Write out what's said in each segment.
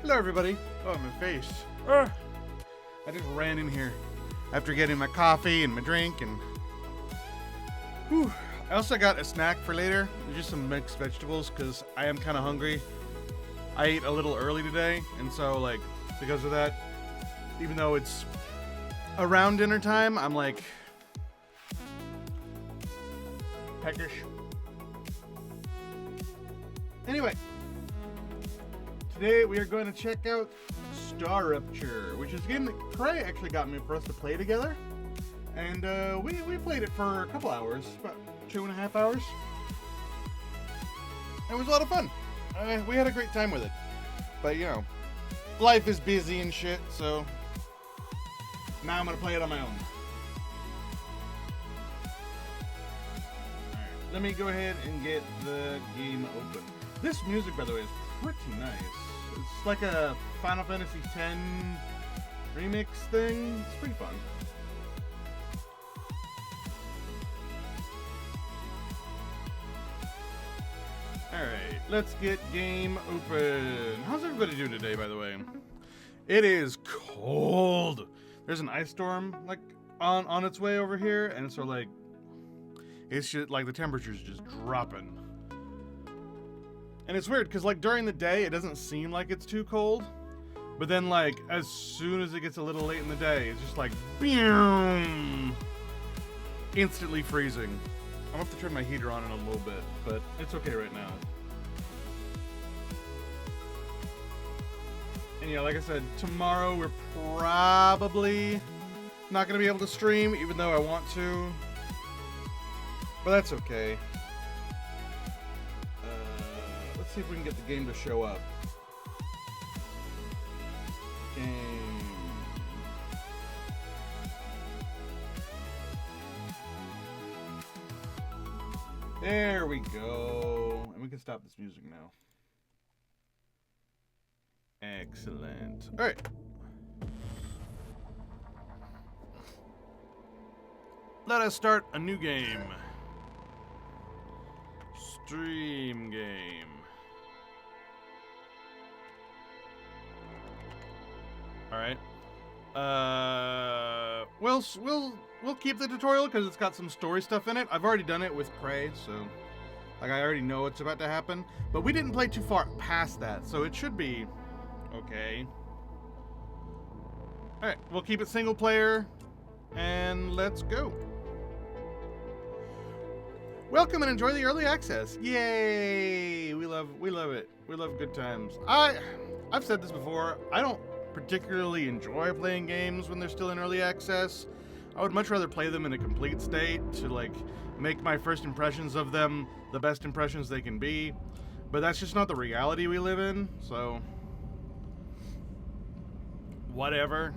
Hello, everybody. Oh, my face. I just ran in here after getting my coffee and my drink, and whew. I also got a snack for later. Just some mixed vegetables because I am kind of hungry. I ate a little early today, and so like because of that, even though it's around dinner time, I'm like peckish. Anyway, today we are going to check out Rupture, which is a game that Cray actually got me for us to play together. And we played it for a couple hours, about 2.5 hours. It was a lot of fun. We had a great time with it. But, you know, life is busy and shit, so now I'm going to play it on my own. Alright. let me go ahead and get the game open. This music, by the way, is pretty nice. It's like a Final Fantasy X remix thing. It's pretty fun. Alright, let's get game open. How's everybody doing today, by the way? It is cold. There's an ice storm, like, on its way over here, and so, like, it's just, like, the temperature's just dropping. And it's weird, because, like, during the day, it doesn't seem like it's too cold. But then, like, as soon as it gets a little late in the day, it's just like, boom! Instantly freezing. I'm gonna have to turn my heater on in a little bit, but it's okay right now. And yeah, like I said, tomorrow we're probably not gonna be able to stream, even though I want to. But that's okay. Let's see if we can get the game to show up. Game. There we go. And we can stop this music now. Excellent. All right. Let us start a new game. Stream game. All right. We'll keep the tutorial because it's got some story stuff in it. I've already done it with Prey, so like I already know what's about to happen. But we didn't play too far past that, so it should be okay. All right, we'll keep it single player, and let's go. Welcome and enjoy the early access. Yay! We love it. We love good times. I've said this before. I don't particularly enjoy playing games when they're still in early access. I would much rather play them in a complete state to like make my first impressions of them the best impressions they can be. But that's just not the reality we live in, so whatever.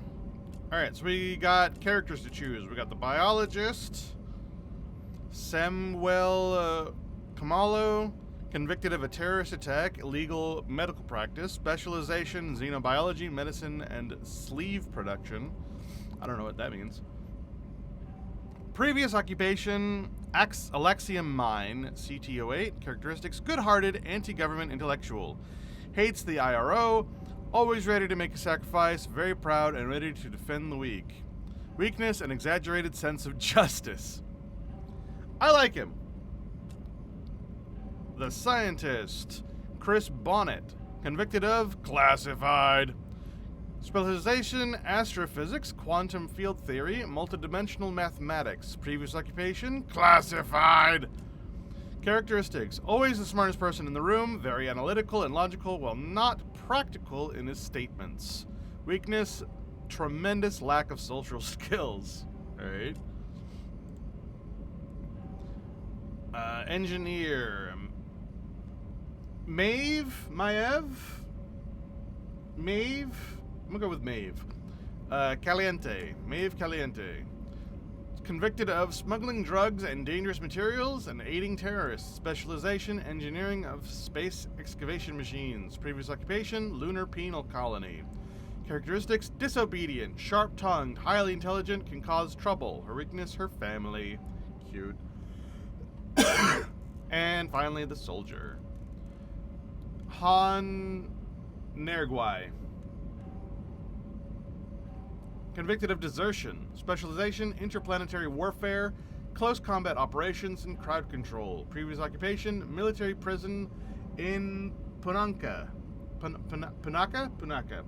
Alright, so we got characters to choose. We got the biologist, Samuel Kamalo, convicted of a terrorist attack, illegal medical practice, specialization, xenobiology, medicine, and sleeve production. I don't know what that means. Previous occupation, Alexium Mine, CT08, characteristics, good-hearted, anti-government intellectual. Hates the IRO, always ready to make a sacrifice, very proud and ready to defend the weak. Weakness, an exaggerated sense of justice. I like him. The scientist, Chris Bonnet, convicted of classified. Specialization, astrophysics, quantum field theory, multidimensional mathematics. Previous occupation, classified. Characteristics, always the smartest person in the room, very analytical and logical while not practical in his statements. Weakness, tremendous lack of social skills. Alright. Engineer, Maeve? I'm gonna go with Maeve. Caliente. Maeve Caliente. Convicted of smuggling drugs and dangerous materials and aiding terrorists. Specialization, engineering of space excavation machines. Previous occupation, lunar penal colony. Characteristics, disobedient, sharp-tongued, highly intelligent, can cause trouble. Her weakness, her family. Cute. And finally, the soldier. Han Nergwai. Convicted of desertion, specialization, interplanetary warfare, close combat operations, and crowd control. Previous occupation, military prison in Punaka. Punaka.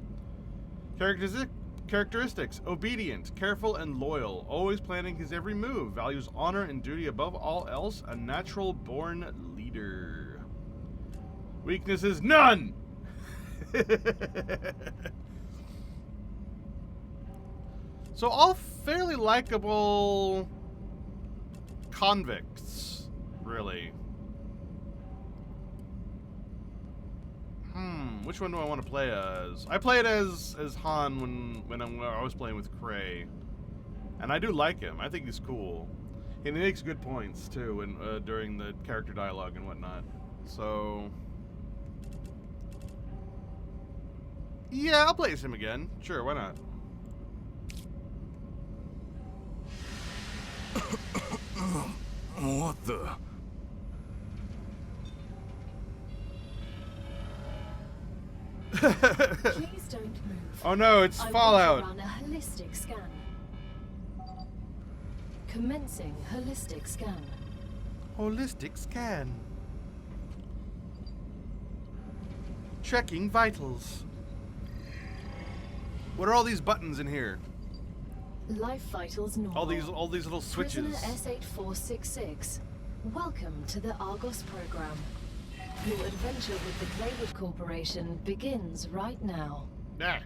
Characteristics, obedient, careful, and loyal, always planning his every move, values honor and duty above all else, a natural-born leader. Weaknesses, none! So all fairly likable convicts, really. Which one do I want to play as? I played as Han when I was playing with Cray. And I do like him. I think he's cool. And he makes good points, too, during the character dialogue and whatnot. So... yeah, I'll place him again. Sure, why not? What the? Please don't move. Oh no, it's Fallout. I want to run a holistic scan. Commencing holistic scan. Holistic scan. Checking vitals. What are all these buttons in here? Life vitals normal. All these little switches. Prisoner S8466. Welcome to the Argos program. Your adventure with the Claywood Corporation begins right now. Ah.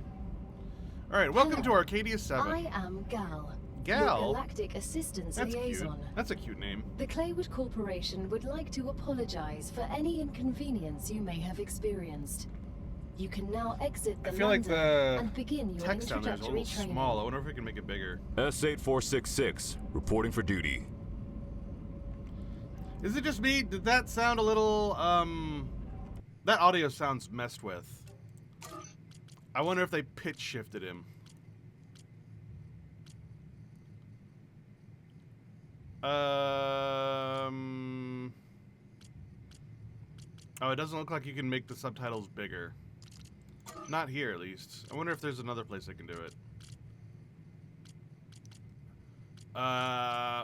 Alright, welcome to Hello. Arcadia 7. I am Gal. Gal? Your Galactic Assistance That's Liaison. cute. That's a cute name. The Claywood Corporation would like to apologize for any inconvenience you may have experienced. You can now exit the I feel like lander the and begin your text down there is a introductory little training. small. I wonder if we can make it bigger. S8466, reporting for duty. Is it just me? Did that sound a little, that audio sounds messed with. I wonder if they pitch shifted him. Oh, it doesn't look like you can make the subtitles bigger. Not here, at least. I wonder if there's another place I can do it.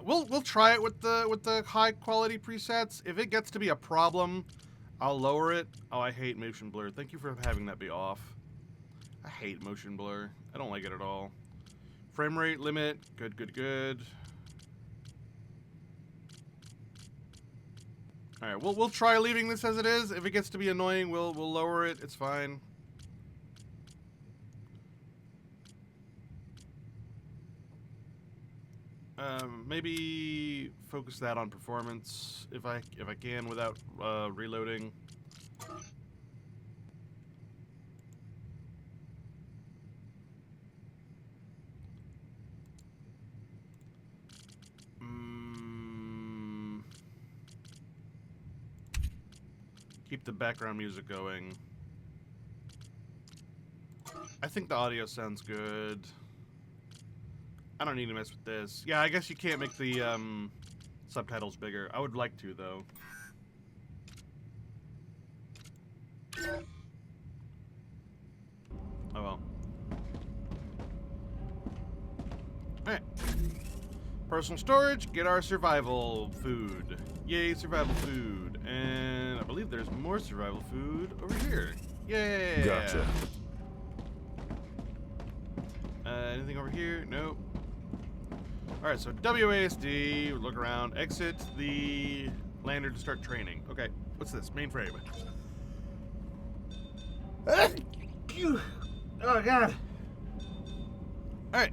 We'll try it with the high quality presets. If it gets to be a problem, I'll lower it. Oh, I hate motion blur. Thank you for having that be off. I hate motion blur. I don't like it at all. Frame rate limit. Good, good, good. All right, we'll try leaving this as it is. If it gets to be annoying, we'll lower it. It's fine. Maybe focus that on performance if I can without reloading. Keep the background music going. I think the audio sounds good. I don't need to mess with this. Yeah, I guess you can't make the subtitles bigger. I would like to, though. Oh well. Alright. Personal storage, get our survival food. Yay, survival food. And I believe there's more survival food over here. Yay! Gotcha. Anything over here? Nope. Alright, so WASD, look around, exit the lander to start training. Okay, what's this? Mainframe. Oh, God. Alright.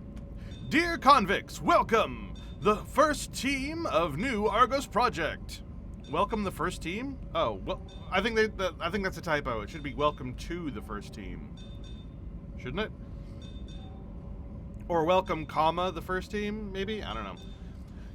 Dear convicts, welcome! The first team of new Argos project. Welcome the first team? Oh, well, I think that's a typo. It should be welcome to the first team. Shouldn't it? Or welcome, comma, the first team, maybe? I don't know.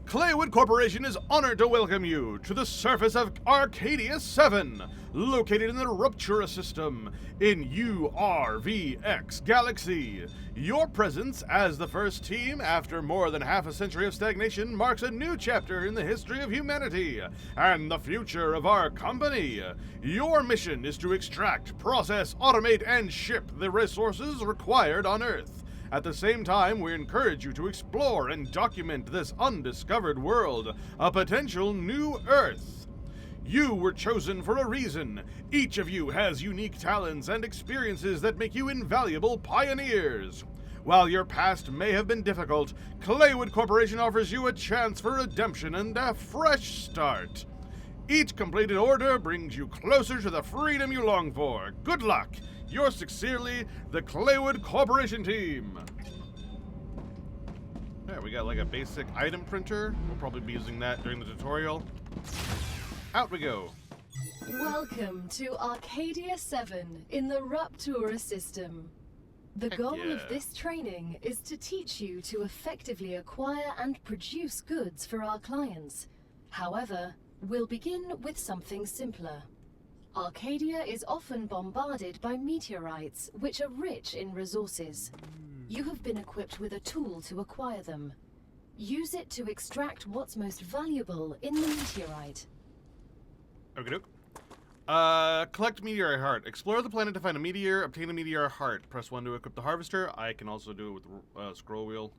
Claywood Corporation is honored to welcome you to the surface of Arcadia 7, located in the Rupture system in URVX Galaxy. Your presence as the first team after more than half a century of stagnation marks a new chapter in the history of humanity and the future of our company. Your mission is to extract, process, automate, and ship the resources required on Earth. At the same time, we encourage you to explore and document this undiscovered world, a potential new Earth. You were chosen for a reason. Each of you has unique talents and experiences that make you invaluable pioneers. While your past may have been difficult, Claywood Corporation offers you a chance for redemption and a fresh start. Each completed order brings you closer to the freedom you long for. Good luck! Yours sincerely, the Claywood Corporation team. Yeah, we got like a basic item printer. We'll probably be using that during the tutorial. Out we go. Welcome to Arcadia 7 in the Rupture system. The Heck goal yeah. of this training is to teach you to effectively acquire and produce goods for our clients. However, we'll begin with something simpler. Arcadia is often bombarded by meteorites, which are rich in resources. You have been equipped with a tool to acquire them. Use it to extract what's most valuable in the meteorite. Okay, collect meteor heart. Explore the planet to find a meteor. Obtain a meteor heart. Press 1 to equip the harvester. I can also do it with the scroll wheel.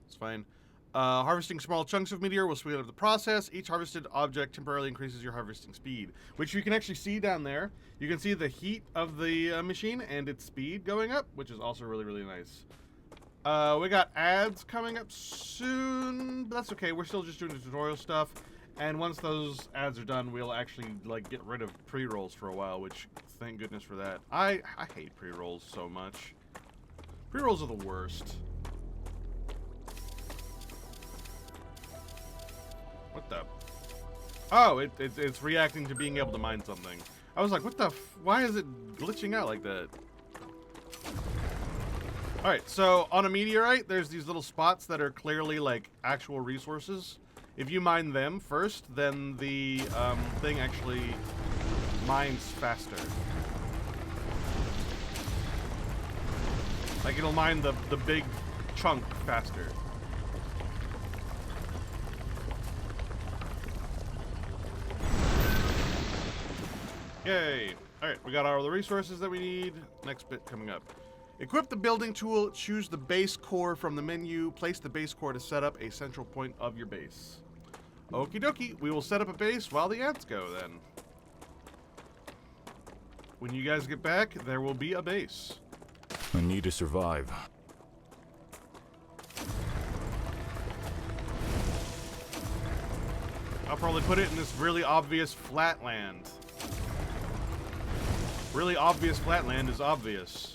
It's fine. Harvesting small chunks of meteor will speed up the process. Each harvested object temporarily increases your harvesting speed, which you can actually see down there. You can see the heat of the machine and its speed going up, which is also really, really nice. We got ads coming up soon, but that's okay. We're still just doing the tutorial stuff. And once those ads are done, we'll actually like get rid of pre-rolls for a while, which thank goodness for that. I hate pre-rolls so much. Pre-rolls are the worst. What the? Oh, it's reacting to being able to mine something. I was like, what the? Why is it glitching out like that? All right, so on a meteorite, there's these little spots that are clearly like actual resources. If you mine them first, then the thing actually mines faster. Like it'll mine the big chunk faster. Yay! Alright, we got all the resources that we need. Next bit coming up. Equip the building tool, choose the base core from the menu, place the base core to set up a central point of your base. Okie dokie, we will set up a base while the ants go then. When you guys get back, there will be a base. I need to survive. I'll probably put it in this really obvious flatland. Really obvious flatland is obvious.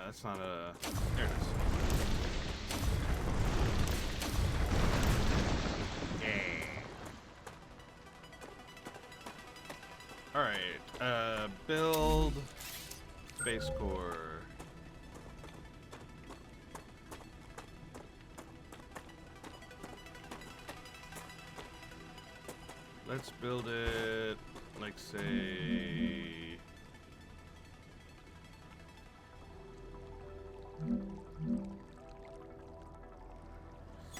That's not a... There it is. Alright, build base core. Let's build it, like, say...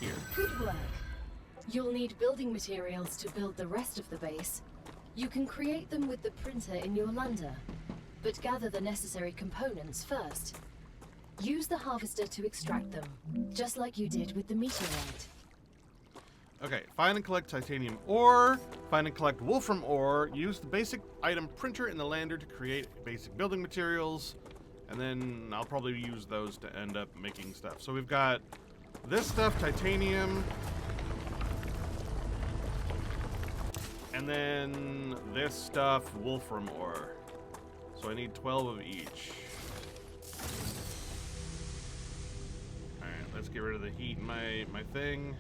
here. Good work. You'll need building materials to build the rest of the base. You can create them with the printer in your lander, but gather the necessary components first. Use the harvester to extract them, just like you did with the meteorite. Okay, find and collect titanium ore, find and collect wolfram ore, use the basic item printer in the lander to create basic building materials, and then I'll probably use those to end up making stuff. So we've got this stuff, titanium, and then this stuff, wolfram ore. So I need 12 of each. Alright, let's get rid of the heat in my thing.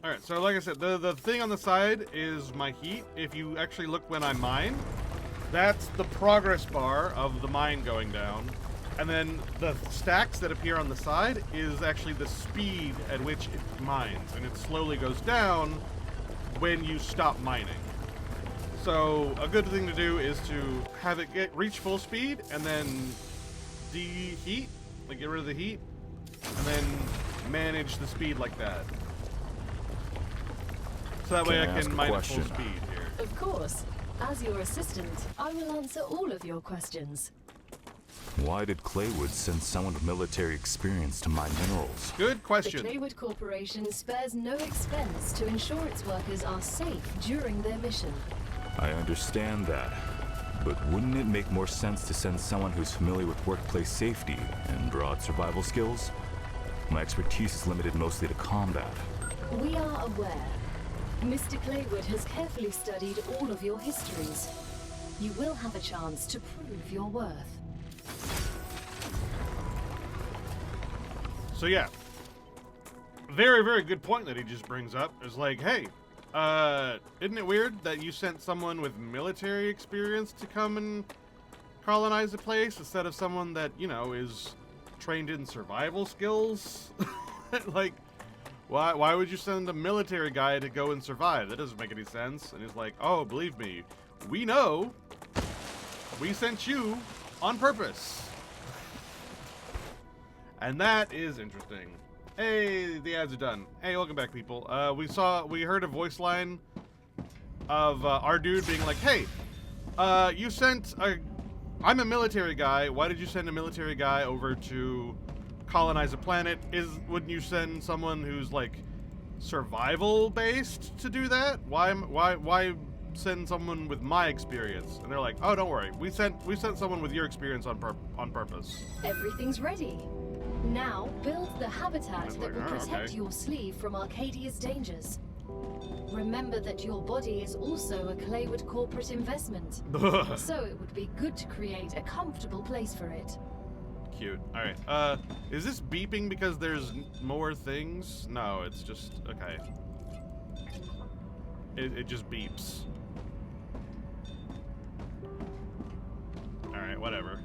Alright, so like I said, the thing on the side is my heat. If you actually look when I mine, that's the progress bar of the mine going down. And then the stacks that appear on the side is actually the speed at which it mines. And it slowly goes down when you stop mining. So a good thing to do is to have it reach full speed and then deheat, like get rid of the heat, and then manage the speed like that. So that way I can mine at full speed here. Of course. As your assistant, I will answer all of your questions. Why did Claywood send someone with military experience to mine minerals? Good The question. Claywood Corporation spares no expense to ensure its workers are safe during their mission. I understand that, but wouldn't it make more sense to send someone who's familiar with workplace safety and broad survival skills? My expertise is limited mostly to combat. We are aware. Mr. Claywood has carefully studied all of your histories. You will have a chance to prove your worth. So yeah, very, very good point that he just brings up. Is like, hey, isn't it weird that you sent someone with military experience to come and colonize a place instead of someone that, you know, is trained in survival skills? Like, why would you send a military guy to go and survive? That doesn't make any sense. And he's like, oh, believe me, we know. We sent you on purpose. And that is interesting. Hey, the ads are done. Hey, welcome back, people. We heard a voice line of our dude being like, hey, I'm a military guy. Why did you send a military guy over to colonize a planet? Wouldn't you send someone who's like survival based to do that? Why send someone with my experience? And they're like, oh, don't worry. We sent someone with your experience on purpose. Everything's ready. Now, build the habitat that will protect your sleeve from Arcadia's dangers. Remember that your body is also a Claywood corporate investment, so it would be good to create a comfortable place for it. Cute. Alright, is this beeping because there's more things? No, it's just, okay. It just beeps. Alright, whatever.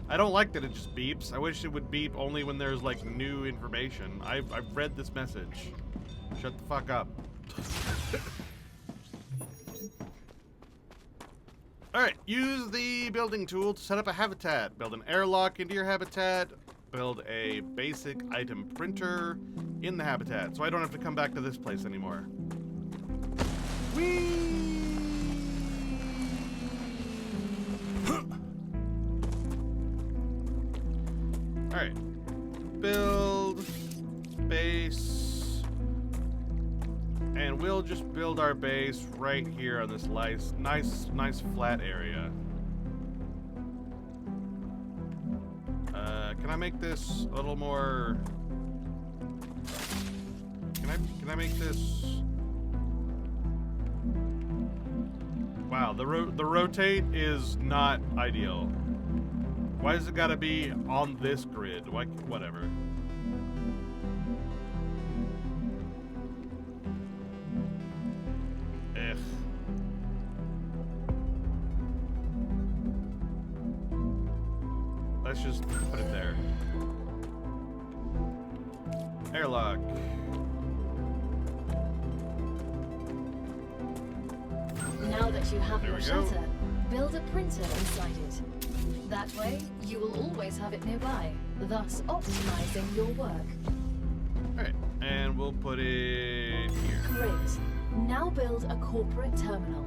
I don't like that it just beeps. I wish it would beep only when there's, like, new information. I've read this message. Shut the fuck up. Alright, use the building tool to set up a habitat. Build an airlock into your habitat. Build a basic item printer in the habitat, so I don't have to come back to this place anymore. Whee! Alright. Build base. And we'll just build our base right here on this nice flat area. Can I make this a little more... Can I make this... Wow, the rotate is not ideal. Why does it gotta be on this grid? Why, whatever. Ugh. Let's just put it there. Airlock. Now that you have There your we go. shutter, build a printer inside it. That way, you will always have it nearby, thus optimizing your work. Alright, and we'll put it here. Great. Now build a corporate terminal.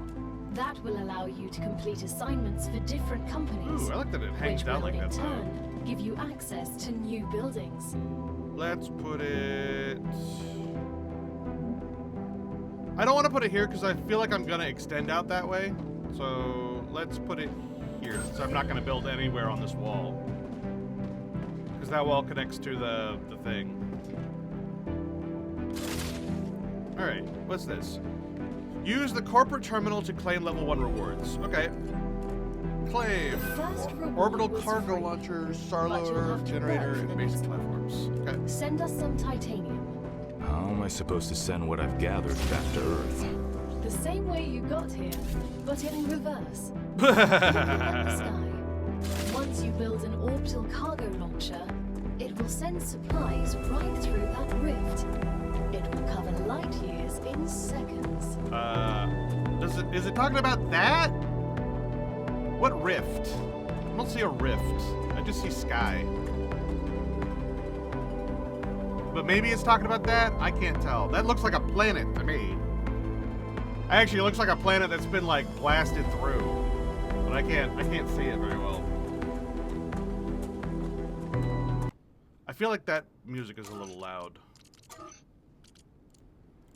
That will allow you to complete assignments for different companies. Ooh, I like that it hangs which down will like in that, though. turn give you access to new buildings. Let's put it... I don't want to put it here because I feel like I'm going to extend out that way. So let's put it here since I'm not going to build anywhere on this wall. Because that wall connects to the thing. Alright, what's this? Use the corporate terminal to claim level 1 rewards. Okay. Claim. Orbital cargo launchers, star loader, generator, and basic platforms. Okay. Send us some titanium. How am I supposed to send what I've gathered back to Earth? The same way you got here, but in reverse. Look at the sky. Once you build an orbital cargo launcher, it will send supplies right through that rift. It will cover light years in seconds. Is it talking about that? What rift? I don't see a rift. I just see sky. But maybe it's talking about that? I can't tell. That looks like a planet to me. Actually, it looks like a planet that's been like blasted through. But I can't see it very well. I feel like that music is a little loud.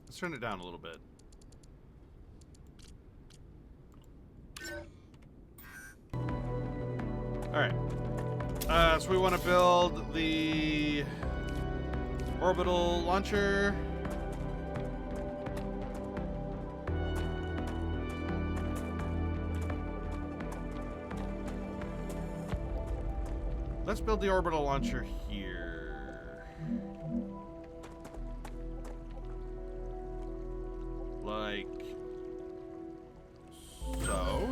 Let's turn it down a little bit. Alright. So we want to build the orbital launcher. let's build the orbital launcher here. Like so.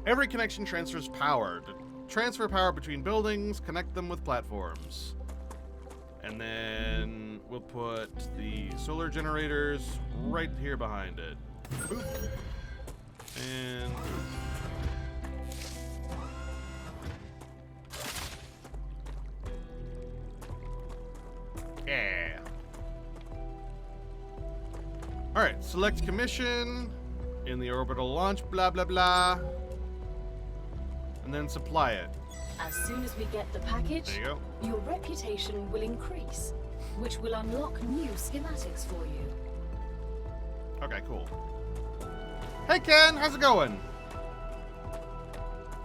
Every connection transfers power. To transfer power between buildings, connect them with platforms. And then we'll put the solar generators right here behind it. Boop. And yeah. All right, select commission in the orbital launch, blah, blah, blah. And then supply it. As soon as we get the package, There you go. your reputation will increase, which will unlock new schematics for you. Okay, cool. Hey, Ken, how's it going?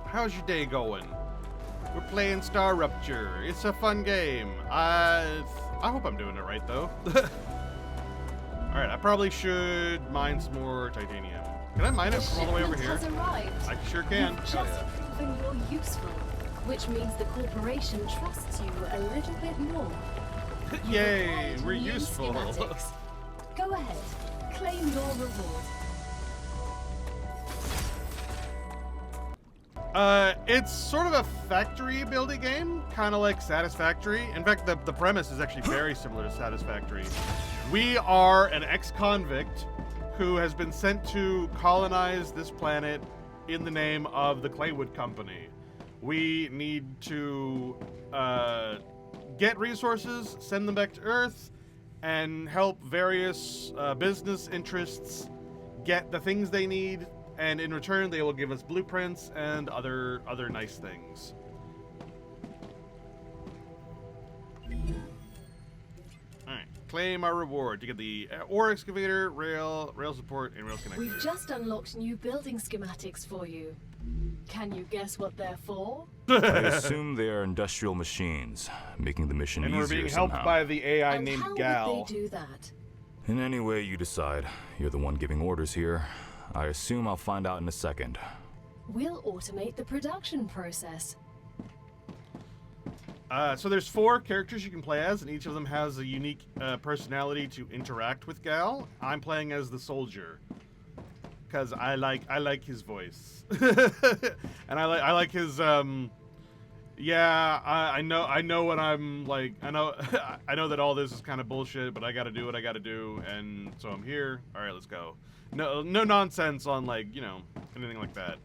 How's your day going? We're playing Star Rupture. It's a fun game. I hope I'm doing it right, though. Alright, I probably should mine some more titanium. Can I mine it from all the way over here? Has arrived. I sure can. You've just proven you're useful, which means the corporation trusts you a little bit more. Yay, You've we're acquired new useful. schematics. Go ahead, claim your reward. It's sort of a factory building game, kind of like Satisfactory. In fact, the premise is actually very similar to Satisfactory. We are an ex-convict who has been sent to colonize this planet in the name of the Claywood Company. We need to get resources, send them back to Earth, and help various business interests get the things they need, and in return they will give us blueprints and other nice things. Alright, claim our reward to get the ore excavator, rail support, and rail connector. We've just unlocked new building schematics for you. Can you guess what they're for? I assume they are industrial machines, making the mission And easier we're being somehow. helped by the AI And named how Gal. would they do that? In any way you decide, you're the one giving orders here. I assume I'll find out in a second. We'll automate the production process. So there's 4 characters you can play as, and each of them has a unique personality to interact with Gal. I'm playing as the soldier because I like his voice, and I like his yeah. I know what I'm like. I know I know that all this is kind of bullshit, but I got to do what I got to do, and so I'm here. All right, let's go. No nonsense on like anything like that.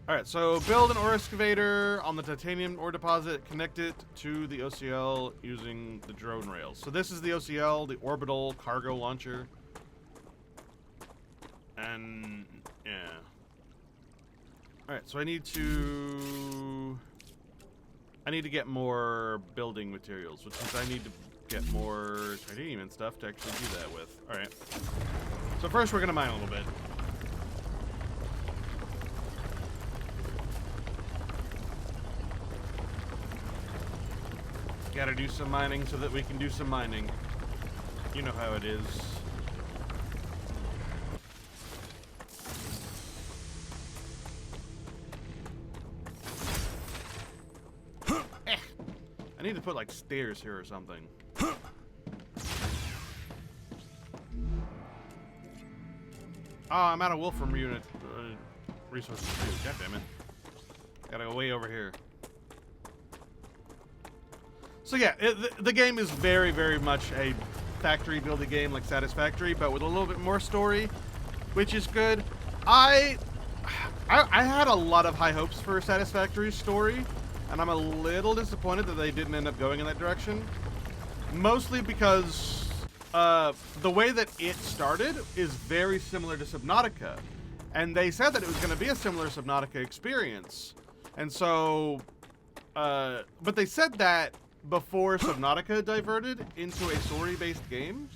Alright, so build an ore excavator on the titanium ore deposit, connect it to the OCL using the drone rails. So this is the OCL, the orbital cargo launcher. And yeah. Alright, so I need to get more building materials, which means I need to get more titanium and stuff to actually do that with. Alright. So first we're gonna mine a little bit. Gotta do some mining so that we can do some mining. You know how it is. I need to put like stairs here or something. I'm out of Wolfram unit resources too. God damn it. Gotta go way over here. So yeah, the game is very, very much a factory building game like Satisfactory, but with a little bit more story, which is good. I had a lot of high hopes for Satisfactory's story, and I'm a little disappointed that they didn't end up going in that direction. Mostly because the way that it started is very similar to Subnautica, and they said that it was going to be a similar Subnautica experience, and so, but they said that before Subnautica diverted into a story-based game,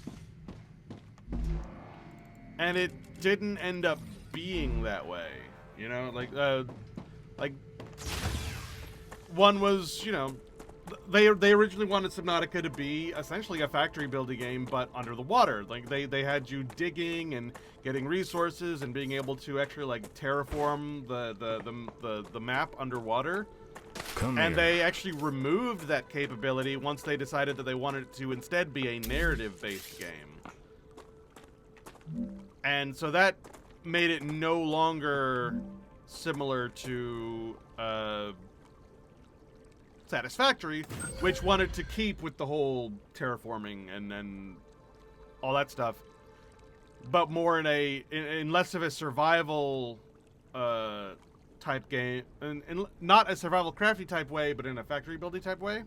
and it didn't end up being that way. You know, like one was, they originally wanted Subnautica to be essentially a factory building game, but under the water. Like they had you digging and getting resources and being able to actually like terraform the map underwater. Come And here. they actually removed that capability once they decided that they wanted it to instead be a narrative-based game. And so that made it no longer similar to Satisfactory, which wanted to keep with the whole terraforming and all that stuff, but more in less of a survival type game, and not a survival crafty type way, but in a factory building type way.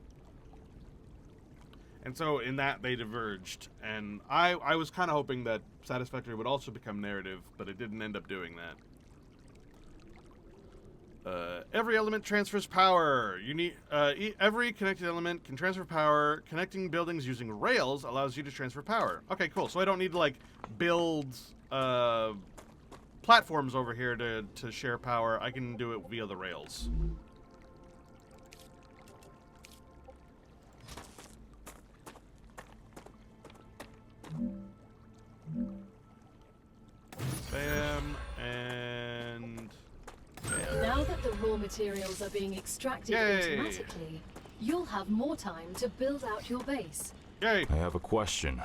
And so in that they diverged, and I was kind of hoping that Satisfactory would also become narrative, but it didn't end up doing that. Every element transfers power. You need every connected element can transfer power. Connecting buildings using rails allows you to transfer power. Okay, cool. So I don't need to like build platforms over here to share power. I can do it via the rails. Bam and bam. Now that the raw materials are being extracted Yay. automatically, you'll have more time to build out your base. Yay! I have a question.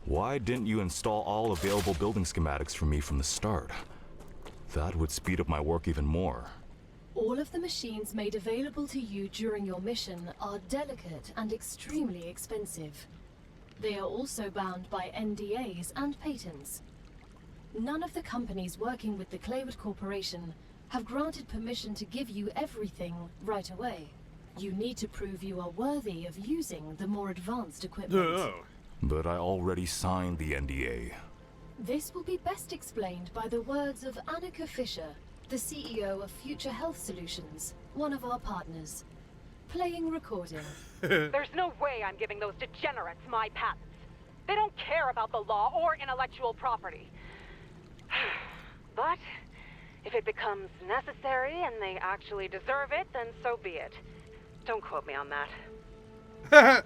Why didn't you install all available building schematics for me from the start? That would speed up my work even more. All of the machines made available to you during your mission are delicate and extremely expensive. They are also bound by NDAs and patents. None of the companies working with the Claywood Corporation have granted permission to give you everything right away. You need to prove you are worthy of using the more advanced equipment. Oh. But I already signed the NDA. This will be best explained by the words of Annika Fisher, the CEO of Future Health Solutions, one of our partners. Playing recording. There's no way I'm giving those degenerates my patents. They don't care about the law or intellectual property. But if it becomes necessary and they actually deserve it, then so be it. Don't quote me on that.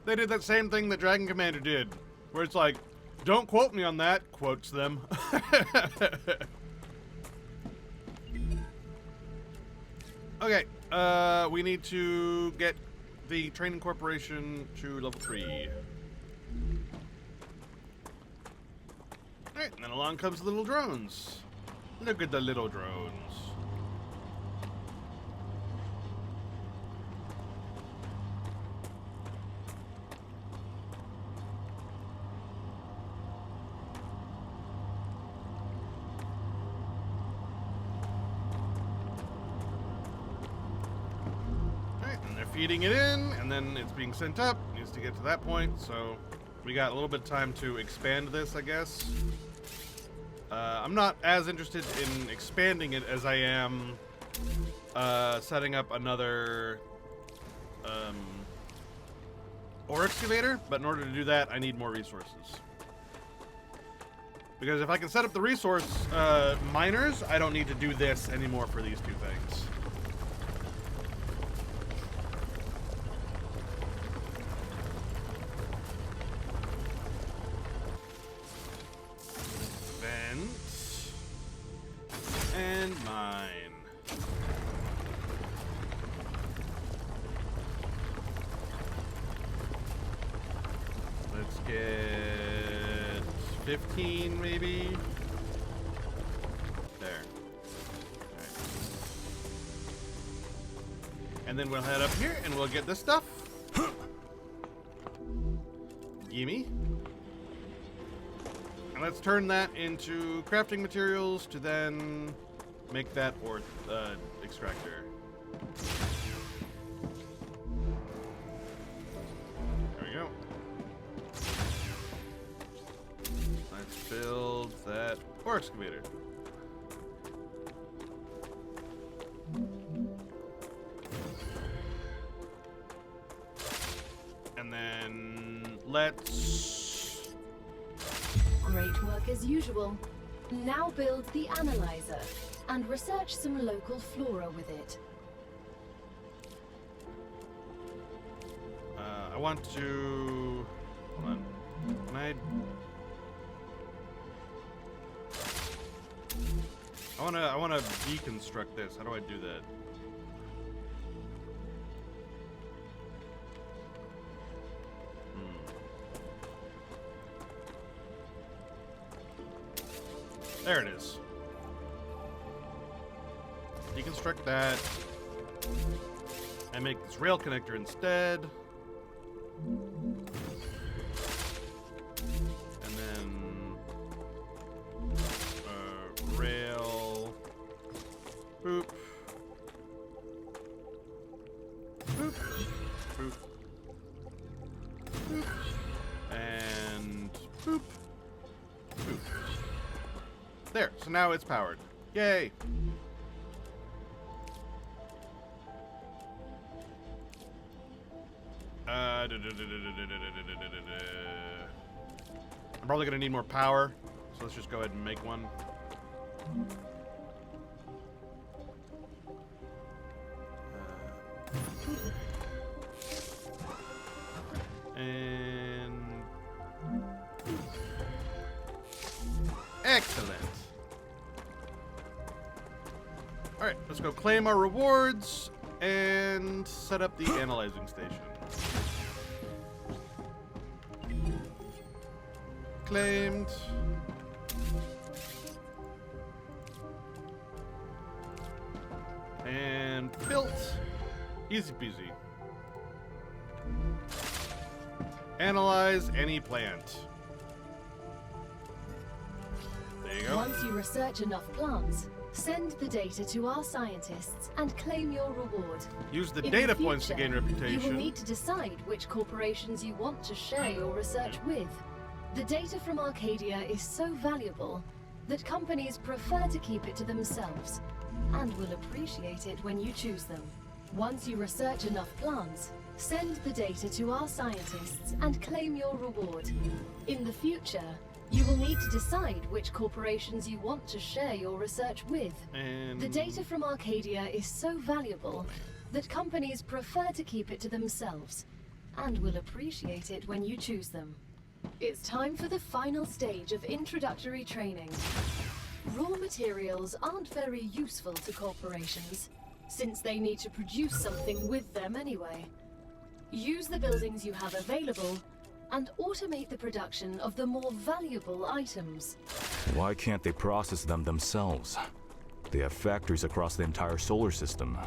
They did that same thing that Dragon Commander did, where it's like, don't quote me on that, quotes them. Okay, we need to get the training corporation to level 3. Alright, and then along comes the little drones. Look at the little drones. Feeding it in, and then it's being sent up. It needs to get to that point, so we got a little bit of time to expand this, I guess. I'm not as interested in expanding it as I am setting up another ore excavator, but in order to do that, I need more resources. Because if I can set up the resource miners, I don't need to do this anymore for these two things. And mine. Let's get 15 maybe. There. All right. And then we'll head up here and we'll get this stuff. Gimme. And let's turn that into crafting materials to then make that ore extractor. There we go. Let's build that ore excavator. And then let's... Great work as usual. Now build the analyzer and research some local flora with it. I want to... Hold on. Can I wanna deconstruct this. How do I do that? There it is. Deconstruct that. And make this rail connector instead. And then rail. Boop. Boop. Boop. Boop. And boop. Boop. There, so now it's powered. Yay! I'm probably gonna need more power, so let's just go ahead and make one. And excellent. All right, let's go claim our rewards and set up the analyzing station. Claimed. And built. Easy peasy. Analyze any plant. There you go. Once you research enough plants, send the data to our scientists and claim your reward. Use the In data the points to future, gain reputation. You will need to decide which corporations you want to share your research with. The data from Arcadia is so valuable that companies prefer to keep it to themselves and will appreciate it when you choose them. Once you research enough plants, send the data to our scientists and claim your reward. In the future, you will need to decide which corporations you want to share your research with. And The data from Arcadia is so valuable that companies prefer to keep it to themselves and will appreciate it when you choose them. It's time for the final stage of introductory training. Raw materials aren't very useful to corporations, since they need to produce something with them anyway. Use the buildings you have available and automate the production of the more valuable items. Why can't they process them themselves? They have factories across the entire solar system.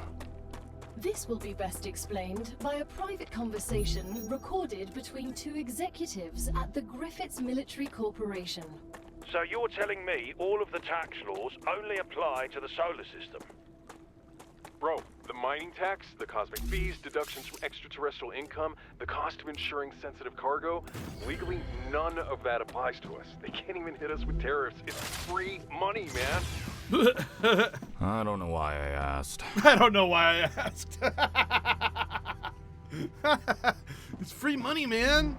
This will be best explained by a private conversation recorded between two executives at the Griffiths Military Corporation. So you're telling me all of the tax laws only apply to the solar system? Bro, the mining tax, the cosmic fees, deductions from extraterrestrial income, the cost of insuring sensitive cargo, legally none of that applies to us. They can't even hit us with tariffs. It's free money, man. I don't know why I asked. I don't know why I asked. It's free money, man.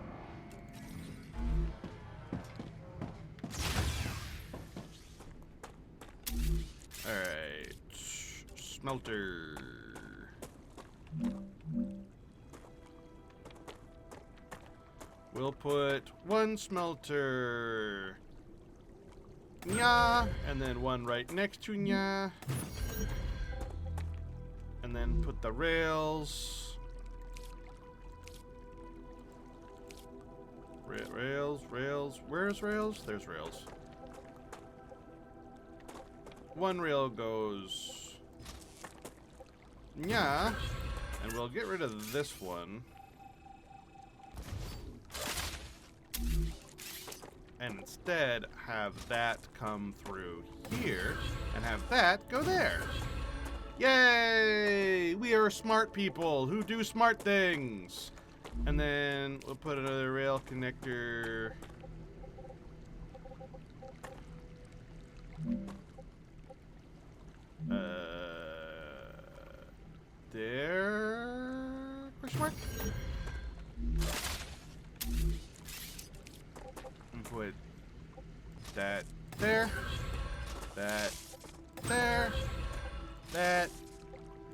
All right, smelter. We'll put one smelter. Nya, and then one right next to Nya. And then put the rails. Rails. Where's rails? There's rails. One rail goes Nya, and we'll get rid of this one. And instead have that come through here and have that go there. Yay! We are smart people who do smart things. And then we'll put another rail connector. There? Question mark? And put that there. That. There. That.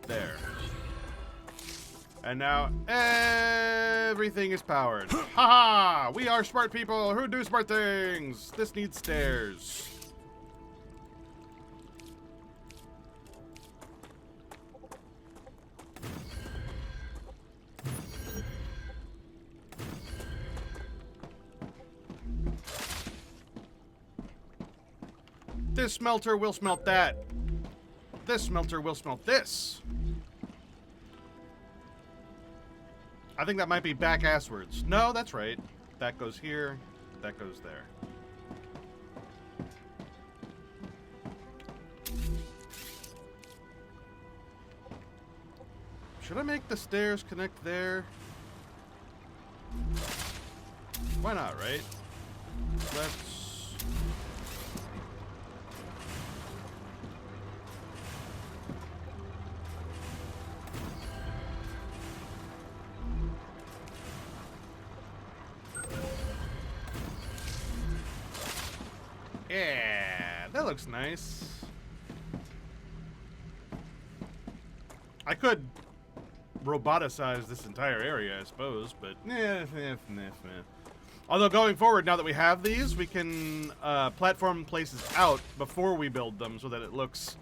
There. And now everything is powered. Haha! We are smart people who do smart things. This needs stairs. This smelter will smelt that. This smelter will smelt this. I think that might be back-asswards. No, that's right. That goes here. That goes there. Should I make the stairs connect there? Why not, right? Let's... Yeah, that looks nice. I could roboticize this entire area, I suppose, but Although going forward, now that we have these, we can platform places out before we build them so that it looks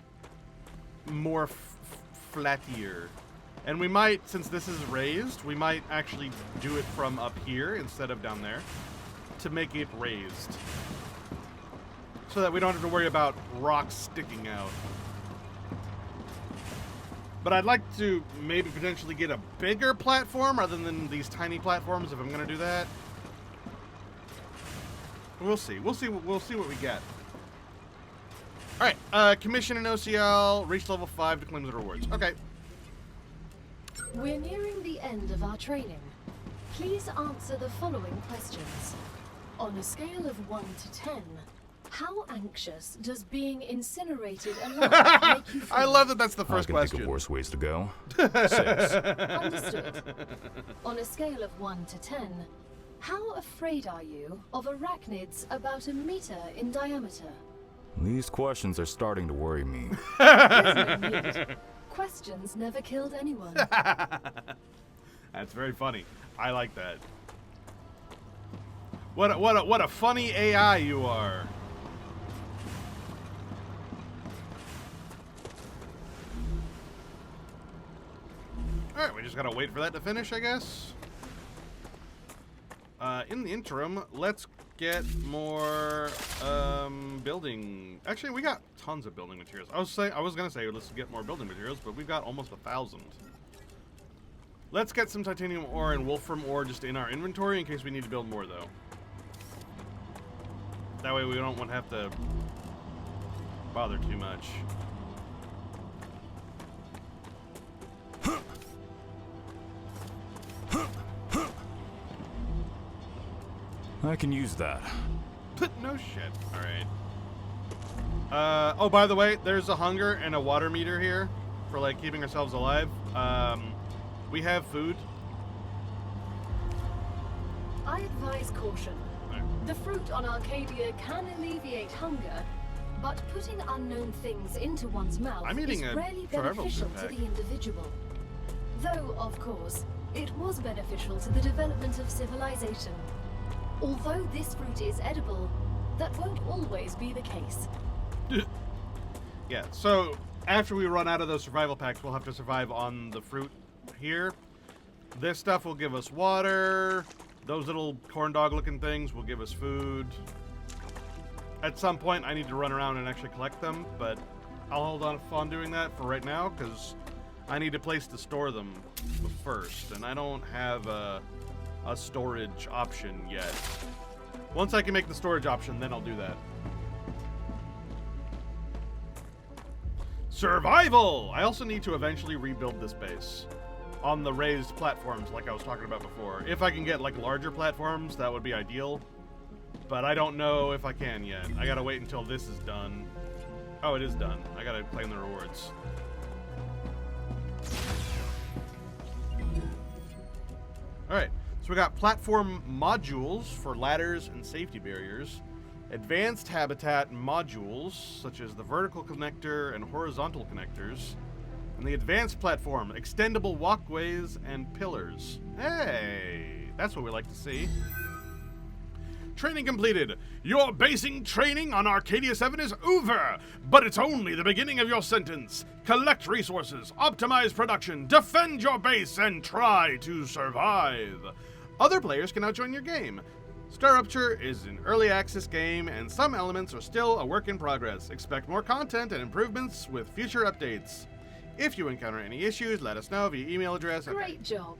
more flattier. And we might, since this is raised, we might actually do it from up here instead of down there to make it raised. So that we don't have to worry about rocks sticking out. But I'd like to maybe potentially get a bigger platform rather than these tiny platforms if I'm going to do that. We'll see. We'll see what we get. Alright, commission an OCL, reach level 5 to claim the rewards. Okay. We're nearing the end of our training. Please answer the following questions. On a scale of 1 to 10, how anxious does being incinerated alive make you feel? I love that that's the first I can question. think of worse ways to go. 6. Understood. On a scale of 1 to 10, how afraid are you of arachnids about 1 meter in diameter? These questions are starting to worry me. There's no need. Questions never killed anyone. That's very funny. I like that. What a funny AI you are. Alright, we just gotta wait for that to finish, I guess. In the interim, let's get more building. Actually, we got tons of building materials. I was gonna say let's get more building materials, but we've got almost 1,000. Let's get some titanium ore and wolfram ore just in our inventory in case we need to build more, though. That way we don't want to have to bother too much. I can use that. No shit. Alright. Oh, by the way, there's a hunger and a water meter here for, like, keeping ourselves alive. We have food. I advise caution. Right. The fruit on Arcadia can alleviate hunger, but putting unknown things into one's mouth I'm eating is a rarely survival beneficial food to pack. the individual. Though, of course, it was beneficial to the development of civilization. Although this fruit is edible, that won't always be the case. Yeah, so after we run out of those survival packs, we'll have to survive on the fruit here. This stuff will give us water. Those little corn dog looking things will give us food. At some point, I need to run around and actually collect them, but I'll hold off on doing that for right now because I need a place to store them first, and I don't have a storage option yet. Once I can make the storage option, then I'll do that. Survival! I also need to eventually rebuild this base on the raised platforms like I was talking about before. If I can get, like, larger platforms, that would be ideal. But I don't know if I can yet. I gotta wait until this is done. Oh, it is done. I gotta claim the rewards. Alright, so we got platform modules for ladders and safety barriers. advanced habitat modules, such as the vertical connector and horizontal connectors, and the advanced platform, extendable walkways and pillars. Hey, that's what we like to see. Training completed. Your basing training on Arcadia 7 is over, but it's only the beginning of your sentence. Collect resources, optimize production, defend your base, and try to survive. Other players can now join your game. Star Rupture is an early access game, and some elements are still a work in progress. Expect more content and improvements with future updates. If you encounter any issues, let us know via email address. Great job.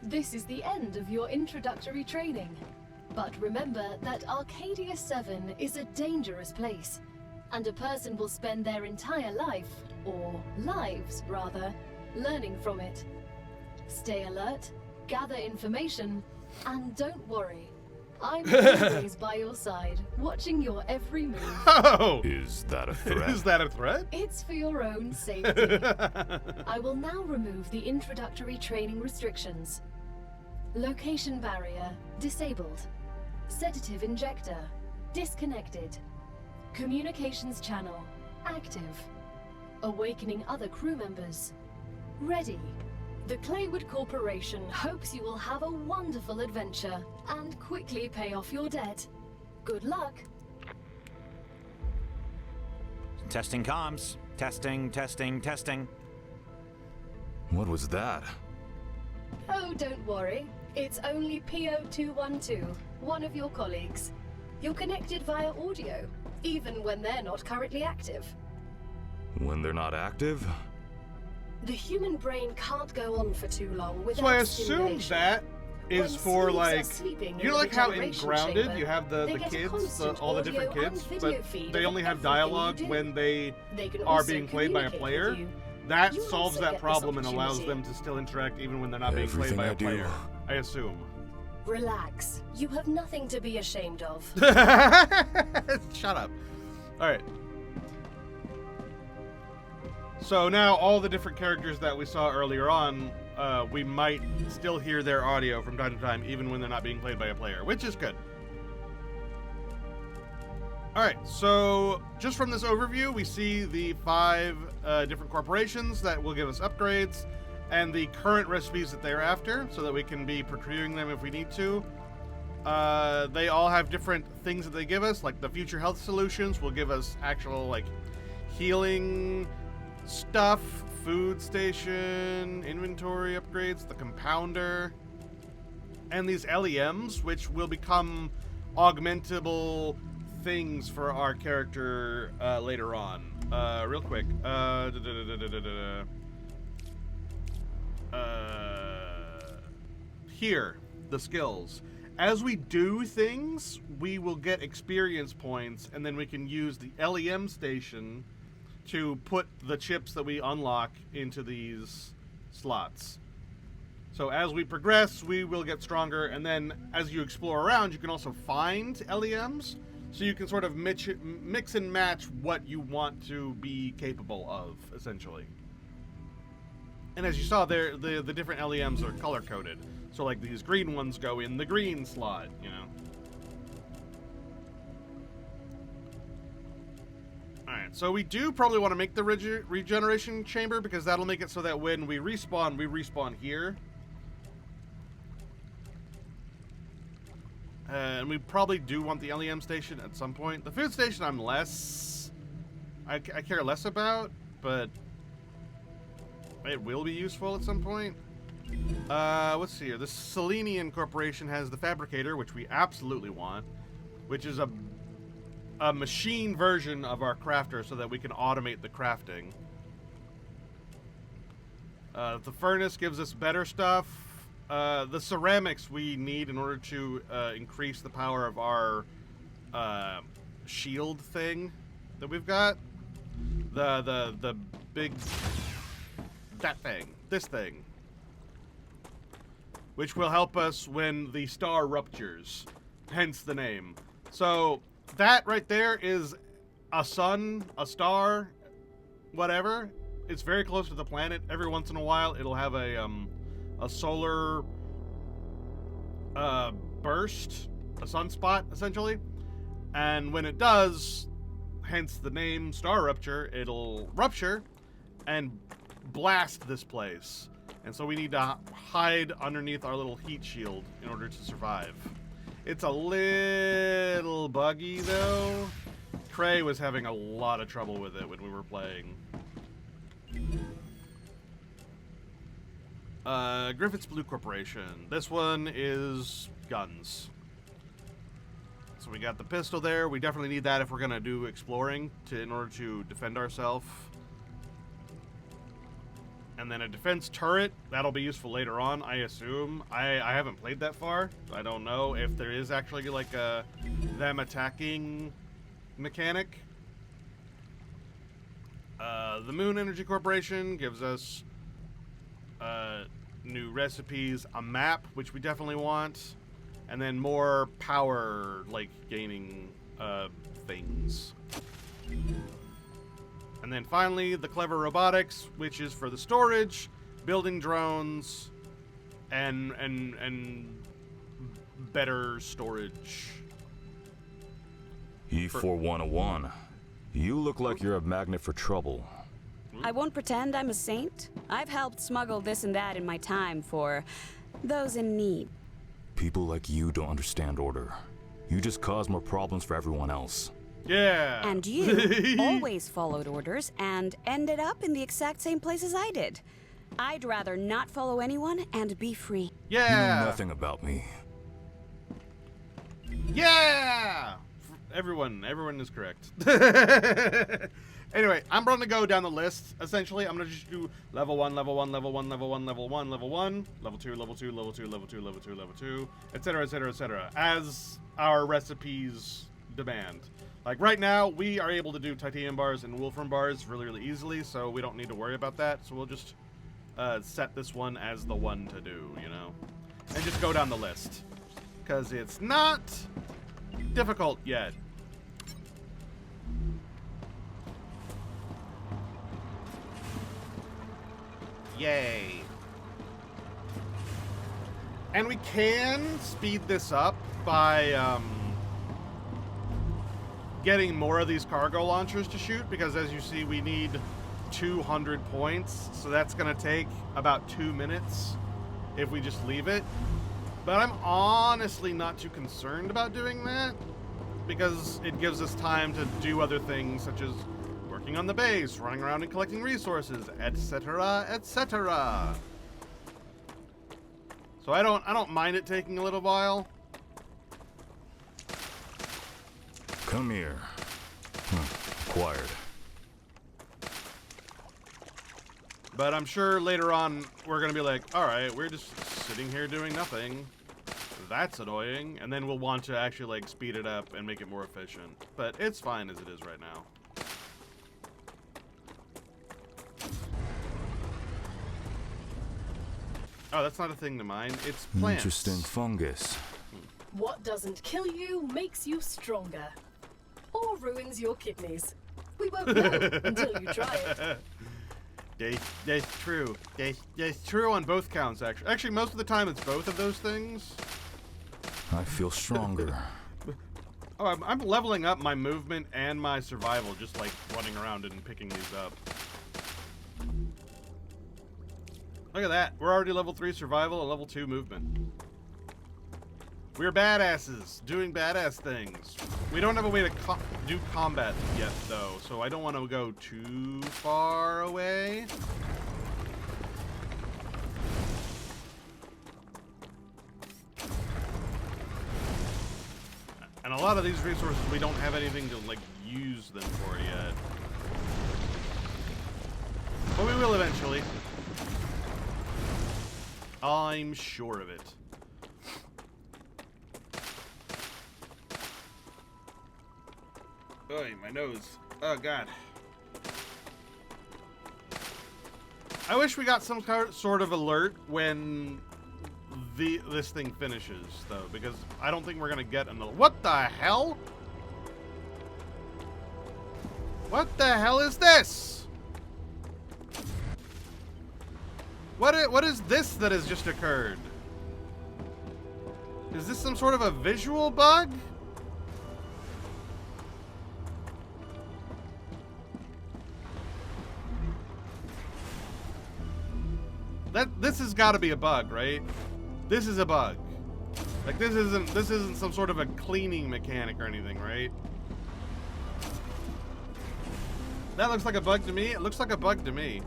This is the end of your introductory training. But remember that Arcadia 7 is a dangerous place, and a person will spend their entire life, or lives rather, learning from it. Stay alert, gather information, and don't worry. I'm always by your side, watching your every move. Oh! Is that a threat? Is that a threat? It's for your own safety. I will now remove the introductory training restrictions. Location barrier disabled. Sedative injector disconnected. Communications channel active. Awakening other crew members ready. The Claywood Corporation hopes you will have a wonderful adventure and quickly pay off your debt. Good luck. Testing comms. Testing, testing, testing. What was that? Oh, don't worry. It's only PO212, one of your colleagues. You're connected via audio, even when they're not currently active. When they're not active? The human brain can't go on for too long without So I assume stimulation. that is When for slaves are like, sleeping you know, in like the how in regeneration Grounded chamber, you have they the get a kids, constant all the different audio kids, and but video feed they of only have everything you dialogue do. when they They can are also being played by a communicate player. with you. That You solves also that get this problem and allows them opportunity. to still interact even when they're not being played Everything by I a do. player. I assume. Relax. You have nothing to be ashamed of. Shut up. Alright. So now all the different characters that we saw earlier on, we might still hear their audio from time to time, even when they're not being played by a player, which is good. Alright, so just from this overview, we see the 5 different corporations that will give us upgrades, and the current recipes that they're after, so that we can be procuring them if we need to. They all have different things that they give us, like the future health solutions will give us actual, like, healing stuff, food station, inventory upgrades, the compounder, and these LEMs, which will become augmentable things for our character later on. Real quick. Here, the skills. As we do things, we will get experience points, and then we can use the LEM station to put the chips that we unlock into these slots. So as we progress, we will get stronger, and then as you explore around, you can also find LEMs, so you can sort of mix and match what you want to be capable of, essentially. And as you saw there, the different LEMs are color-coded. So like these green ones go in the green slot, you know. Alright, so we do probably want to make the regeneration chamber, because that'll make it so that when we respawn here. And we probably do want the LEM station at some point. The food station I care less about, but it will be useful at some point. Let's see here. The Selenian Corporation has the Fabricator, which we absolutely want, which is a machine version of our crafter so that we can automate the crafting. The Furnace gives us better stuff. The ceramics we need in order to increase the power of our shield thing that we've got. The big... this thing. Which will help us when the star ruptures, hence the name. So that right there is a sun, a star, whatever. It's very close to the planet. Every once in a while, it'll have a solar burst, a sunspot, essentially. And when it does, hence the name Star Rupture, it'll rupture and blast this place. And so we need to hide underneath our little heat shield in order to survive. It's a little buggy, though. Cray was having a lot of trouble with it when we were playing. Griffith's Blue Corporation. This one is guns. So we got the pistol there. We definitely need that if we're gonna do exploring in order to defend ourselves. And then a defense turret. That'll be useful later on, I assume. I haven't played that far. I don't know if there is actually like a them attacking mechanic. The Moon Energy Corporation gives us new recipes, a map, which we definitely want, and then more power, like gaining things. And then finally, the Clever Robotics, which is for the storage, building drones, and better storage. E4101. You look like you're a magnet for trouble. I won't pretend I'm a saint. I've helped smuggle this and that in my time for those in need. People like you don't understand order. You just cause more problems for everyone else. Yeah. And you always followed orders and ended up in the exact same place as I did. I'd rather not follow anyone and be free. Yeah. You know nothing about me. Yeah. Everyone is correct. Anyway, I'm going to go down the list. Essentially, I'm going to just do level 1, level 1, level 1, level 1, level 1, level 1, level 2, level 2, level 2, level 2, level 2, level 2, etc., etc., etc., as our recipes demand. Like right now, we are able to do titanium bars and wolfram bars really, really easily, so we don't need to worry about that. So we'll just set this one as the one to do, you know? And just go down the list. Because it's not difficult yet. Yay. And we can speed this up by getting more of these cargo launchers to shoot, because as you see, we need 200 points, so that's going to take about 2 minutes if we just leave it. But I'm honestly not too concerned about doing that, because it gives us time to do other things, such as working on the base, running around and collecting resources, etc., etc. So I don't mind it taking a little while. Come here. Acquired. But I'm sure later on we're gonna be like, all right, we're just sitting here doing nothing. That's annoying. And then we'll want to actually like speed it up and make it more efficient. But it's fine as it is right now. Oh, that's not a thing to mine. It's plants. Interesting fungus. What doesn't kill you makes you stronger. Or ruins your kidneys. We won't know until you try it. That's true. That's true on both counts, actually. Actually, most of the time it's both of those things. I feel stronger. Oh, I'm leveling up my movement and my survival, just like running around and picking these up. Look at that. We're already level 3 survival and level 2 movement. We're badasses, doing badass things. We don't have a way to do combat yet, though, so I don't want to go too far away. And a lot of these resources, we don't have anything to, like, use them for yet. But we will eventually. I'm sure of it. Oy, my nose. Oh, God. I wish we got some sort of alert when this thing finishes, though, because I don't think we're going to get an alert. What the hell? What the hell is this? What is this that has just occurred? Is this some sort of a visual bug? This has got to be a bug, right? This is a bug. Like this isn't some sort of a cleaning mechanic or anything, right? That looks like a bug to me. It looks like a bug to me.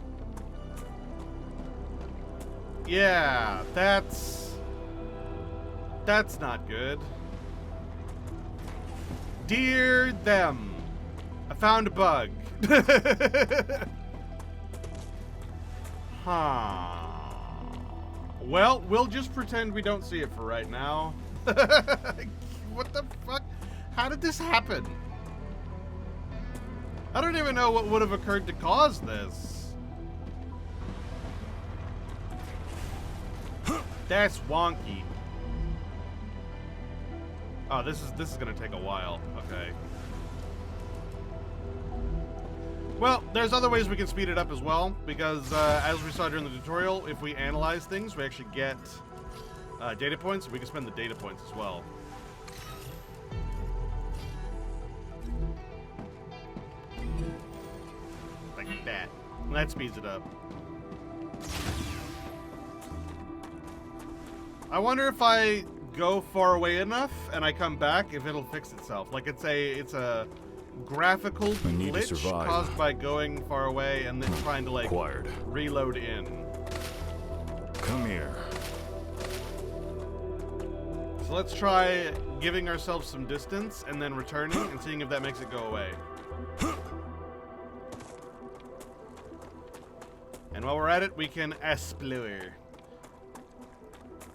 Yeah, that's not good. Dear them, I found a bug. Huh. Well, we'll just pretend we don't see it for right now. What the fuck? How did this happen? I don't even know what would have occurred to cause this. That's wonky. Oh, this is gonna take a while. Okay. Well, there's other ways we can speed it up as well, because as we saw during the tutorial, if we analyze things, we actually get data points, and we can spend the data points as well. Like that. And that speeds it up. I wonder if I go far away enough and I come back, if it'll fix itself. Like it's a graphical glitch caused by going far away and then trying to like reload in. Come here. So let's try giving ourselves some distance and then returning and seeing if that makes it go away. And while we're at it, we can explore.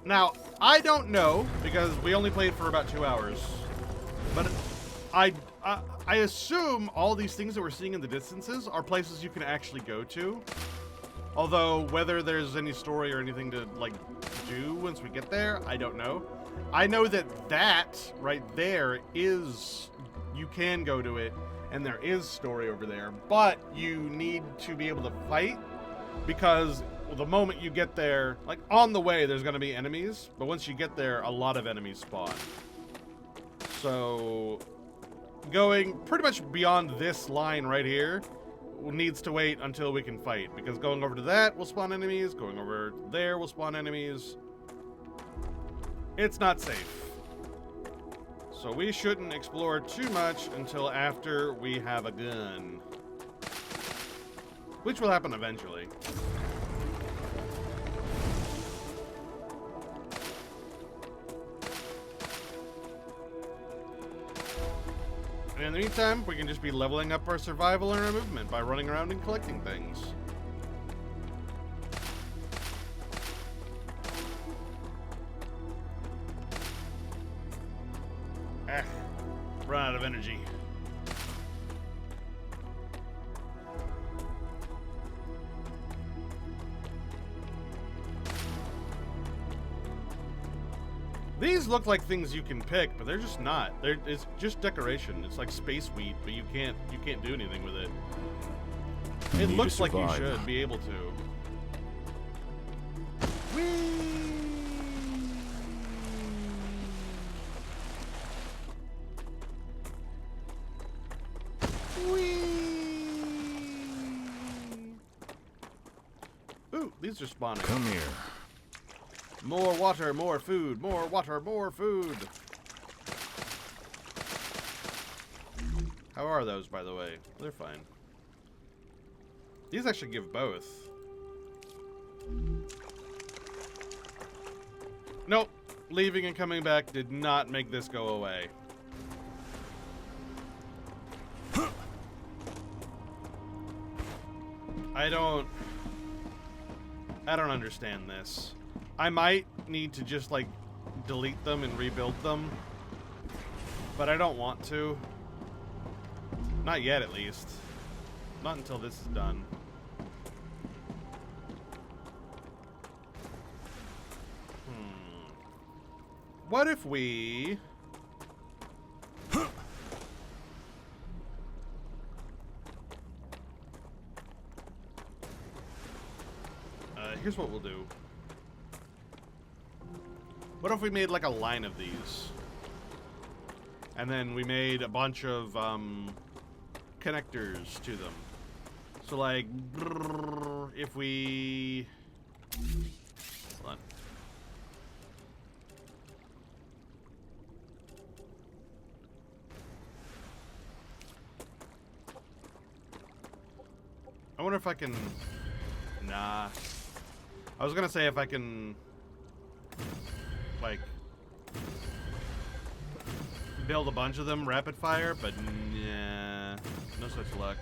Now, I don't know, because we only played for about 2 hours, but I assume all these things that we're seeing in the distances are places you can actually go to. Although, whether there's any story or anything to, like, do once we get there, I don't know. I know that right there is, you can go to it, and there is story over there, but you need to be able to fight, because the moment you get there, like on the way, there's going to be enemies, but once you get there, a lot of enemies spawn. So going pretty much beyond this line right here needs to wait until we can fight, because going over to that will spawn enemies, going over there will spawn enemies. It's not safe. So we shouldn't explore too much until after we have a gun, which will happen eventually. And in the meantime, we can just be leveling up our survival and our movement by running around and collecting things. Run out of energy. These look like things you can pick, but they're just not. It's just decoration. It's like space wheat, but you can't do anything with it. It looks like you should be able to. Whee! Ooh, these are spawning. Come here. More water, more food, more water, more food. How are those, by the way? They're fine. These actually give both. Nope. Leaving and coming back did not make this go away. I don't understand this. I might need to just, like, delete them and rebuild them. But I don't want to. Not yet, at least. Not until this is done. What if we... here's what we'll do. What if we made like a line of these? And then we made a bunch of connectors to them. So like, if we Hold on. I wonder if I can... Nah. I was gonna say if I can... like... build a bunch of them rapid fire, but nah. No such luck.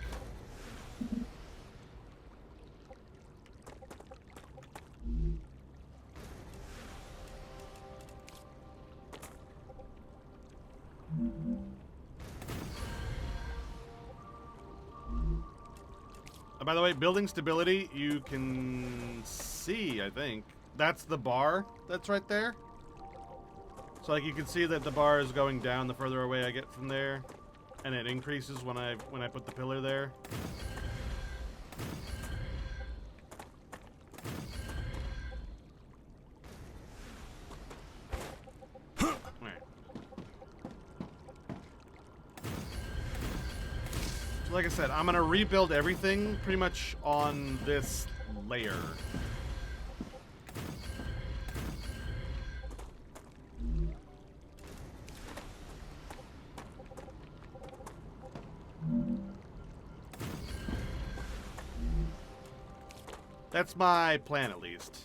By the way, building stability, you can see, I think. That's the bar that's right there. So like you can see that the bar is going down the further away I get from there. And it increases when I put the pillar there. Like I said, I'm gonna rebuild everything pretty much on this layer. That's my plan, at least.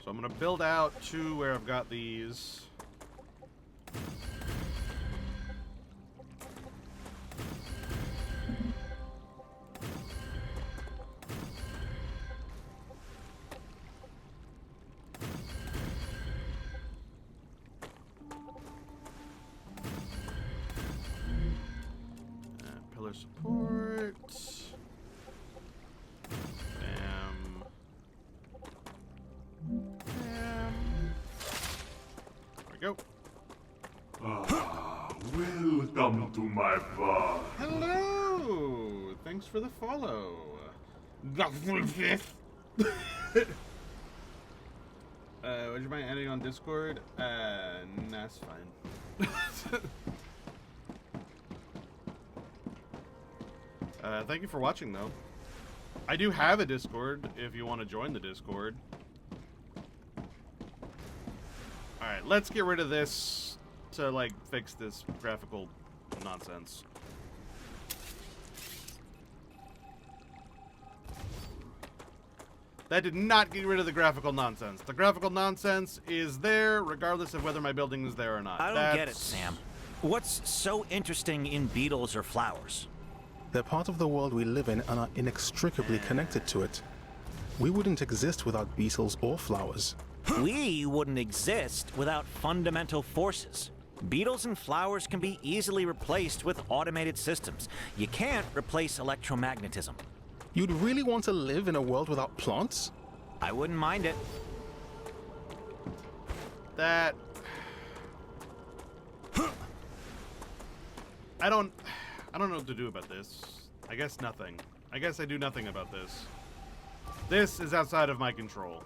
So I'm gonna build out to where I've got these. Pillar support. Bam. There we go. Welcome to my bar. Hello! Thanks for the follow. Would you mind adding on Discord? Nah, it's fine. Thank you for watching, though. I do have a Discord if you want to join the Discord. Alright, let's get rid of this to, like, fix this graphical nonsense. That did not get rid of the graphical nonsense. The graphical nonsense is there regardless of whether my building is there or not. I don't get it, Sam. What's so interesting in beetles or flowers? They're part of the world we live in and are inextricably connected to it. We wouldn't exist without beetles or flowers. We wouldn't exist without fundamental forces. Beetles and flowers can be easily replaced with automated systems. You can't replace electromagnetism. You'd really want to live in a world without plants? I wouldn't mind it. That... I don't know what to do about this. I guess nothing. I guess I do nothing about this. This is outside of my control.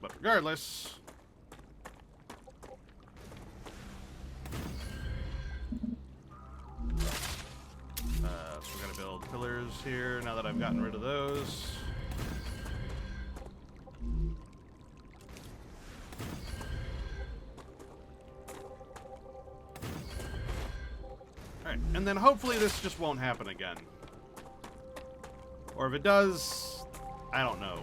But regardless... so we're gonna build pillars here now that I've gotten rid of those. Alright, and then hopefully this just won't happen again. Or if it does, I don't know.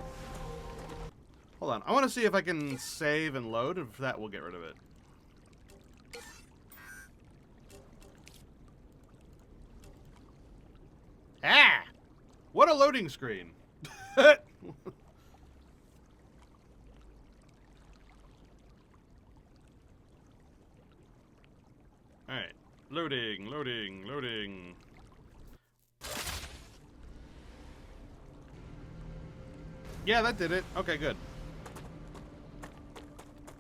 Hold on, I want to see if I can save and load, if that will get rid of it. Ah! What a loading screen. Alright. Loading, loading, loading. Yeah, that did it. Okay, good.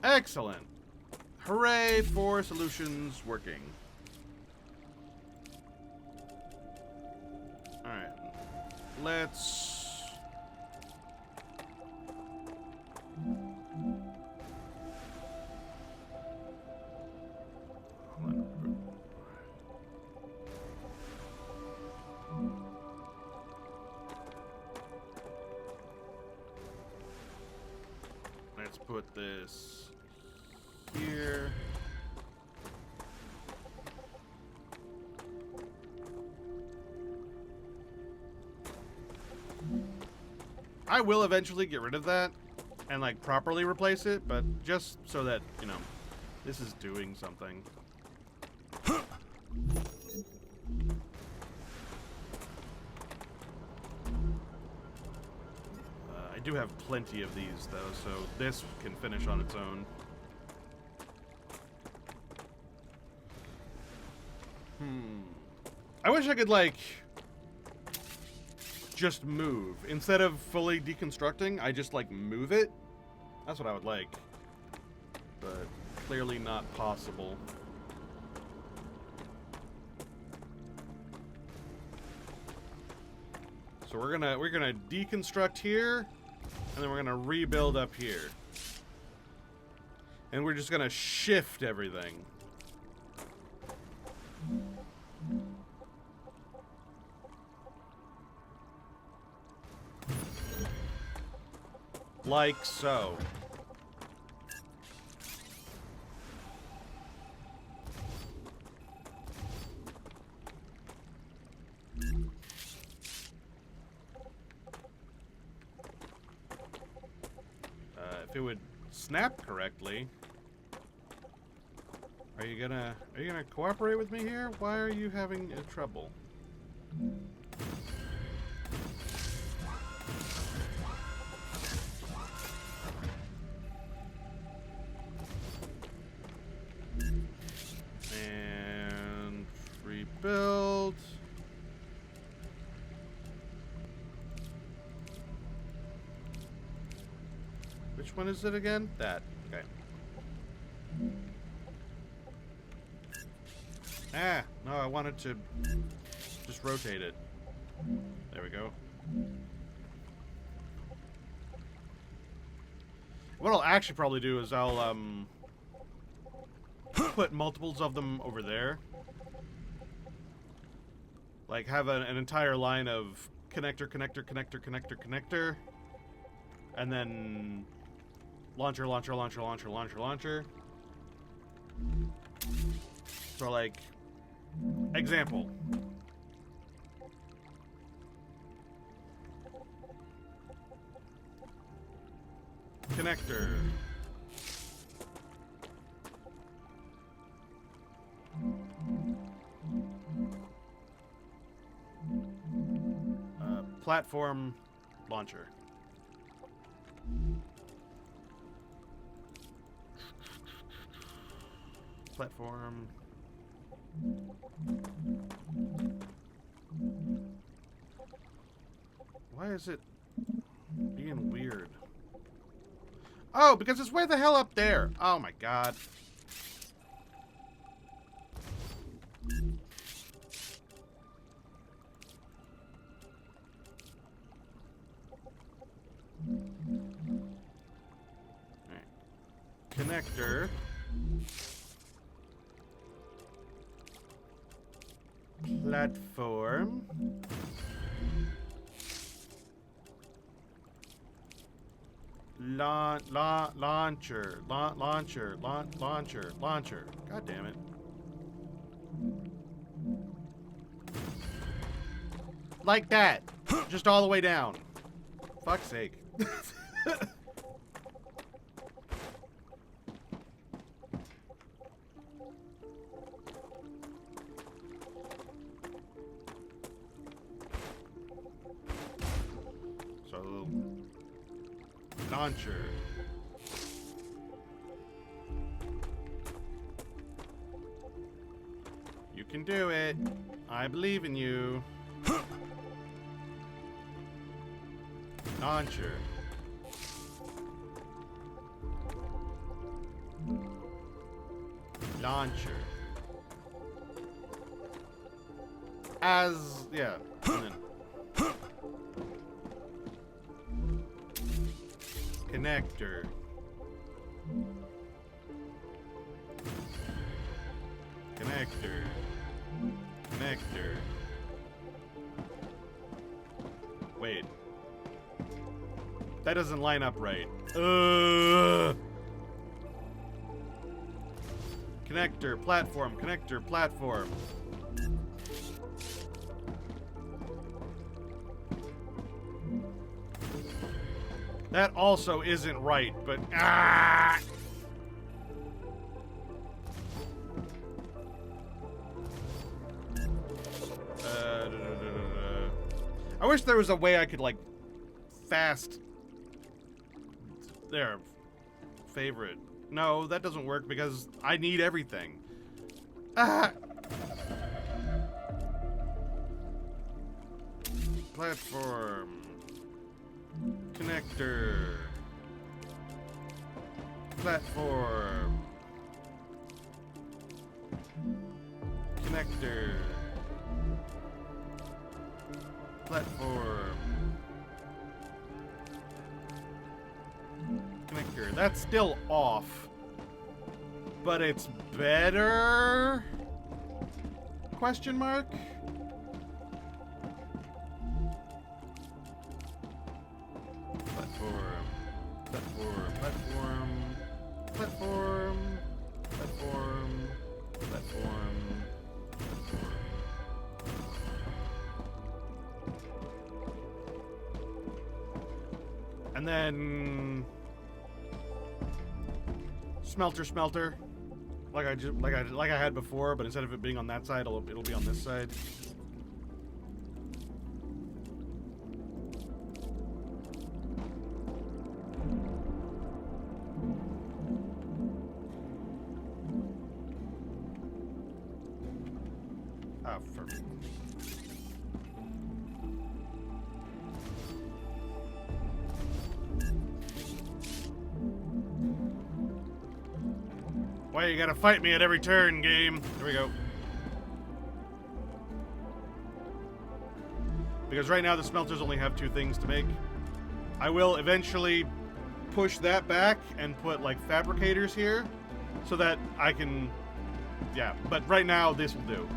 Excellent. Hooray for solutions working. Alright. Let's... Let's put this here. I will eventually get rid of that and like properly replace it, but just so that, you know, this is doing something. I do have plenty of these though, so this can finish on its own. I wish I could like just move instead of fully deconstructing. I just like move it. That's what I would like, but clearly not possible. So we're gonna deconstruct here, and then we're gonna rebuild up here, and we're just gonna shift everything. Like so. If it would snap correctly. Are you gonna cooperate with me here? Why are you having trouble? And rebuild. Which one is it again? That. Okay. Ah, no, I wanted to just rotate it. There we go. What I'll actually probably do is I'll put multiples of them over there. Like have an entire line of connector, connector, connector, connector, connector, and then launcher, launcher, launcher, launcher, launcher, launcher. So like, example. Connector. Platform launcher. Platform. Why is it being weird? Oh, because it's way the hell up there. Oh my god. Alright. Connector. Platform. Launcher. Launcher. God damn it. Like that. Just all the way down. Fuck's sake. So, launcher. You can do it. I believe in you. Launcher. launcher. As, yeah. And then connector. Connector. Connector. Wait. That doesn't line up right. Connector, platform, connector, platform. That also isn't right, but I wish there was a way I could like fast there. Favorite. No, that doesn't work because I need everything. Platform. Connector. Platform. Connector. Platform. Connector. That's still off. But it's better? Question mark? Platform. Platform. Platform. Platform. Platform. Platform. And then smelter. Like I had before, but instead of it being on that side, it'll be on this side. Oh, for... Why you gotta fight me at every turn, game? There we go. Because right now the smelters only have 2 things to make. I will eventually push that back and put like fabricators here so that I can, yeah, but right now this will do.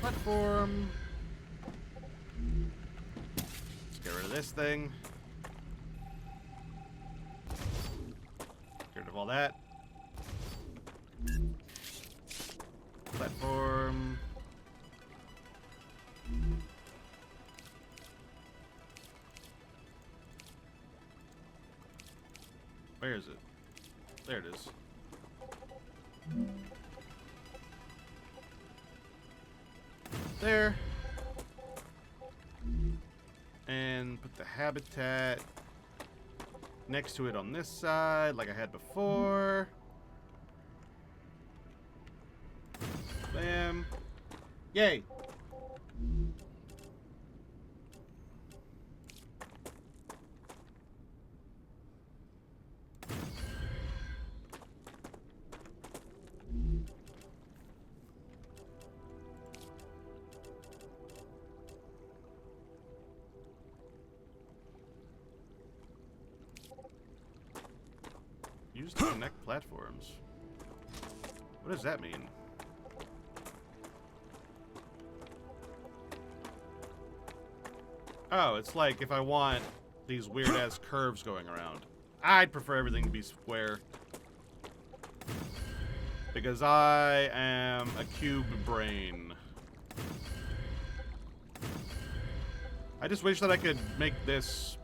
Platform. Let's get rid of this thing. Get rid of all that. Platform. Where is it? There it is. There. And put the habitat next to it on this side, like I had before. Bam. Yay. Use to connect platforms. What does that mean? Oh, it's like if I want these weird-ass curves going around. I'd prefer everything to be square. Because I am a cube brain. I just wish that I could make this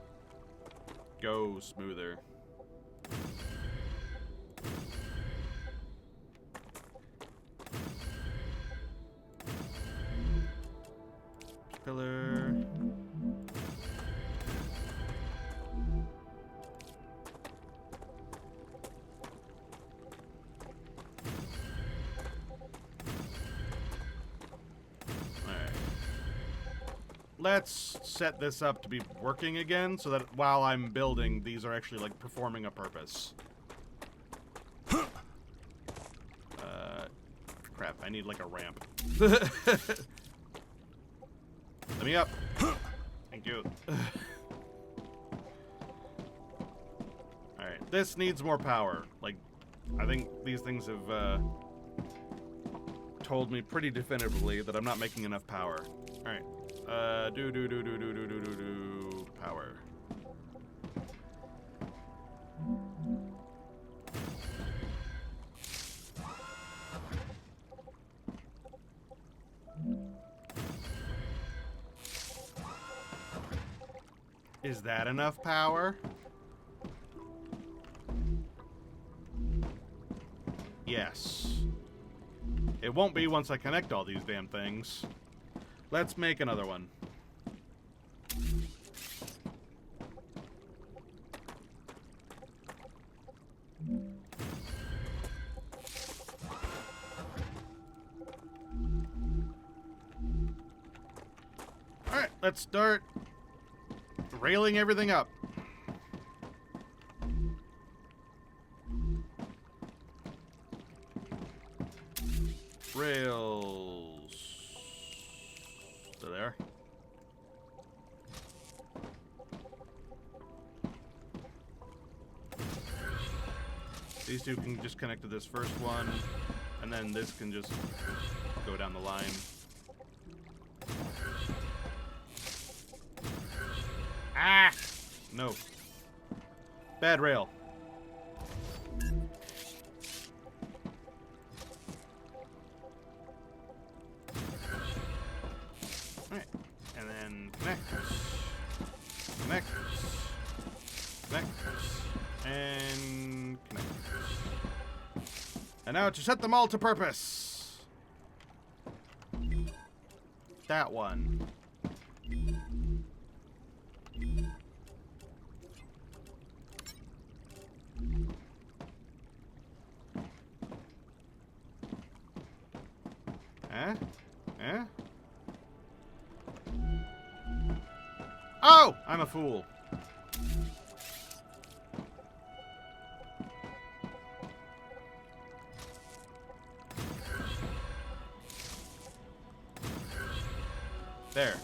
go smoother. Pillar. Let's set this up to be working again so that while I'm building, these are actually like performing a purpose. Crap, I need like a ramp. Let me up. Thank you. Alright, this needs more power. Like, I think these things have told me pretty definitively that I'm not making enough power. Alright. Power. Is that enough power? Yes. It won't be once I connect all these damn things. Let's make another one. Alright, let's start railing everything up. Rails. Still there. These two can just connect to this first one, and then this can just go down the line. Ah! No. Bad rail. Alright. And then connect. Connect. Connect. And connect. And now to set them all to purpose. That one. Eh? Oh! I'm a fool. There.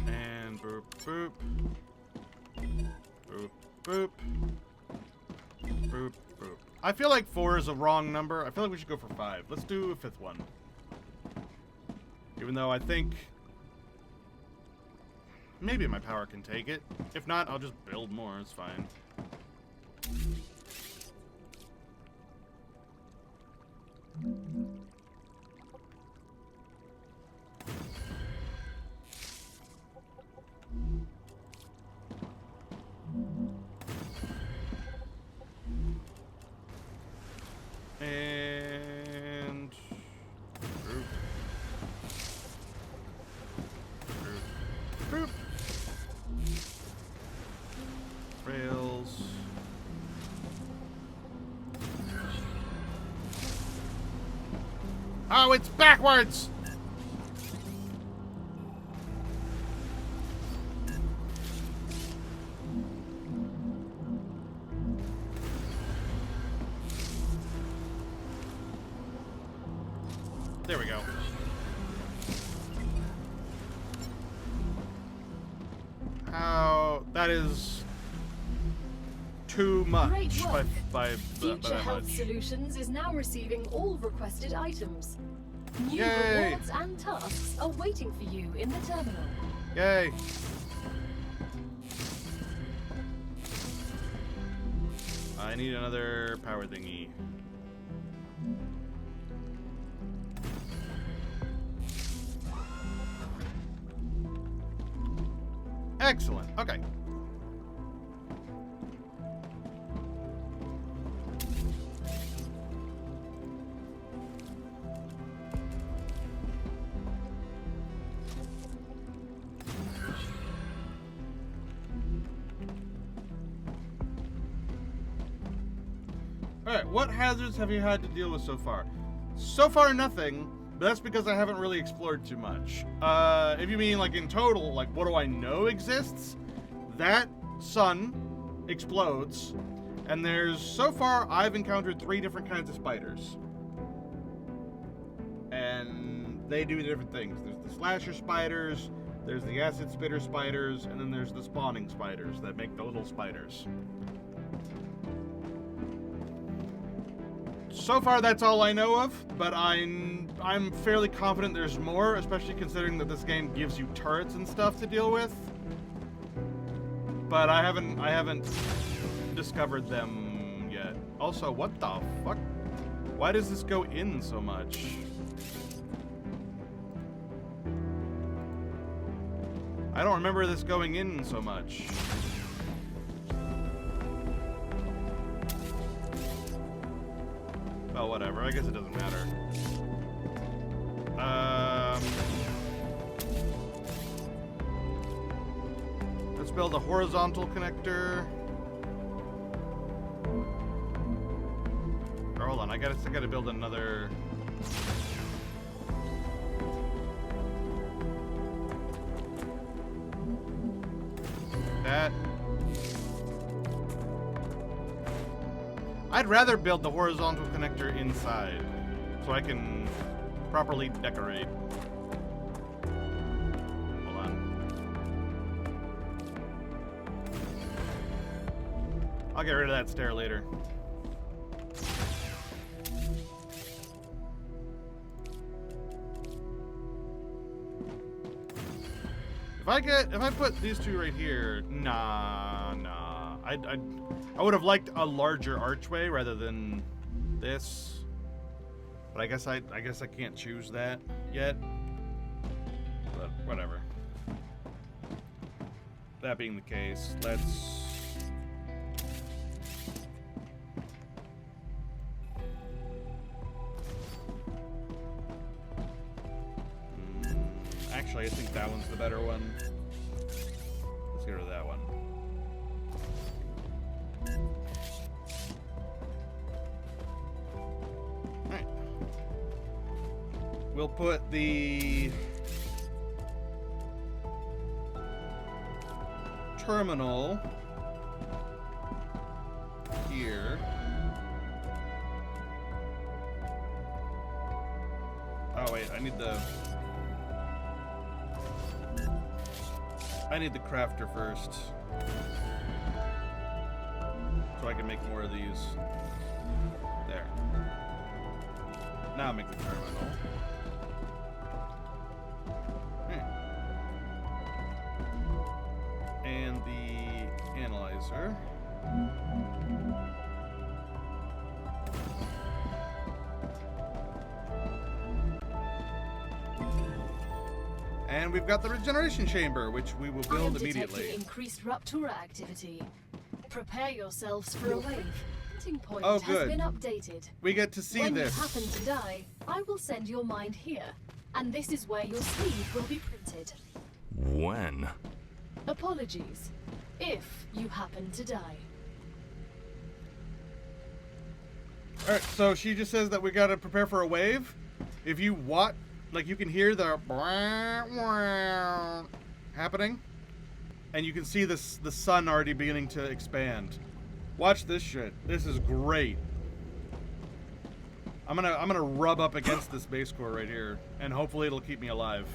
And boop, boop. Boop, boop. Boop, boop. I feel like 4 is a wrong number. I feel like we should go for 5. Let's do a 5th one. Even though I think maybe my power can take it. If not, I'll just build more. It's fine. And boop. Boop. Boop. Rails. Oh, it's backwards! There we go. How... That is... too much. Great work. by Future that Health much. Solutions is now receiving all requested items. New Yay! rewards and tasks are waiting for you in the terminal. Yay! I need another power thingy. Excellent. Okay. Alright, what hazards have you had to deal with so far? So far, nothing, but that's because I haven't really explored too much. If you mean, like, in total, like, what do I know exists? That sun explodes, and there's, so far, I've encountered 3 different kinds of spiders. And they do different things. There's the slasher spiders, there's the acid spitter spiders, and then there's the spawning spiders that make the little spiders. So far, that's all I know of, but I'm fairly confident there's more, especially considering that this game gives you turrets and stuff to deal with. But I haven't discovered them yet. Also, what the fuck? Why does this go in so much? I don't remember this going in so much. Well, whatever. I guess it doesn't matter. Let's build a horizontal connector. Or hold on, I gotta build another. That. I'd rather build the horizontal connector inside, so I can properly decorate. Hold on. I'll get rid of that stair later. If I put these 2 right here, nah. I would have liked a larger archway rather than this, but I guess I can't choose that yet. But whatever. That being the case, let's. Actually, I think that one's the better one. Let's get rid of that one. Alright. We'll put the terminal here. Oh wait, I need the crafter first, so I can make more of these. There. Now make the terminal. And the analyzer. And we've got the regeneration chamber, which we will build immediately. Increased Rupture activity. Prepare yourselves for a wave. Hunting point Oh, has good. been updated. We get to see When this. you happen to die, I will send your mind here, and this is where your sleeve will be printed. When? Apologies, if you happen to die. Alright, so she just says that we gotta prepare for a wave. If you watch, like, you can hear the happening, and you can see the sun already beginning to expand. Watch this shit. This is great. I'm gonna rub up against this base core right here, and hopefully it'll keep me alive.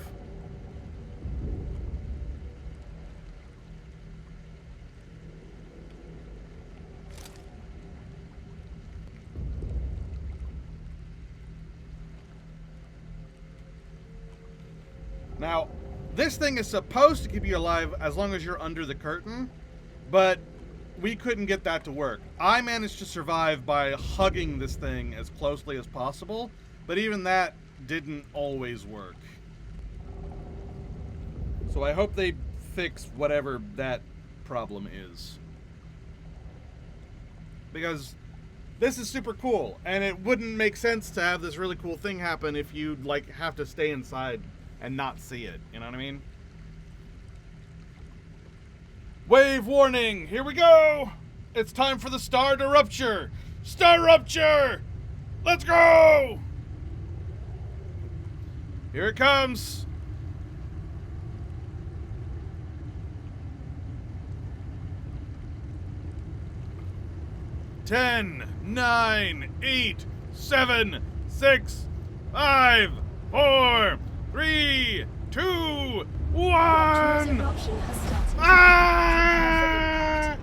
Now, this thing is supposed to keep you alive as long as you're under the curtain, but we couldn't get that to work. I managed to survive by hugging this thing as closely as possible, but even that didn't always work. So I hope they fix whatever that problem is. Because this is super cool, and it wouldn't make sense to have this really cool thing happen if you like have to stay inside and not see it. You know what I mean? Wave warning! Here we go! It's time for the star to rupture! Star rupture! Let's go! Here it comes! Ten, 9, 8, 7, 6, 5, 4, 3, 2, 1! Eruption has started. Ah!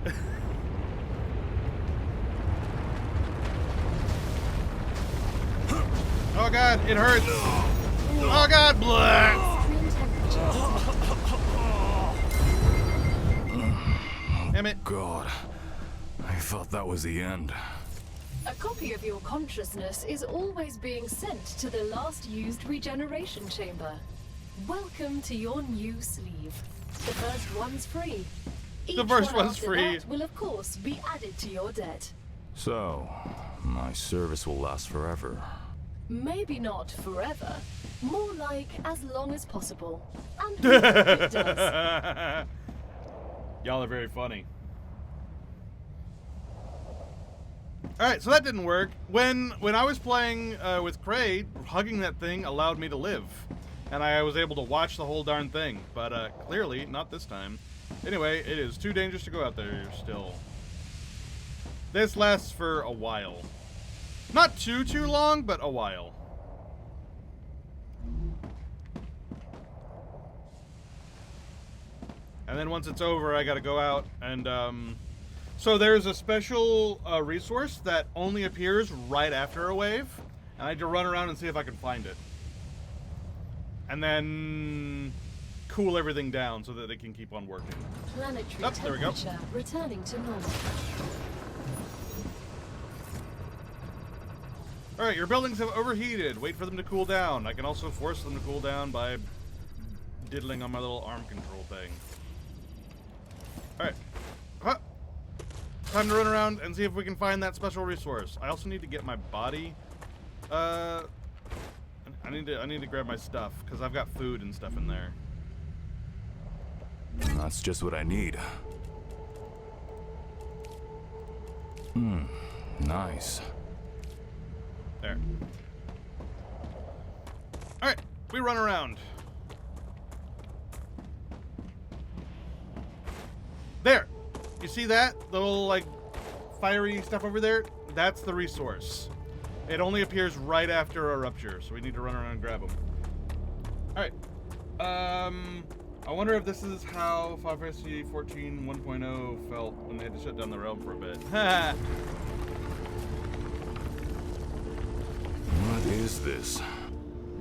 Oh god, it hurts. Oh god, blah. Damn it. God, I thought that was the end. A copy of your consciousness is always being sent to the last used regeneration chamber. Welcome to your new sleeve. The first one's free. The first one one's after free. that will of course be added to your debt. So, my service will last forever. Maybe not forever. More like as long as possible. And we hope it does. Y'all are very funny. Alright, so that didn't work. When I was playing with Cray, hugging that thing allowed me to live. And I was able to watch the whole darn thing. But clearly, not this time. Anyway, it is too dangerous to go out there still. This lasts for a while. Not too long, but a while. And then once it's over, I gotta go out and, so there's a special resource that only appears right after a wave. And I had to run around and see if I can find it. And then cool everything down so that they can keep on working. Planetary there we go. temperature returning to normal. Alright, your buildings have overheated. Wait for them to cool down. I can also force them to cool down by diddling on my little arm control thing. Alright. Time to run around and see if we can find that special resource. I also need to get my body. I need to grab my stuff, because I've got food and stuff in there. That's just what I need. Nice. There. Alright, we run around. There! You see that? The little, like, fiery stuff over there? That's the resource. It only appears right after a rupture, so we need to run around and grab them. Alright. I wonder if this is how Final Fantasy 14 1.0 felt when they had to shut down the realm for a bit. What is this?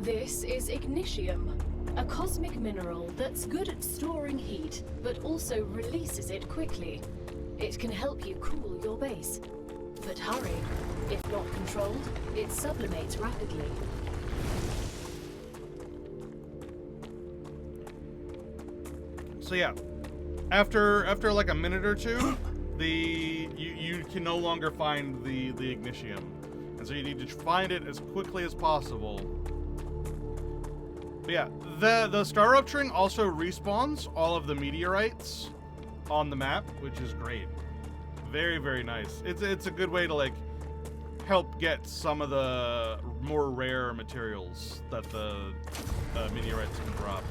This is Ignitium, a cosmic mineral that's good at storing heat, but also releases it quickly. It can help you cool your base. But hurry, if not controlled, it sublimates rapidly. So yeah, after like a minute or two, you can no longer find the Ignitium. And so you need to find it as quickly as possible. But yeah, the star rupturing also respawns all of the meteorites on the map, which is great. Very, very nice. It's a good way to like help get some of the more rare materials that the meteorites can drop.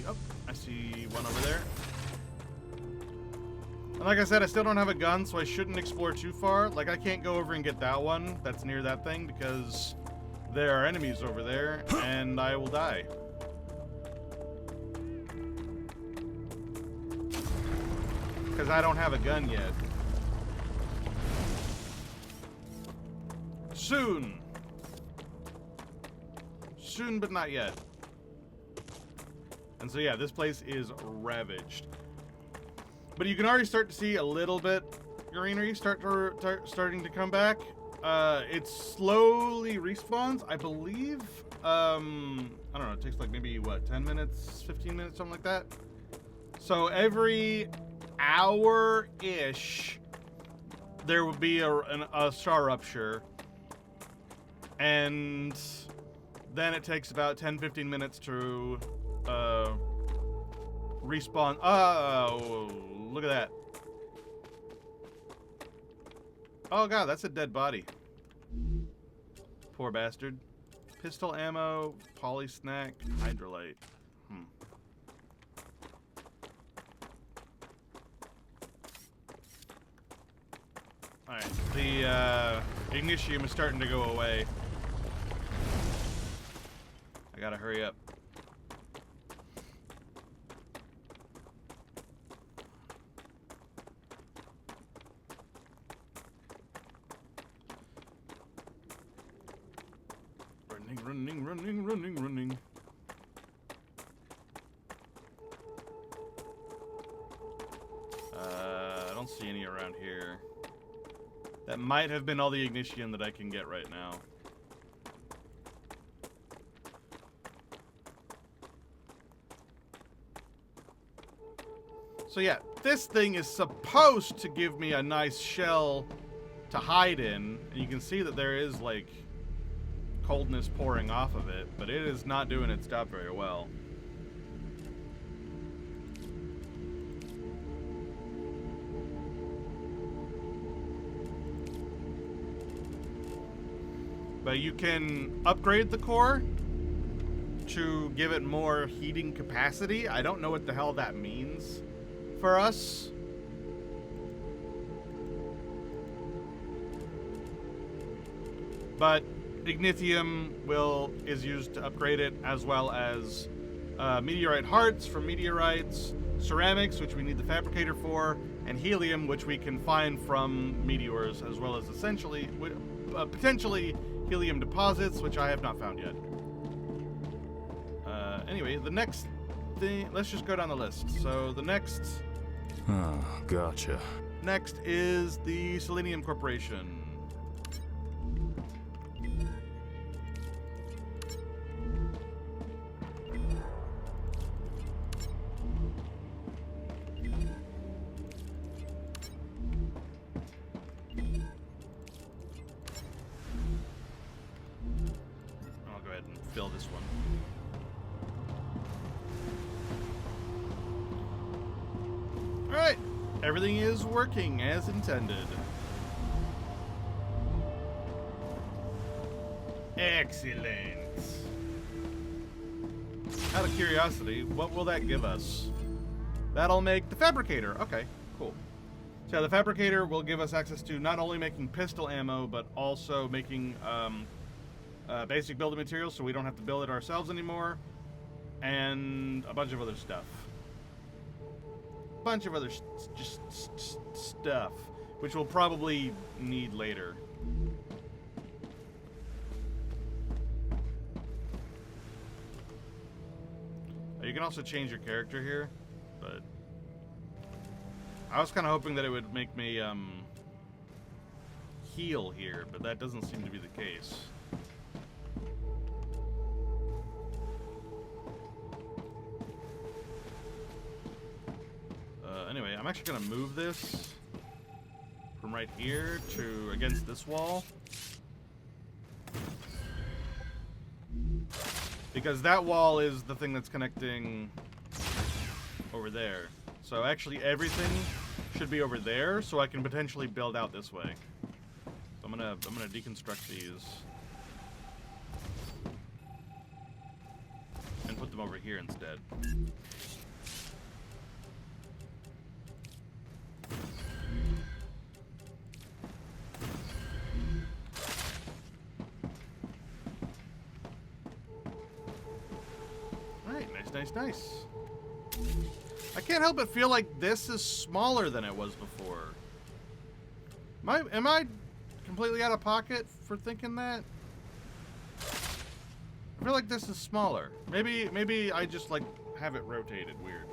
Oh, I see one over there. And like I said, I still don't have a gun, so I shouldn't explore too far. Like, I can't go over and get that one that's near that thing because there are enemies over there, and I will die. Because I don't have a gun yet. Soon. Soon, but not yet. And so yeah, this place is ravaged. But you can already start to see a little bit greenery starting to come back. It slowly respawns, I believe. I don't know, it takes like maybe, what, 10 minutes, 15 minutes, something like that? So every hour-ish, there will be a star rupture. And then it takes about 10-15 minutes to respawn. Oh, look at that. Oh god, that's a dead body. Poor bastard. Pistol ammo, poly snack, hydrolite. Alright, the Ignitium is starting to go away. I gotta hurry up. Running. I don't see any around here. That might have been all the Ignition that I can get right now. So yeah, this thing is supposed to give me a nice shell to hide in. And you can see that there is, like, coldness pouring off of it, but it is not doing its job very well. But you can upgrade the core to give it more heating capacity. I don't know what the hell that means for us. But Ignitium is used to upgrade it, as well as meteorite hearts for meteorites, ceramics, which we need the fabricator for, and helium, which we can find from meteors, as well as essentially, potentially helium deposits, which I have not found yet. Anyway, the next thing, let's just go down the list. So the next... Oh, gotcha. Next is the Selenium Corporation. I'll go ahead and fill this one. Alright, everything is working as intended. Excellent. Out of curiosity, what will that give us? That'll make the fabricator. Okay, cool. So yeah, the fabricator will give us access to not only making pistol ammo, but also making basic building materials, so we don't have to build it ourselves anymore, and a bunch of other stuff. Bunch of other stuff, which we'll probably need later. You can also change your character here, but I was kind of hoping that it would make me heal here, but that doesn't seem to be the case. Anyway, I'm actually gonna move this from right here to against this wall, because that wall is the thing that's connecting over there. So actually everything should be over there, so I can potentially build out this way. So I'm gonna deconstruct these and put them over here instead. Nice. I can't help but feel like this is smaller than it was before. Am I completely out of pocket for thinking that? I feel like this is smaller. Maybe I just like have it rotated weird.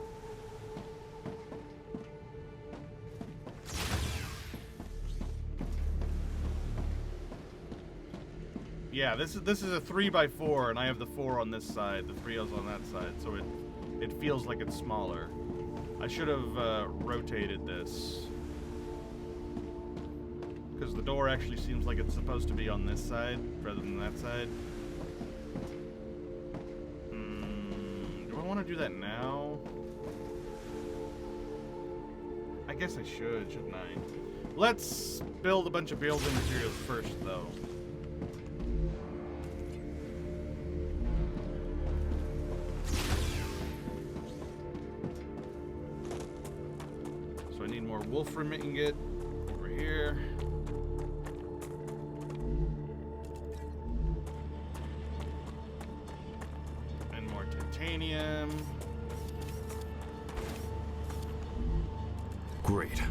Yeah, this is a 3x4, and I have the 4 on this side. The 3 is on that side, so it feels like it's smaller. I should have rotated this. Because the door actually seems like it's supposed to be on this side rather than that side. Do I want to do that now? I guess I should, shouldn't I? Let's build a bunch of building materials first, though. So I need more Wolfram ingot over here. And more titanium. Great.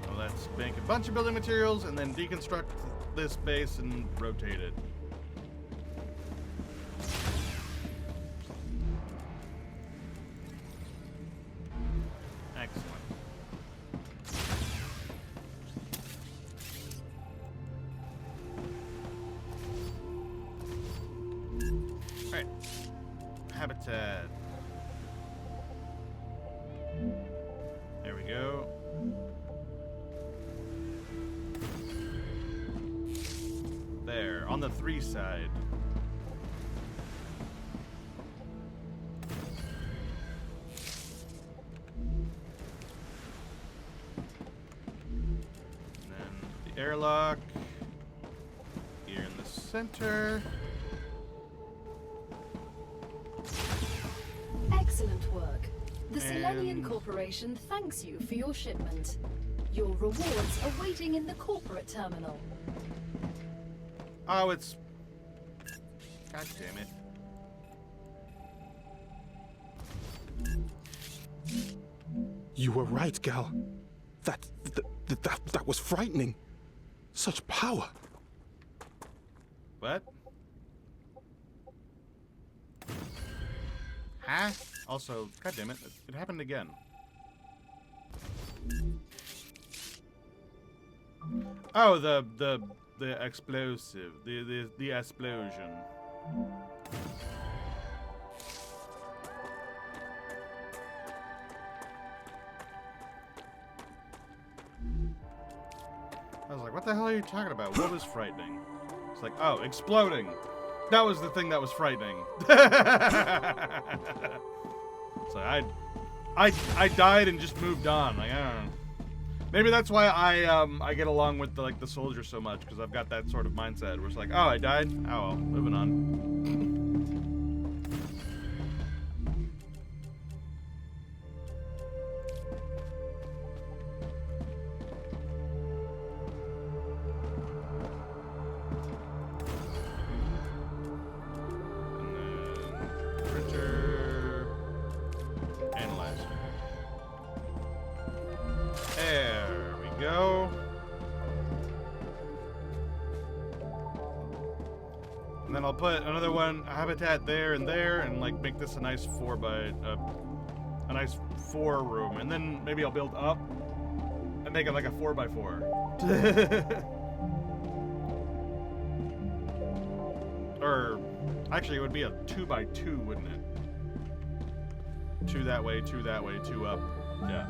Well, let's make a bunch of building materials and then deconstruct this base and rotate it. Excellent. Alright. Habitat. There we go. There, on the 3 side. And then the airlock here in the center. Excellent work. The Selenian And- Corporation thanks you for your shipment. Your rewards are waiting in the corporate terminal. Oh, it's... God damn it. You were right, Gal. That was frightening. Such power. What? Huh? Also, god damn it, it happened again. Oh, the explosive, the explosion. I was like, what the hell are you talking about? What was frightening? It's like, oh, exploding. That was the thing that was frightening. So I died and just moved on. Like, I don't know. Maybe that's why I get along with the soldiers so much, because I've got that sort of mindset where it's like, oh, I died. Oh well, moving on. And then I'll put another one, a habitat there and there, and like make this a nice a nice 4 room. And then maybe I'll build up and make it like a 4x4. Or actually, it would be a 2x2, wouldn't it? 2 that way, 2 that way, 2 up. Yeah,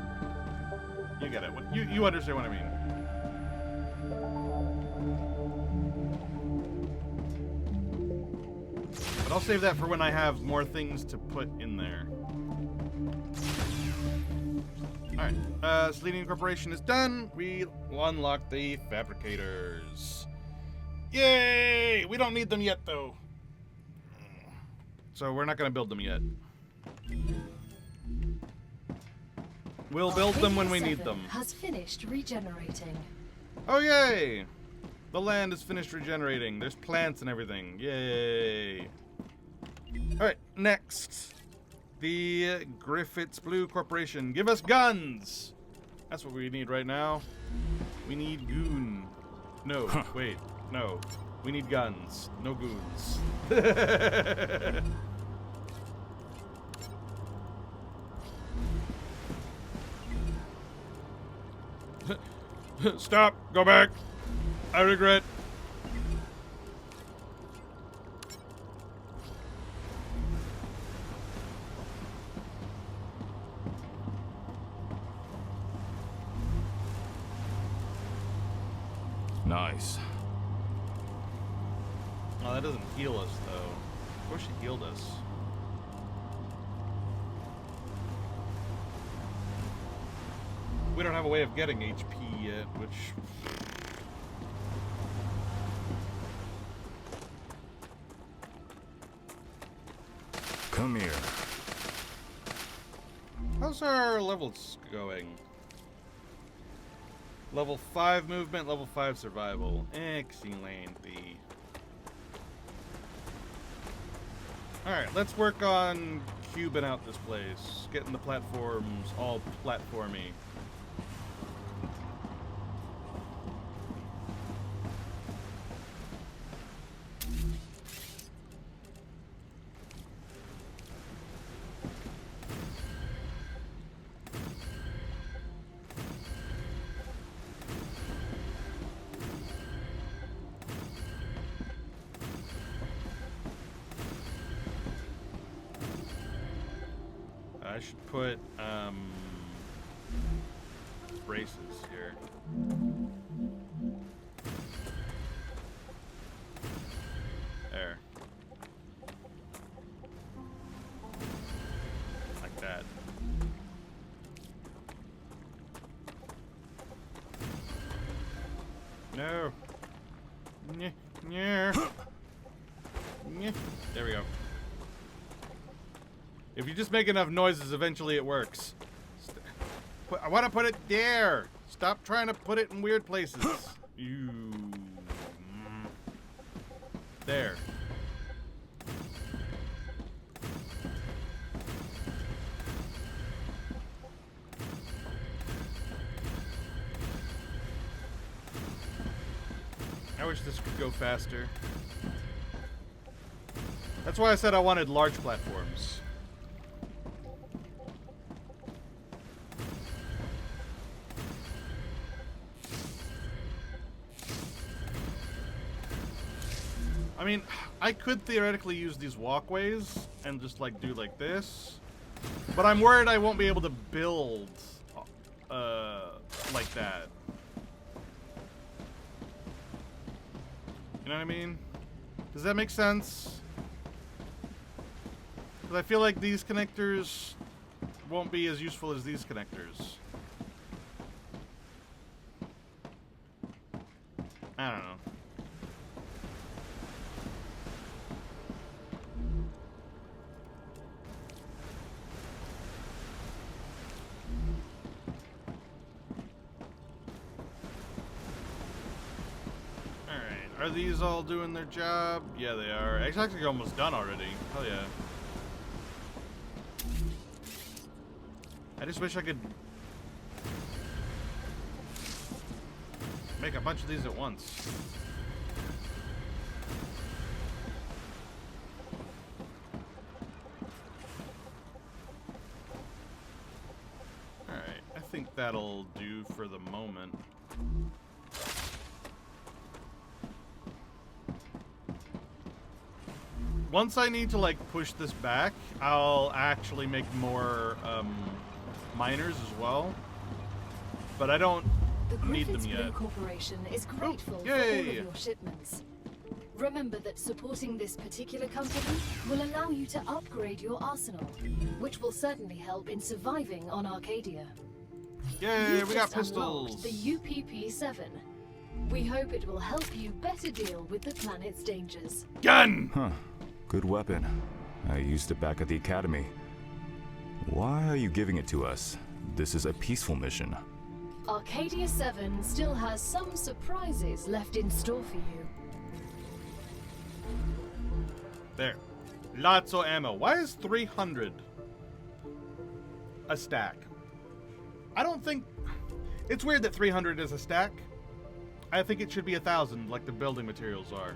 you get it. You understand what I mean. But I'll save that for when I have more things to put in there. Alright, Selenian Corporation is done. We will unlock the fabricators. Yay! We don't need them yet, though. So we're not going to build them yet. We'll build them when we need them. Has finished regenerating. Oh, yay! The land is finished regenerating. There's plants and everything. Yay! Alright, next. The Griffiths Blue Corporation. Give us guns! That's what we need right now. We need goon. No, wait. No. We need guns. No goons. Stop! Go back! I regret. Nice. Oh, that doesn't heal us, though. Of course she healed us. We don't have a way of getting HP yet, which... Come here. How's our levels going? Level 5 movement, level 5 survival. Excellent. Alright, let's work on cubing out this place. Getting the platforms all platformy. I should put braces here. There. Like that. No. Nyeh, nyeh. Nyeh. There we go. If you just make enough noises, eventually it works. I want to put it there. Stop trying to put it in weird places. You. There. I wish this could go faster. That's why I said I wanted large platforms. I mean, I could theoretically use these walkways and just like do like this, but I'm worried I won't be able to build like that. You know what I mean? Does that make sense? Because I feel like these connectors won't be as useful as these connectors. I don't know. Are these all doing their job? Yeah, they are. It's actually almost done already. Hell yeah. I just wish I could make a bunch of these at once. Alright, I think that'll do for the moment. Once I need to like push this back, I'll actually make more miners as well. But I don't need them yet. The Corporation is grateful for all of your shipments. Remember that supporting this particular company will allow you to upgrade your arsenal, which will certainly help in surviving on Arcadia. Yay, we got pistols! The UPP-7. We hope it will help you better deal with the planet's dangers. Gun! Huh. Good weapon. I used it back at the academy. Why are you giving it to us? This is a peaceful mission. Arcadia 7 still has some surprises left in store for you. There. Lots of ammo. Why is 300 a stack? I don't think... It's weird that 300 is a stack. I think it should be 1,000 like the building materials are.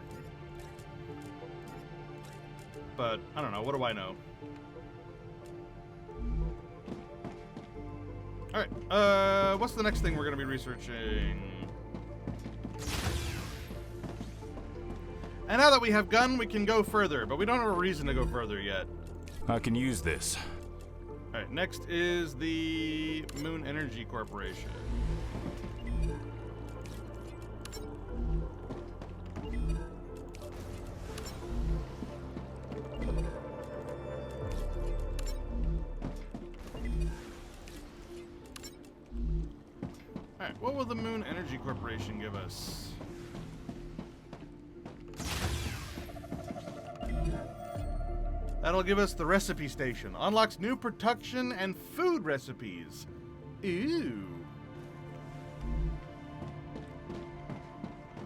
But, I don't know. What do I know? Alright. What's the next thing we're going to be researching? And now that we have gun, we can go further, but we don't have a reason to go further yet. I can use this. Alright, next is the Moon Energy Corporation. Alright, what will the Moon Energy Corporation give us? That'll give us the recipe station. Unlocks new production and food recipes. Ooh.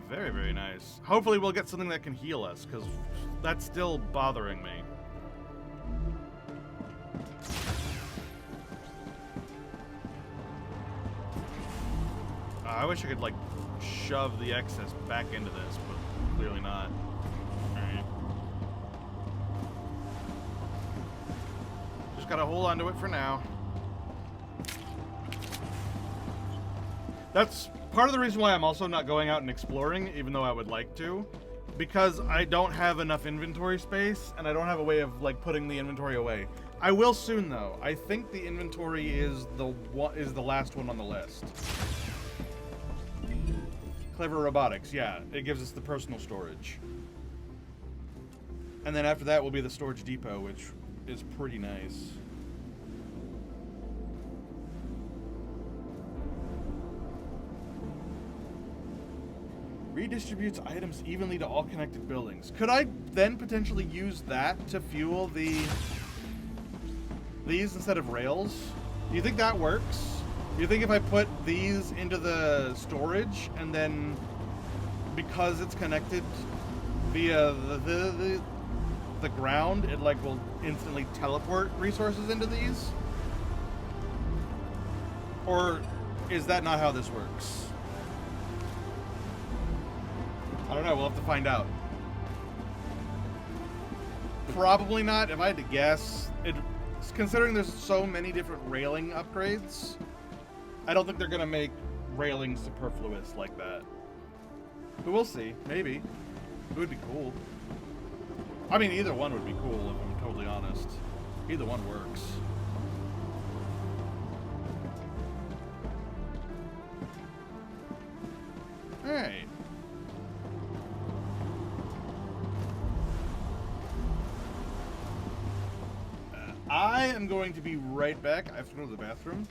Very, very nice. Hopefully we'll get something that can heal us, because that's still bothering me. I wish I could, like, shove the excess back into this, but clearly not. Alright. Just gotta hold on to it for now. That's part of the reason why I'm also not going out and exploring, even though I would like to. Because I don't have enough inventory space, and I don't have a way of, like, putting the inventory away. I will soon, though. I think the inventory is the last one on the list. Clever Robotics, yeah. It gives us the personal storage. And then after that will be the storage depot, which is pretty nice. Redistributes items evenly to all connected buildings. Could I then potentially use that to fuel these instead of rails? Do you think that works? Do you think if I put these into the storage and then because it's connected via the ground, it like will instantly teleport resources into these? Or is that not how this works? I don't know, we'll have to find out. Probably not, if I had to guess. Considering there's so many different railing upgrades, I don't think they're gonna make railing superfluous like that. But we'll see. Maybe. It would be cool. I mean, either one would be cool, if I'm totally honest. Either one works. Alright. I am going to be right back. I have to go to the bathroom.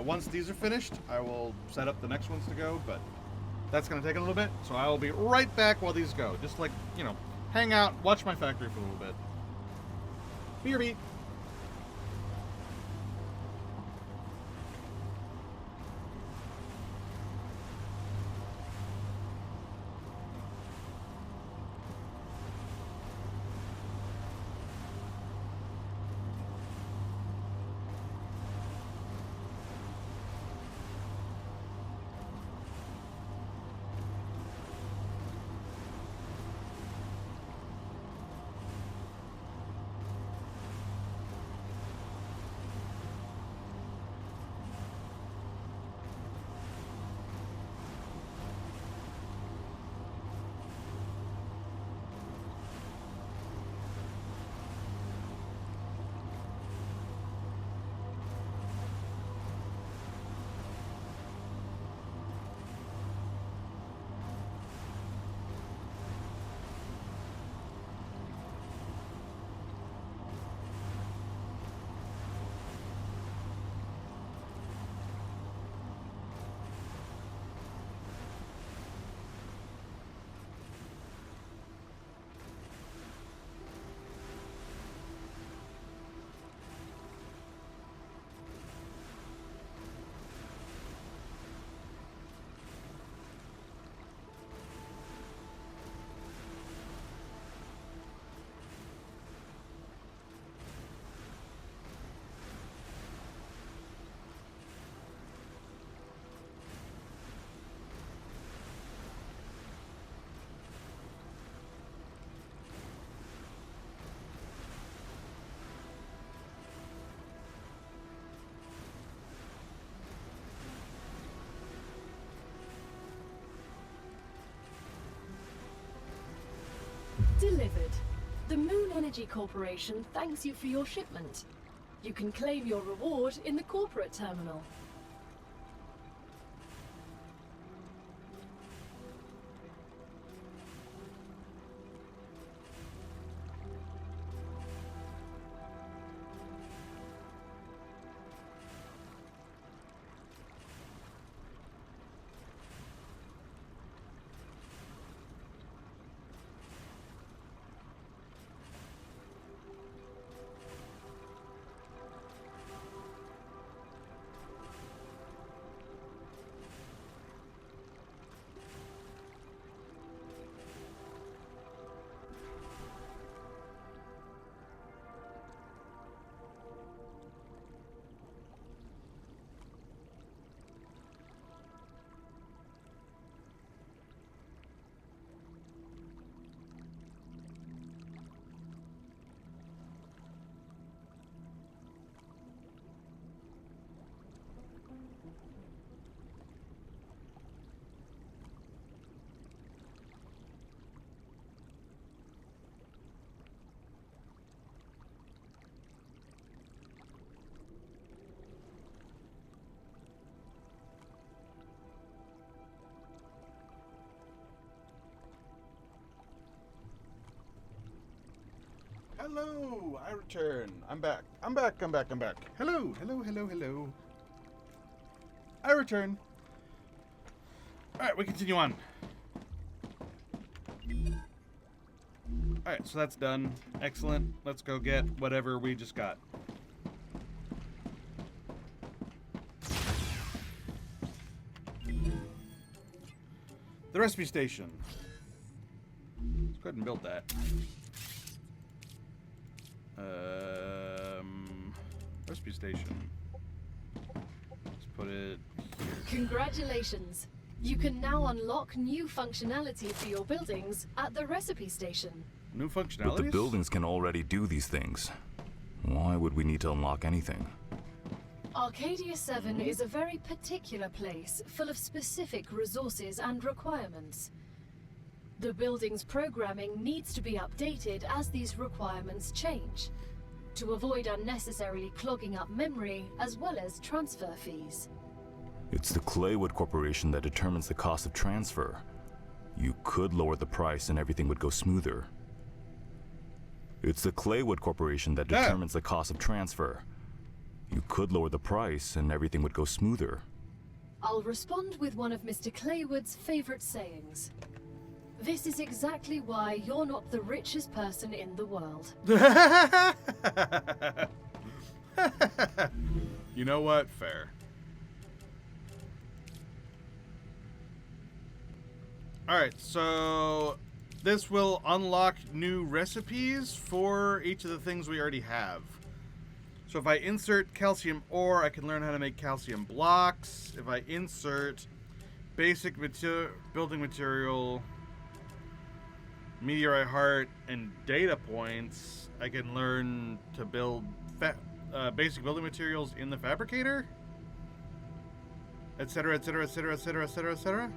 Once these are finished, I will set up the next ones to go, but that's going to take a little bit, so I will be right back while these go. Just like, you know, hang out, watch my factory for a little bit. BRB. delivered. The Moon Energy Corporation thanks you for your shipment. You can claim your reward in the corporate terminal. Hello, I return. I'm back. I'm back. Hello. I return. Alright, we continue on. Alright, so that's done. Excellent. Let's go get whatever we just got. The recipe station. Let's go ahead and build that. Recipe station. Let's put it here. Congratulations! You can now unlock new functionality for your buildings at the recipe station. New functionalities? But the buildings can already do these things. Why would we need to unlock anything? Arcadia 7 is a very particular place, full of specific resources and requirements. The building's programming needs to be updated as these requirements change, to avoid unnecessarily clogging up memory as well as transfer fees. It's the Claywood Corporation that determines the cost of transfer. You could lower the price and everything would go smoother. It's the Claywood Corporation that determines the cost of transfer. You could lower the price and everything would go smoother. I'll respond with one of Mr. Claywood's favorite sayings. This is exactly why you're not the richest person in the world. You know what? Fair. Alright, so this will unlock new recipes for each of the things we already have. So if I insert calcium ore, I can learn how to make calcium blocks. If I insert basic building material, meteorite heart, and data points, I can learn to build basic building materials in the fabricator, etc., etc., etc., etc., etc., etc.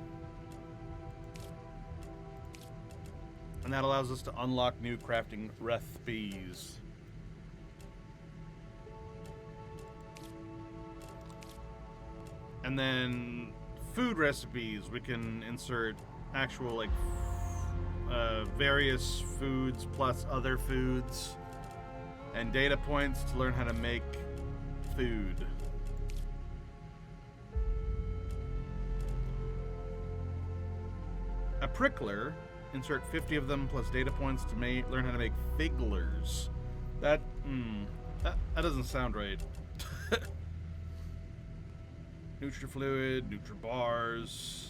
And that allows us to unlock new crafting recipes. And then food recipes, we can insert actual like various foods plus other foods, and data points to learn how to make food. A prickler, insert 50 of them plus data points to learn how to make figglers. That doesn't sound right. Nutrifluid, Nutribars,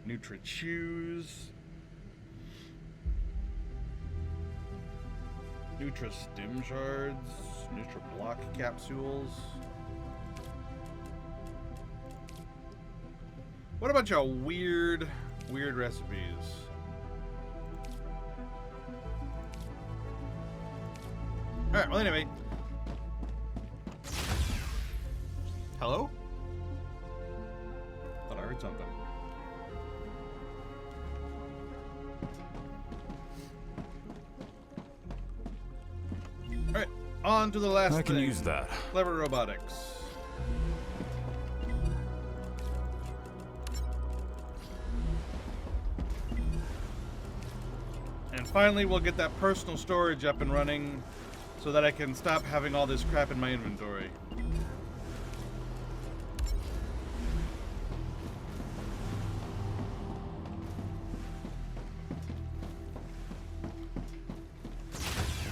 Nutri-Chews, Nutri-Stim Shards, Nutri-Block Capsules. What a bunch of weird recipes. Alright, well anyway. Hello? Thought I heard something. on to the last I can thing. use that. Clever robotics. And finally, we'll get that personal storage up and running so that I can stop having all this crap in my inventory.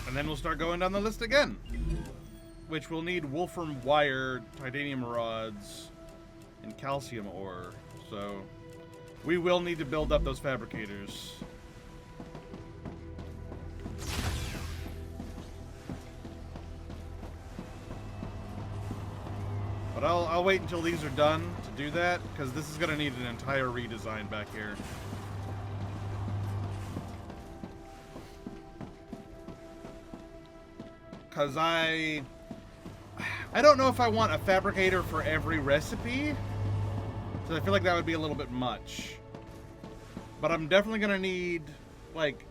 And then we'll start going down the list again, which will need wolfram wire, titanium rods, and calcium ore. So we will need to build up those fabricators. But I'll wait until these are done to do that, because this is going to need an entire redesign back here. Because I don't know if I want a fabricator for every recipe, so I feel like that would be a little bit much. But I'm definitely going to need, like,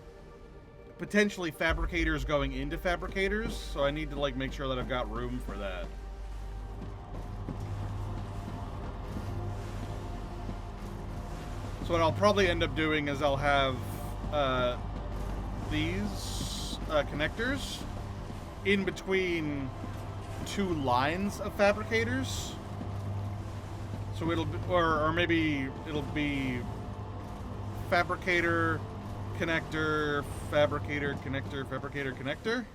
potentially fabricators going into fabricators, so I need to, like, make sure that I've got room for that. So what I'll probably end up doing is I'll have these connectors in between two lines of fabricators. So it'll be, or maybe it'll be fabricator, connector, fabricator, connector, fabricator, connector.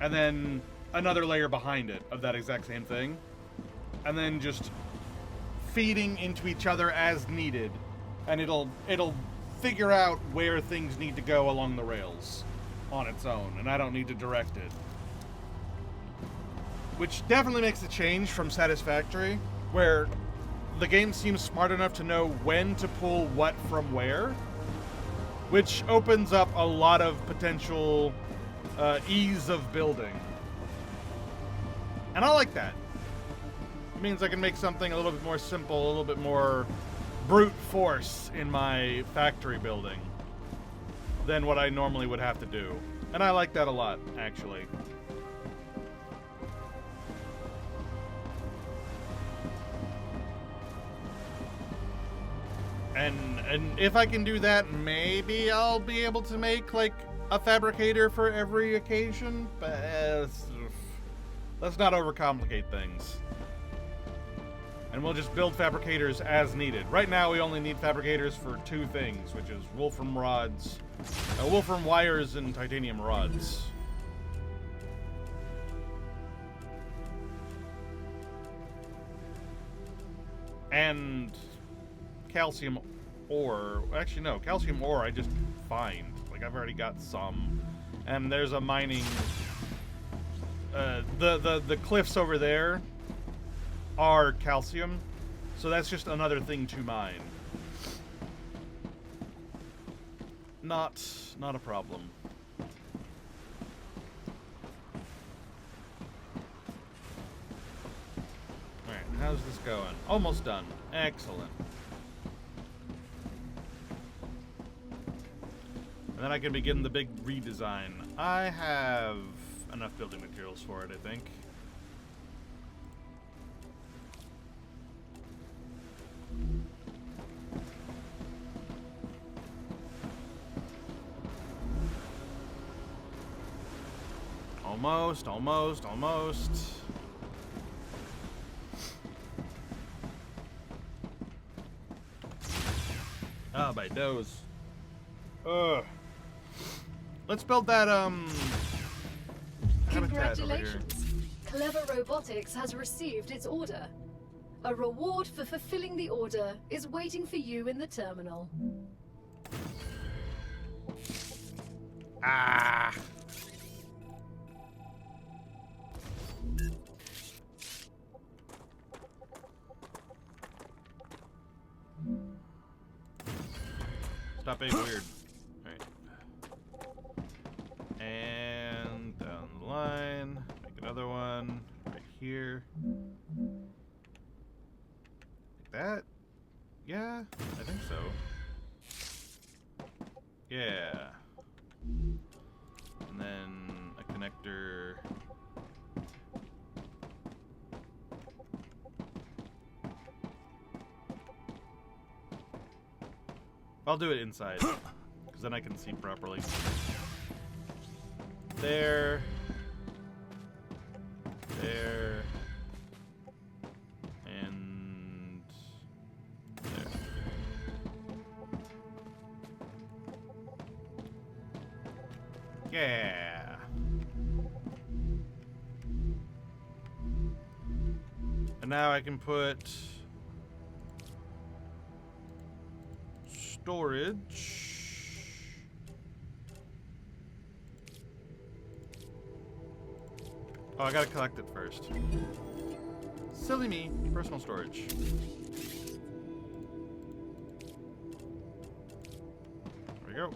And then another layer behind it of that exact same thing. And then just feeding into each other as needed. And it'll figure out where things need to go along the rails on its own, and I don't need to direct it. Which definitely makes a change from Satisfactory, where the game seems smart enough to know when to pull what from where, which opens up a lot of potential ease of building. And I like that. It means I can make something a little bit more simple, a little bit more brute force in my factory building than what I normally would have to do. And I like that a lot, actually. And if I can do that, maybe I'll be able to make, like, a fabricator for every occasion, but let's not overcomplicate things. And we'll just build fabricators as needed. Right now, we only need fabricators for two things, which is wolfram rods, wolfram wires, and titanium rods. And calcium ore. Actually, no, calcium ore I just find. Like, I've already got some. And there's a mining... the cliffs over there are calcium, so that's just another thing to mine. Not a problem. Alright, how's this going? Almost done. Excellent. And then I can begin the big redesign. I have enough building materials for it, I think. Almost. Ah, my nose. Ugh. Let's build that, Congratulations! Clever Robotics has received its order. A reward for fulfilling the order is waiting for you in the terminal. Ah. Stop being weird. Alright. And down the line. Make another one. Right here. Like that? Yeah, I think so. Yeah. And then I'll do it inside, because then I can see properly. There. There. And there. Yeah. And now I can put storage. Oh, I gotta collect it first. Silly me. Personal storage. There we go.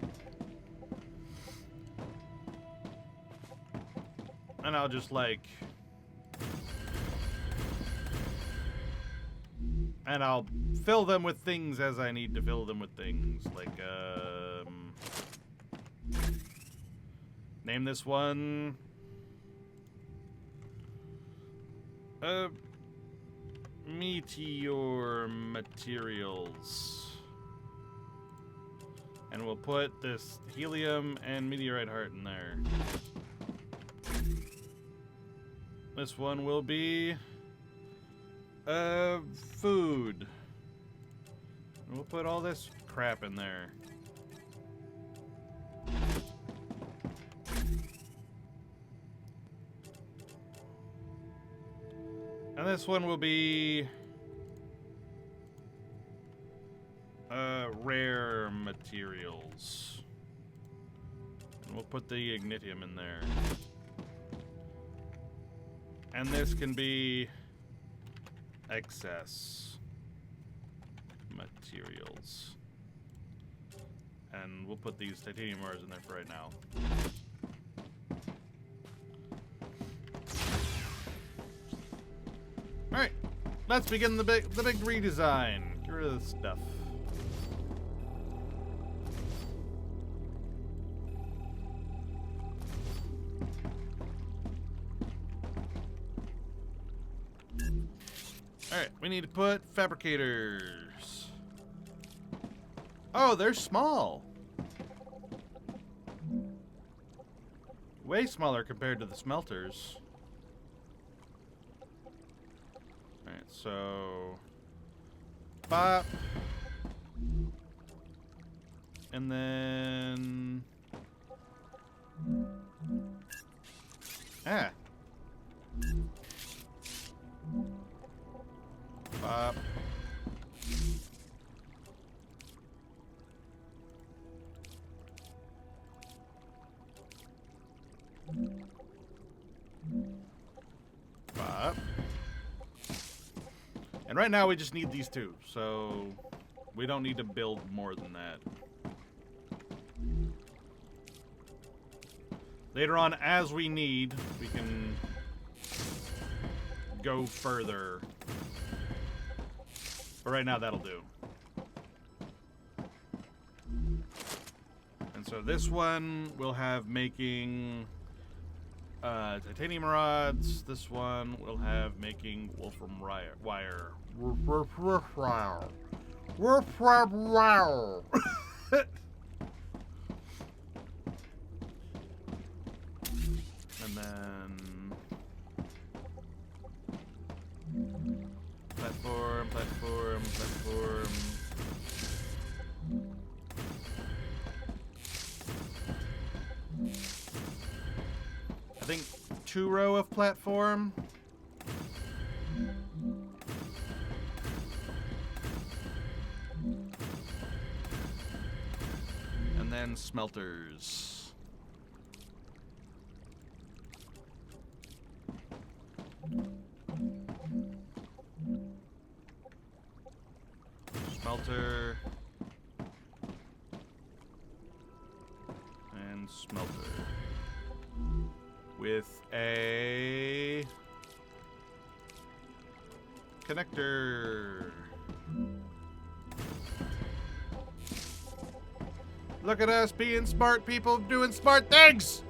And I'll just like... And I'll fill them with things as I need to fill them with things. Like, name this one... meteor materials. And we'll put this helium and meteorite heart in there. This one will be food. And we'll put all this crap in there. And this one will be rare materials. And we'll put the ignitium in there. And this can be excess materials. And we'll put these titanium ores in there for right now. Alright, let's begin the big redesign. Get rid of this stuff. Alright, we need to put fabricators. Oh, they're small. Way smaller compared to the smelters. Alright, so... Bop. And then... Ah. Bop. Bop. And right now we just need these two, so we don't need to build more than that. Later on, as we need, we can go further. But right now, that'll do. And so this one we'll have making titanium rods. This one we'll have making wolfram wire. And then platform. I think 2 row of platform. And then smelters. Smelter. And smelter. With a connector. Look at us being smart people doing smart things.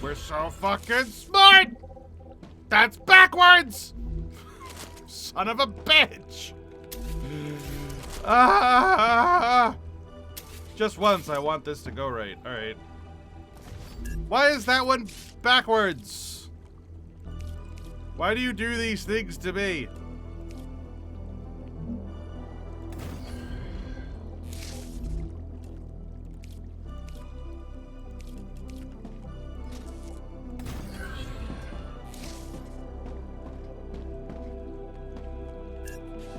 We're so fucking smart. That's backwards. Son of a bitch. Ah! Just once, I want this to go right. All right. Why is that one backwards? Why do you do these things to me?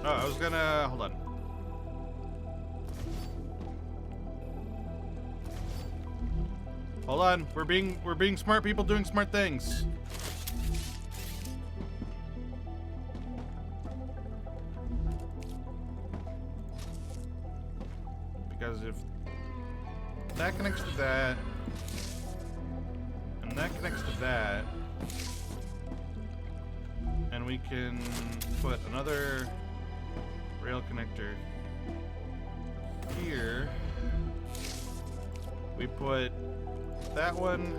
Oh, I was gonna... Hold on. Hold on. We're being smart people doing smart things. Because if that connects to that, and that connects to that, and we can put another rail connector here. We put that one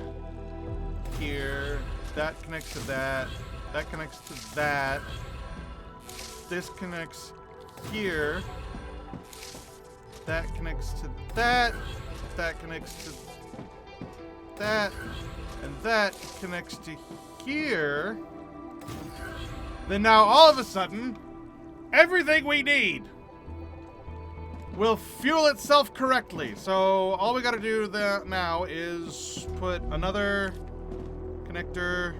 here. That connects to that. That connects to that. This connects here. That connects to that. That connects to that. And that connects to here. Then now all of a sudden, everything we need will fuel itself correctly. So all we gotta do now is put another connector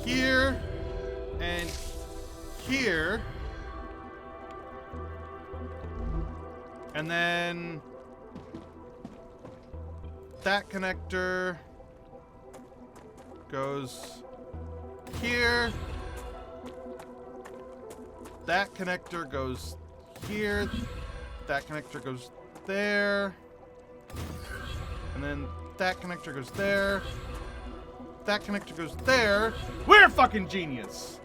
here and here, and then that connector goes here. That connector goes here. That connector goes there. And then that connector goes there. That connector goes there. We're fucking genius.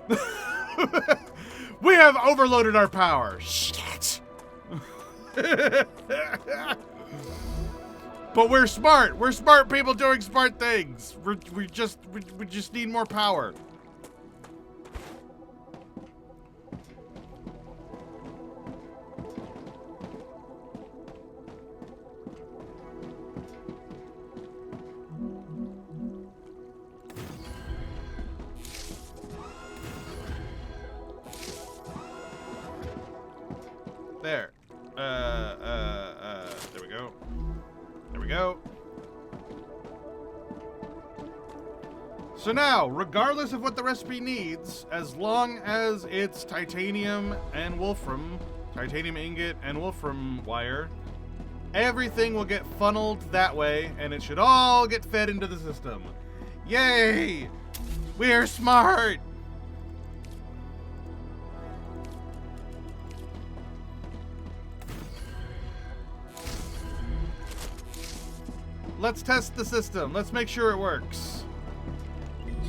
We have overloaded our power. Shit. But we're smart. We're smart people doing smart things. We just need more power. There. There we go. There we go. So now, regardless of what the recipe needs, as long as it's titanium and wolfram, titanium ingot and wolfram wire, everything will get funneled that way, and it should all get fed into the system. Yay! We're smart! Let's test the system. Let's make sure it works.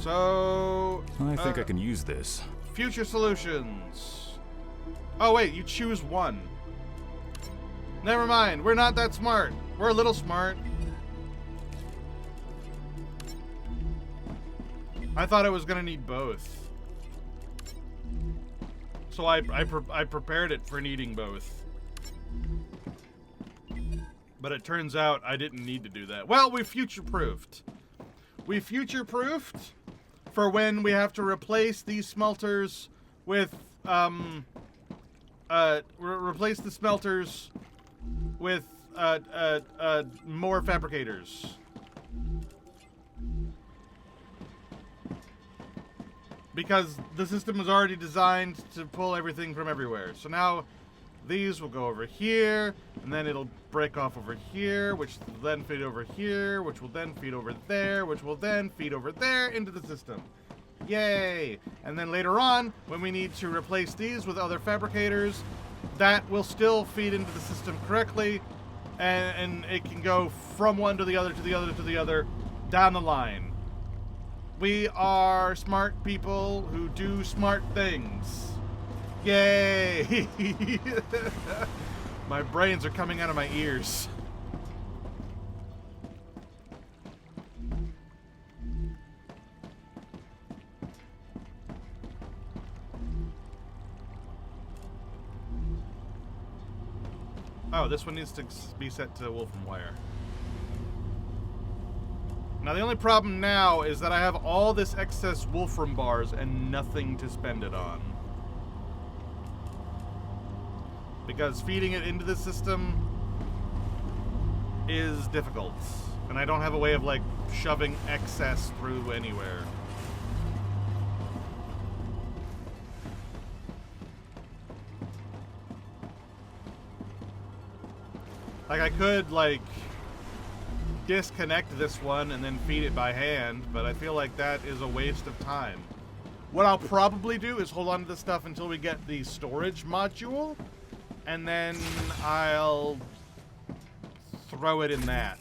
So... I think I can use this. Future solutions. Oh, wait. You choose one. Never mind. We're not that smart. We're a little smart. I thought I was going to need both. So I prepared it for needing both. But it turns out I didn't need to do that. Well, we future-proofed. We future-proofed for when we have to replace these smelters with, replace the smelters with, more fabricators. Because the system was already designed to pull everything from everywhere. So now these will go over here, and then it'll break off over here, which will then feed over here, which will then feed over there, which will then feed over there into the system. Yay! And then later on, when we need to replace these with other fabricators, that will still feed into the system correctly, and it can go from one to the other, to the other, to the other, down the line. We are smart people who do smart things. Yay! My brains are coming out of my ears. Oh, this one needs to be set to Wolfram Wire. Now, the only problem now is that I have all this excess Wolfram bars and nothing to spend it on. Because feeding it into the system is difficult. And I don't have a way of, like, shoving excess through anywhere. Like, I could, like, disconnect this one and then feed it by hand, but I feel like that is a waste of time. What I'll probably do is hold on to this stuff until we get the storage module, and then I'll throw it in that.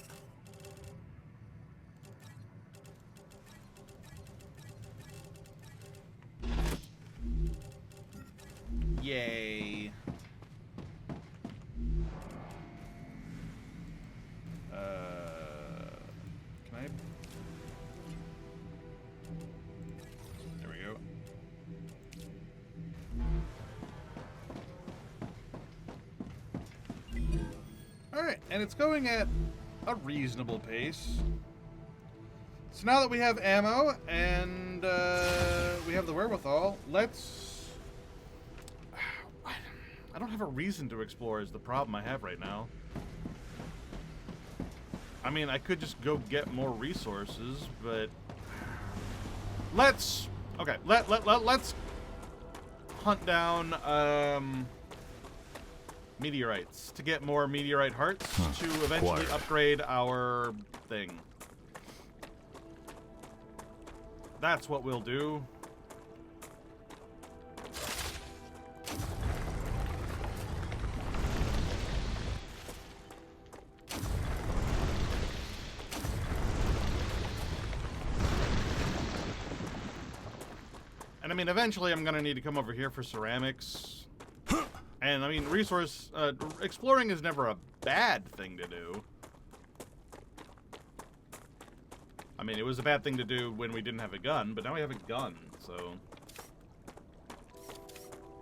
Yay. Can I? There we go. Alright, and it's going at a reasonable pace. So now that we have ammo and we have the wherewithal, let's... I don't have a reason to explore is the problem I have right now. I mean, I could just go get more resources, but... Let's... Okay, let's hunt down meteorites to get more meteorite hearts to eventually upgrade our thing. That's what we'll do. And I mean, eventually I'm going to need to come over here for ceramics. And I mean, exploring is never a bad thing to do. I mean, it was a bad thing to do when we didn't have a gun, but now we have a gun, so...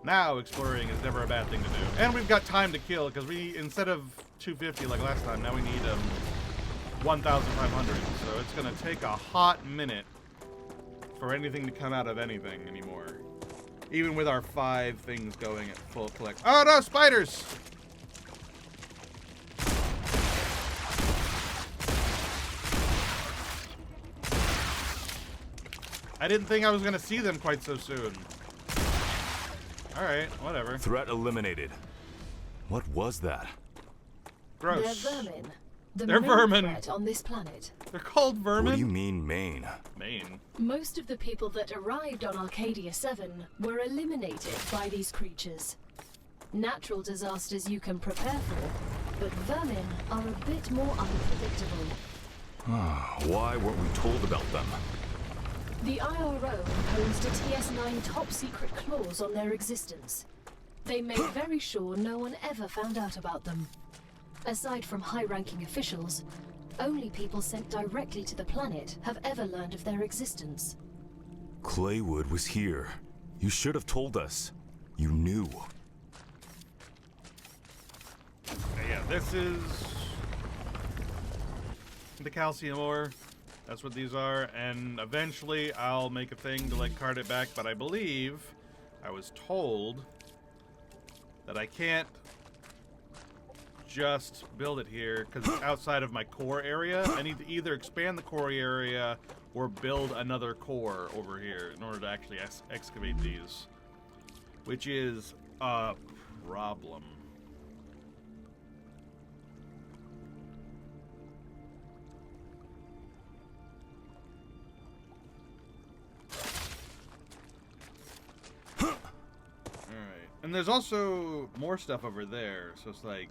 Now exploring is never a bad thing to do. And we've got time to kill, because we, instead of 250 like last time, now we need 1,500. So it's going to take a hot minute for anything to come out of anything anymore. Even with our 5 things going at full collect. Oh no, spiders! I didn't think I was gonna see them quite so soon. Alright, whatever. Threat eliminated. What was that? Gross. They're vermin. They're vermin. Threat on this planet. They're called vermin? What do you mean, Maine? Maine? Most of the people that arrived on Arcadia 7 were eliminated by these creatures. Natural disasters you can prepare for, but vermin are a bit more unpredictable. Why weren't we told about them? The IRO imposed a TS9 top-secret clause on their existence. They made very sure no one ever found out about them. Aside from high-ranking officials, only people sent directly to the planet have ever learned of their existence. Claywood was here. You should have told us. You knew. Yeah, this is the calcium ore. That's what these are, and eventually I'll make a thing to like cart it back, but I believe I was told that I can't just build it here because it's outside of my core area. I need to either expand the core area or build another core over here in order to actually excavate these, which is a problem. Alright, and there's also more stuff over there, so it's like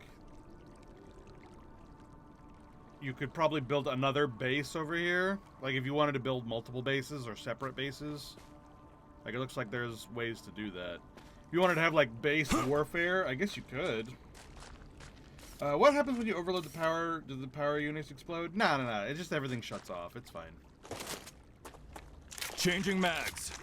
you could probably build another base over here. Like if you wanted to build multiple bases or separate bases. Like it looks like there's ways to do that. If you wanted to have like base warfare, I guess you could. What happens when you overload the power? Do the power units explode? No. It just everything shuts off. It's fine. Changing mags.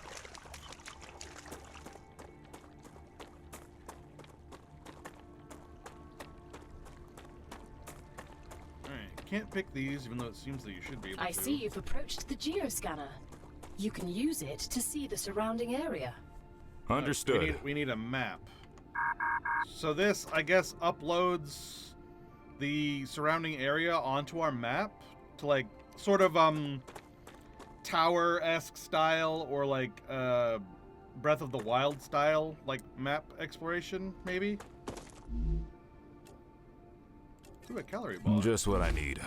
can't pick these, even though it seems that you should be able to. I see you've approached the geoscanner. You can use it to see the surrounding area. Understood. We need a map. So this, I guess, uploads the surrounding area onto our map to, like, sort of, tower-esque style, or, like, Breath of the Wild style, like, map exploration, maybe? Ooh, a calorie ball. Just what I need.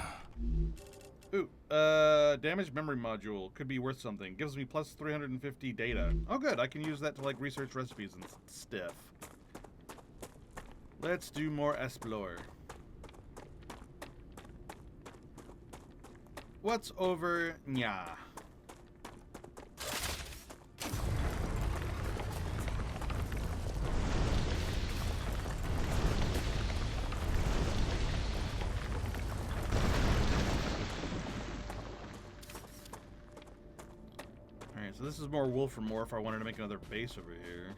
Ooh, damaged memory module. Could be worth something. Gives me plus 350 data. Oh, good. I can use that to, like, research recipes and stuff. Let's do more explore. What's over nya? Alright, so this is more Wolf or more if I wanted to make another base over here.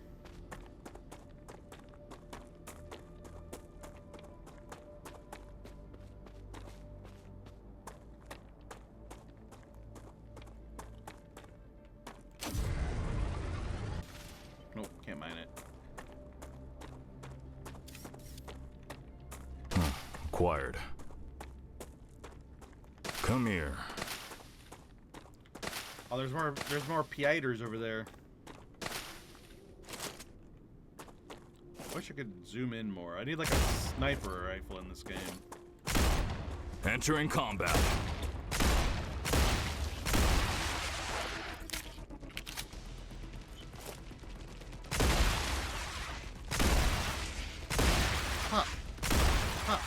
Nope, can't mine it. Acquired. Come here. Oh, there's more Piaters over there. Wish I could zoom in more. I need like a sniper rifle in this game. Entering combat. Pop. Pop.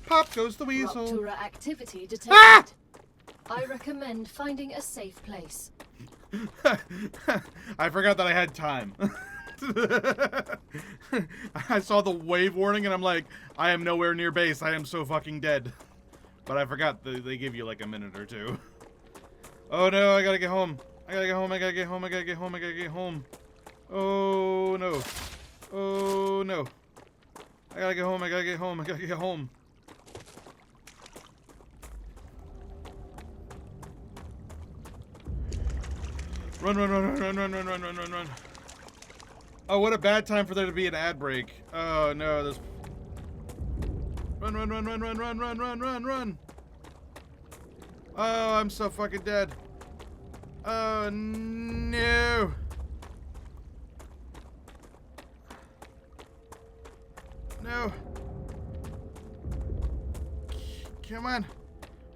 Pop goes the weasel. Rupture activity detected. Ah! I recommend finding a safe place. I forgot that I had time. I saw the wave warning and I'm like, I am nowhere near base. I am so fucking dead. But I forgot they give you like a minute or two. Oh no, I gotta get home. I gotta get home, I gotta get home, I gotta get home, I gotta get home. Oh no. Oh no. I gotta get home, I gotta get home, I gotta get home. Run, run, run, run, run, run, run, run, run, run. Oh, what a bad time for there to be an ad break. Oh no, there's... Run, run, run, run, run, run, run, run, run, run. Oh, I'm so fucking dead. Oh no. No. Come on.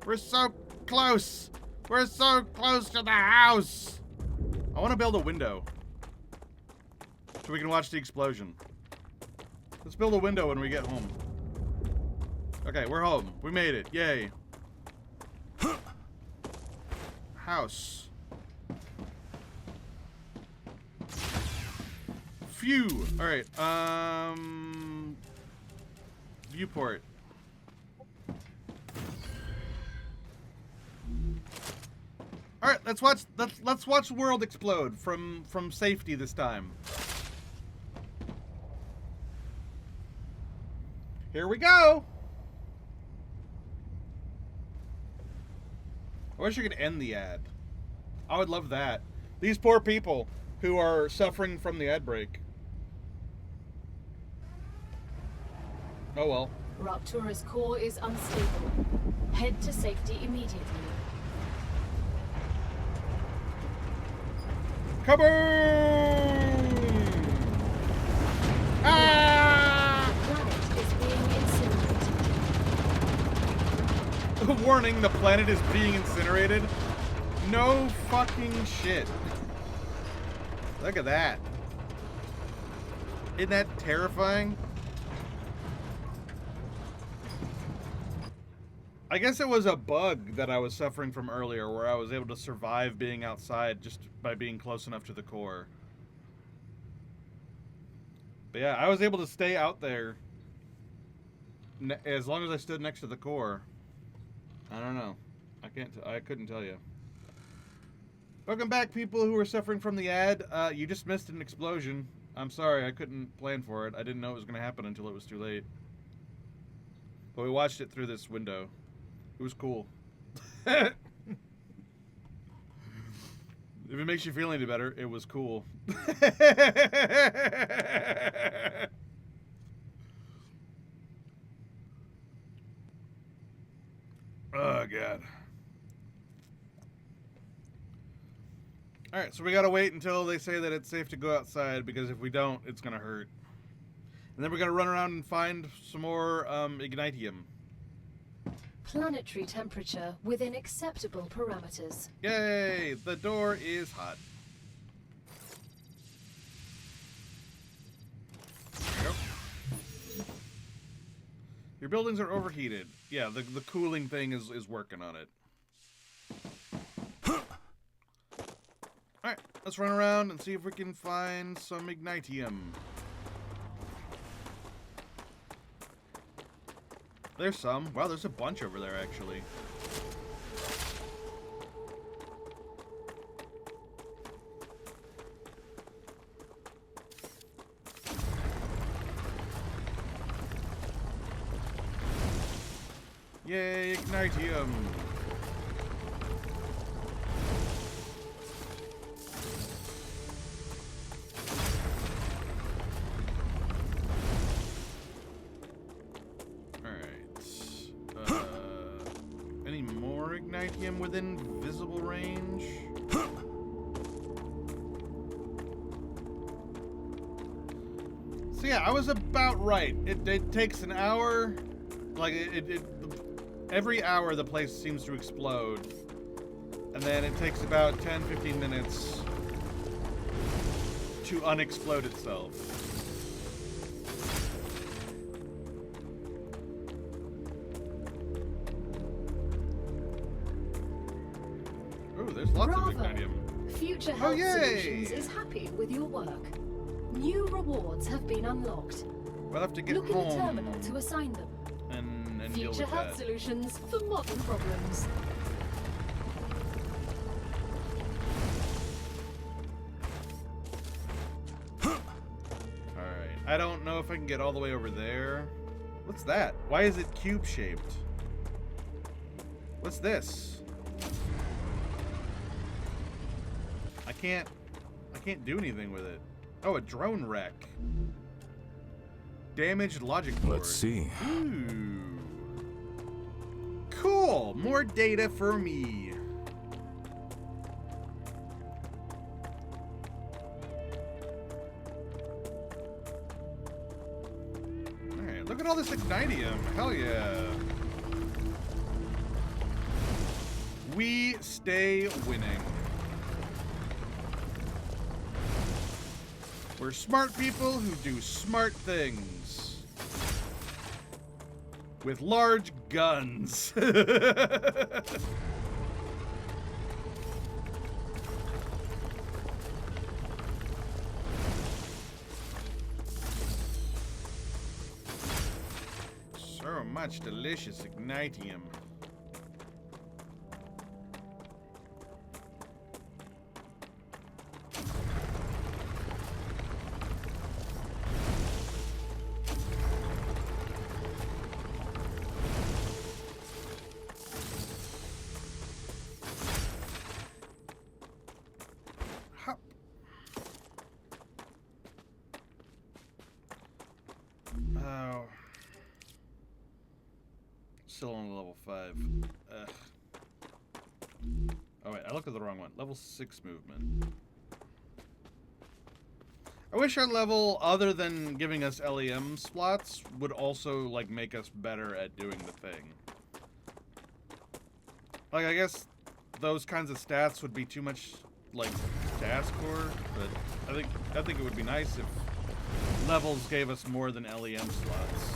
We're so close. We're so close to the house. I want to build a window so we can watch the explosion. Let's build a window when we get home. Okay, we're home. We made it. Yay. House. Phew. Alright, viewport. All right, let's watch the world explode from safety this time. Here we go. I wish I could end the ad. I would love that. These poor people who are suffering from the ad break. Oh well. Rupture's core is unstable. Head to safety immediately. Kaboom! Ah! The planet is being incinerated. Warning, the planet is being incinerated? No fucking shit. Look at that. Isn't that terrifying? I guess it was a bug that I was suffering from earlier where I was able to survive being outside just by being close enough to the core. But yeah, I was able to stay out there as long as I stood next to the core. I don't know. I couldn't tell you. Welcome back, people who are suffering from the ad. You just missed an explosion. I'm sorry, I couldn't plan for it. I didn't know it was going to happen until it was too late. But we watched it through this window. It was cool. If it makes you feel any better, it was cool. Oh, God. Alright, so we gotta wait until they say that it's safe to go outside, because if we don't, it's gonna hurt. And then we gotta run around and find some more ignitium. Planetary temperature within acceptable parameters. Yay! The door is hot. There you go. Your buildings are overheated. Yeah, the cooling thing is working on it. Alright, let's run around and see if we can find some ignitium. There's some. Wow, there's a bunch over there, actually. Yay, ignitium! Ignitium within visible range. So yeah, I was about right. It takes an hour. Like every hour the place seems to explode. And then it takes about 10-15 minutes to unexplode itself. There's lots of ignitium. Future Health Solutions is happy with your work. New rewards have been unlocked. We'll have to get Look home in the terminal to assign them. And deal Future with Health that. Solutions for modern problems. Alright, I don't know if I can get all the way over there. What's that? Why is it cube-shaped? What's this? I can't do anything with it. Oh, a drone wreck. Damaged logic board. Let's see. Ooh. Cool. More data for me. Alright, look at all this ignitium. Hell yeah. We stay winning. We're smart people who do smart things. With large guns. So much delicious ignitium. Oh. Still on level 5. Ugh. Oh wait, I looked at the wrong one. Level 6 movement. I wish our level, other than giving us LEM slots, would also, like, make us better at doing the thing. Like, I guess those kinds of stats would be too much, like, to ask for, but I think it would be nice if levels gave us more than LEM slots.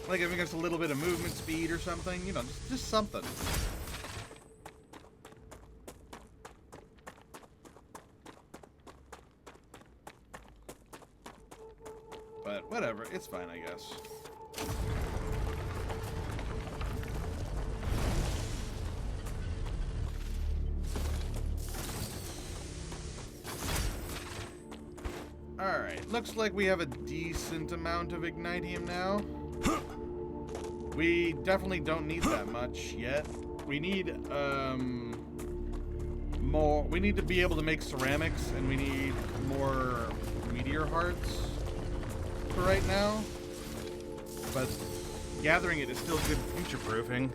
Like giving us a little bit of movement speed or something, you know, just something. But whatever, it's fine, I guess. Alright, looks like we have a decent amount of ignitium now. We definitely don't need that much yet. We need, more. We need to be able to make ceramics, and we need more meteor hearts for right now. But gathering it is still good future-proofing.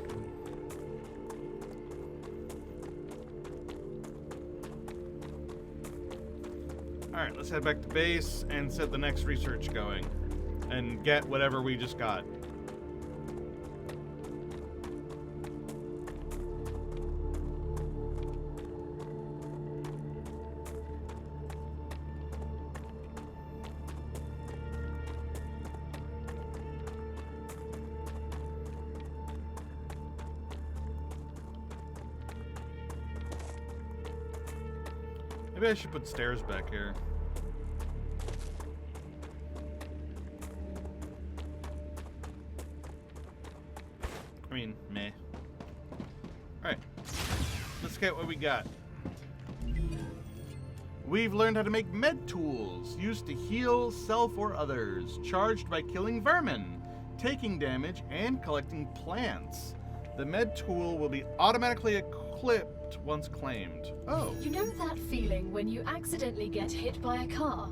Alright, let's head back to base and set the next research going. And get whatever we just got. Maybe I should put stairs back here. I mean, meh. Alright. Let's get what we got. We've learned how to make med tools, used to heal self or others, charged by killing vermin, taking damage, and collecting plants. The med tool will be automatically equipped once claimed. Oh. You know that feeling when you accidentally get hit by a car?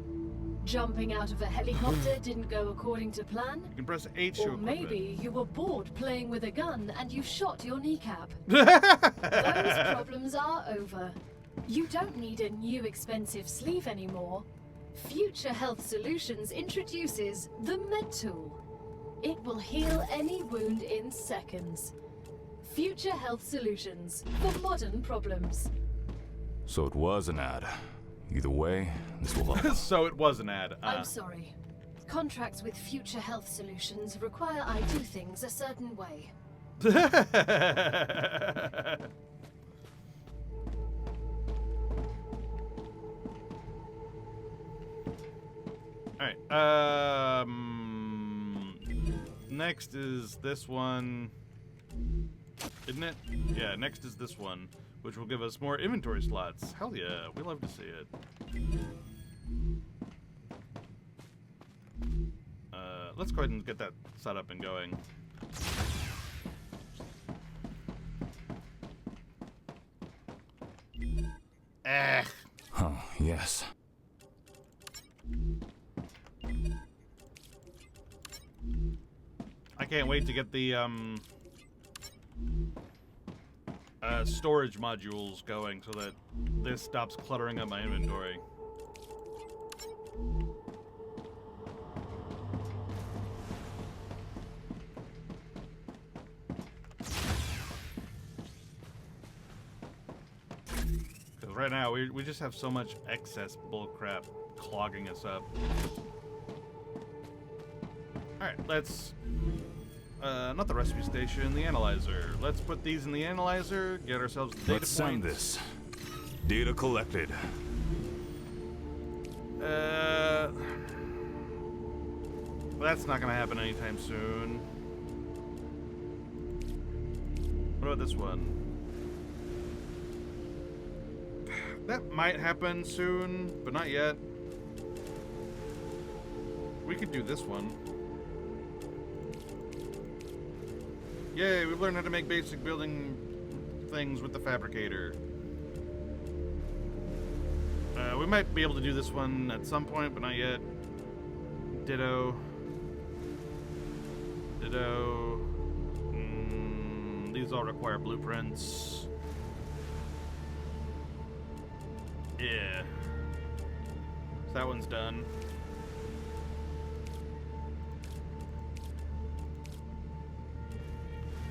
Jumping out of a helicopter didn't go according to plan? You can press H to Or equip maybe you were bored playing with a gun and you shot your kneecap. it. Those problems are over. You don't need a new expensive sleeve anymore. Future Health Solutions introduces the Med Tool. It will heal any wound in seconds. Future Health Solutions for modern problems. So it was an ad. Either way, this will help. So it was an ad. I'm sorry. Contracts with Future Health Solutions require I do things a certain way. Alright, next is this one, isn't it? Yeah, next is this one, which will give us more inventory slots. Hell yeah, we love to see it. Let's go ahead and get that set up and going. Huh, yes. I can't wait to get the storage modules going so that this stops cluttering up my inventory. Because right now we just have so much excess bullcrap clogging us up. Alright, let's... not the recipe station, the analyzer. Let's put these in the analyzer, get ourselves the data Let's send points. this. Data collected. That's not gonna happen anytime soon. What about this one? That might happen soon, but not yet. We could do this one. Yay, we've learned how to make basic building things with the fabricator. We might be able to do this one at some point, but not yet. Ditto. Ditto. These all require blueprints. Yeah. So that one's done.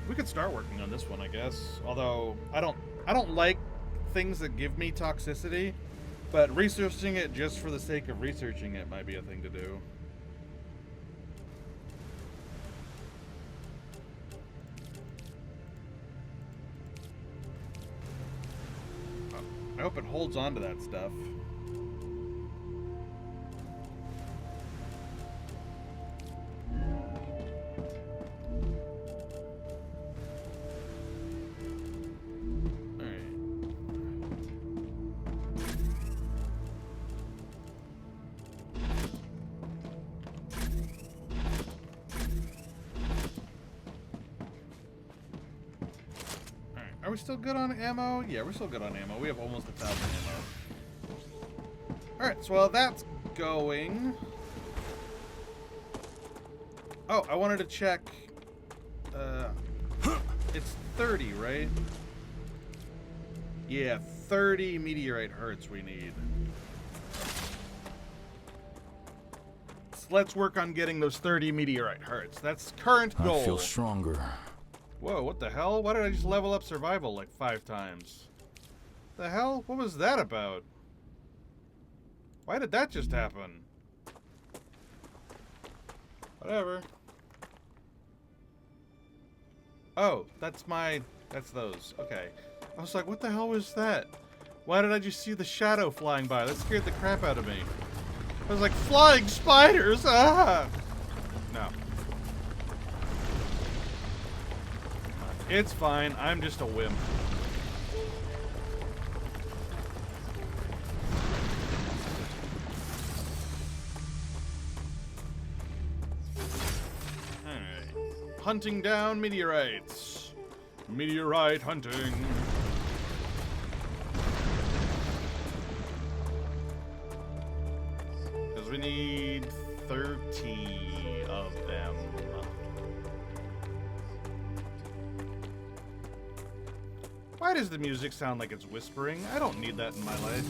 We could start working on this one, I guess. Although I don't like things that give me toxicity, but researching it just for the sake of researching it might be a thing to do. I hope it holds on to that stuff. Are we still good on ammo? Yeah, we're still good on ammo. We have almost 1,000 ammo. Alright, so while that's going... Oh, I wanted to check... It's 30, right? Yeah, 30 meteorite hearts we need. So let's work on getting those 30 meteorite hearts. That's current goal. I feel stronger. Whoa, what the hell? Why did I just level up survival like 5 times? The hell? What was that about? Why did that just happen? Whatever. Oh, that's those. Okay. I was like, what the hell was that? Why did I just see the shadow flying by? That scared the crap out of me. I was like, flying spiders! Ah! No. It's fine. I'm just a wimp. Alright. Hunting down meteorites. Meteorite hunting. Because we need 30 of them. Why does the music sound like it's whispering? I don't need that in my life.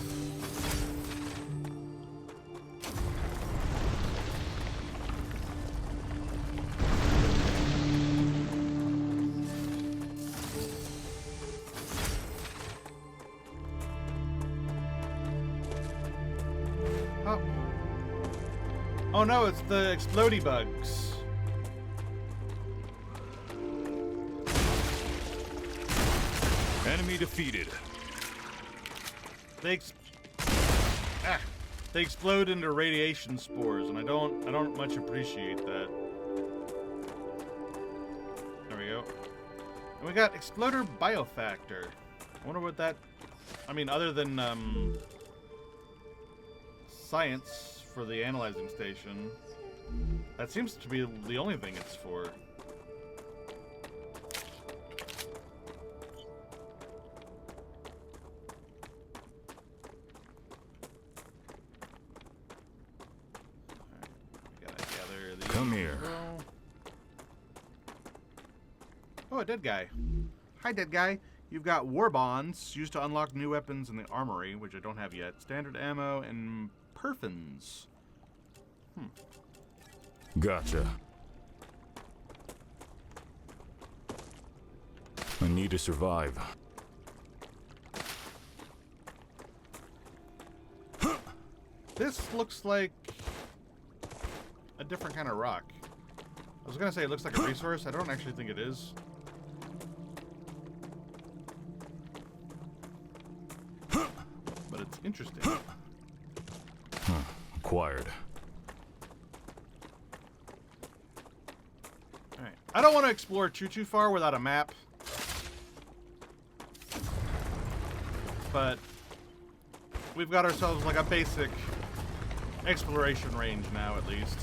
Oh. Oh no, it's the explodey bugs. Enemy defeated. They explode into radiation spores, and I don't much appreciate that. There we go. And we got exploder biofactor. I wonder what that... I mean, other than science for the analyzing station, that seems to be the only thing it's for. Come here. Oh, a dead guy. Hi, dead guy. You've got war bonds used to unlock new weapons in the armory, which I don't have yet. Standard ammo and perfins. Gotcha. I need to survive. This looks like a different kind of rock. I was gonna say it looks like a resource. I don't actually think it is. But it's interesting. Acquired. Alright. I don't want to explore too far without a map. But we've got ourselves like a basic exploration range now, at least.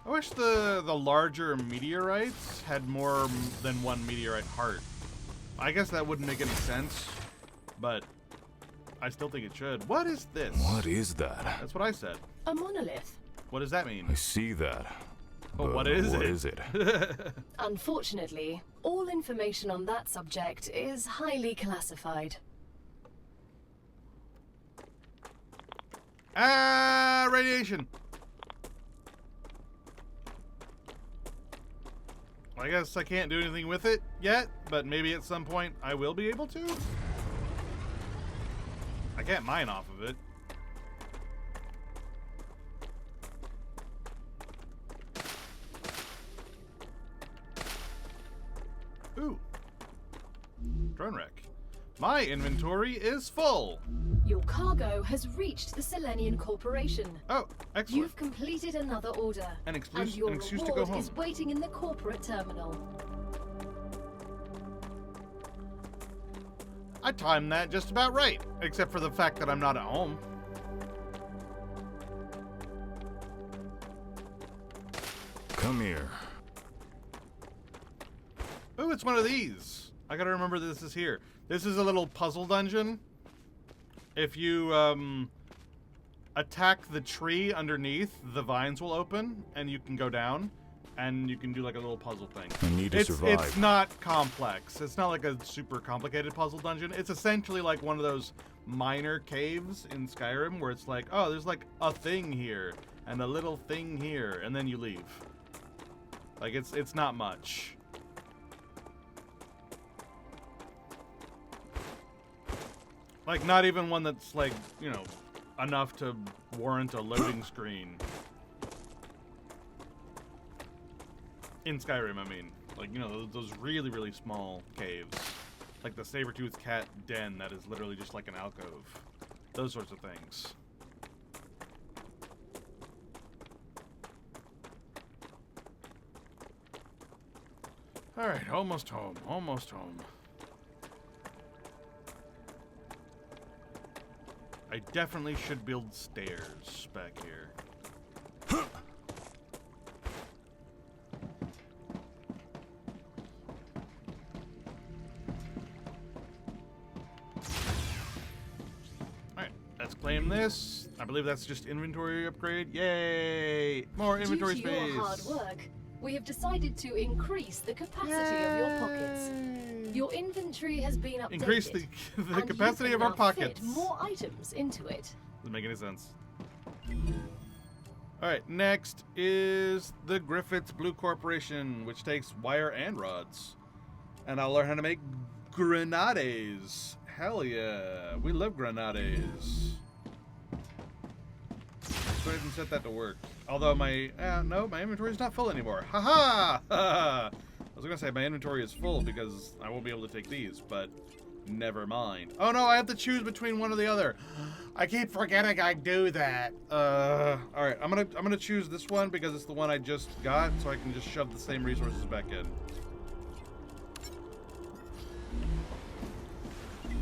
I wish the larger meteorites had more than one meteorite heart. I guess that wouldn't make any sense, but I still think it should. What is this? What is that? That's what I said. A monolith. What does that mean? I see that. But what is it? What is it? Unfortunately, all information on that subject is highly classified. Ah, radiation. I guess I can't do anything with it yet, but maybe at some point I will be able to. I can't mine off of it. Ooh. Drone wreck. My inventory is full. Your cargo has reached the Selenian Corporation. Oh, excellent. You've completed another order. An excuse your to go reward home. is waiting in the corporate terminal. I timed that just about right, except for the fact that I'm not at home. Come here. Oh, it's one of these. I gotta remember this is here. This is a little puzzle dungeon. If you attack the tree underneath, the vines will open, and you can go down, and you can do like a little puzzle thing. I need to survive. It's not complex. It's not like a super complicated puzzle dungeon. It's essentially like one of those minor caves in Skyrim where it's like, oh, there's like a thing here and a little thing here, and then you leave. Like it's not much. Like not even one that's like, you know, enough to warrant a loading screen. In Skyrim, I mean. Like, you know, those really, really small caves. Like the saber-toothed cat den that is literally just like an alcove. Those sorts of things. Alright, almost home. Almost home. I definitely should build stairs back here. Alright, let's claim this. I believe that's just inventory upgrade. Yay! More inventory space. Due to your hard work, we have decided to increase the capacity of your pockets. Your inventory has been updated. Increase the capacity of our pockets. Fit more items into it. Doesn't make any sense. Alright, next is the Griffiths Blue Corporation, which takes wire and rods. And I'll learn how to make grenades. Hell yeah. We love grenades. Let's go ahead and set that to work. Although my inventory is not full anymore. Haha! I was gonna say my inventory is full because I won't be able to take these, but never mind. Oh no, I have to choose between one or the other. I keep forgetting I do that. Alright, I'm gonna choose this one because it's the one I just got, so I can just shove the same resources back in.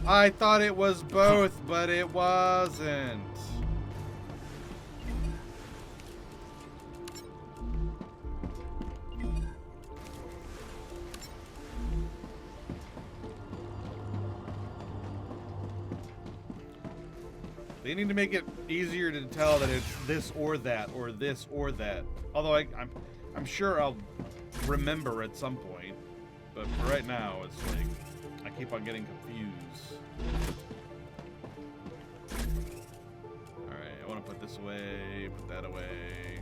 I thought it was both, but it wasn't. They need to make it easier to tell that it's this or that, or this or that. Although I'm sure I'll remember at some point. But for right now, it's like, I keep on getting confused. Alright, I want to put this away, put that away.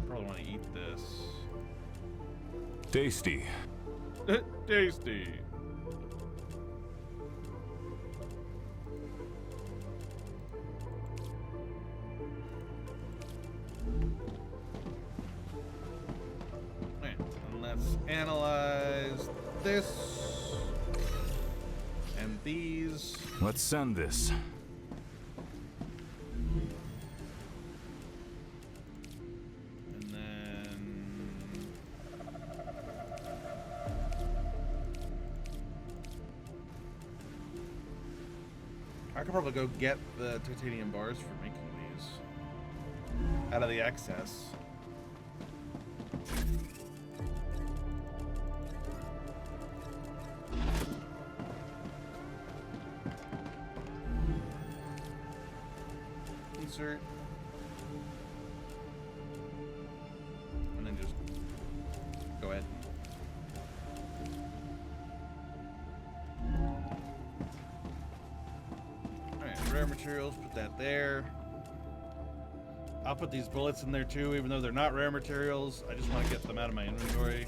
Probably want to eat this. Tasty. Tasty. Analyze this and these. Let's send this. And then I could probably go get the titanium bars for making these out of the excess. Insert. And then just go ahead. Alright, rare materials, put that there. I'll put these bullets in there too, even though they're not rare materials. I just want to get them out of my inventory.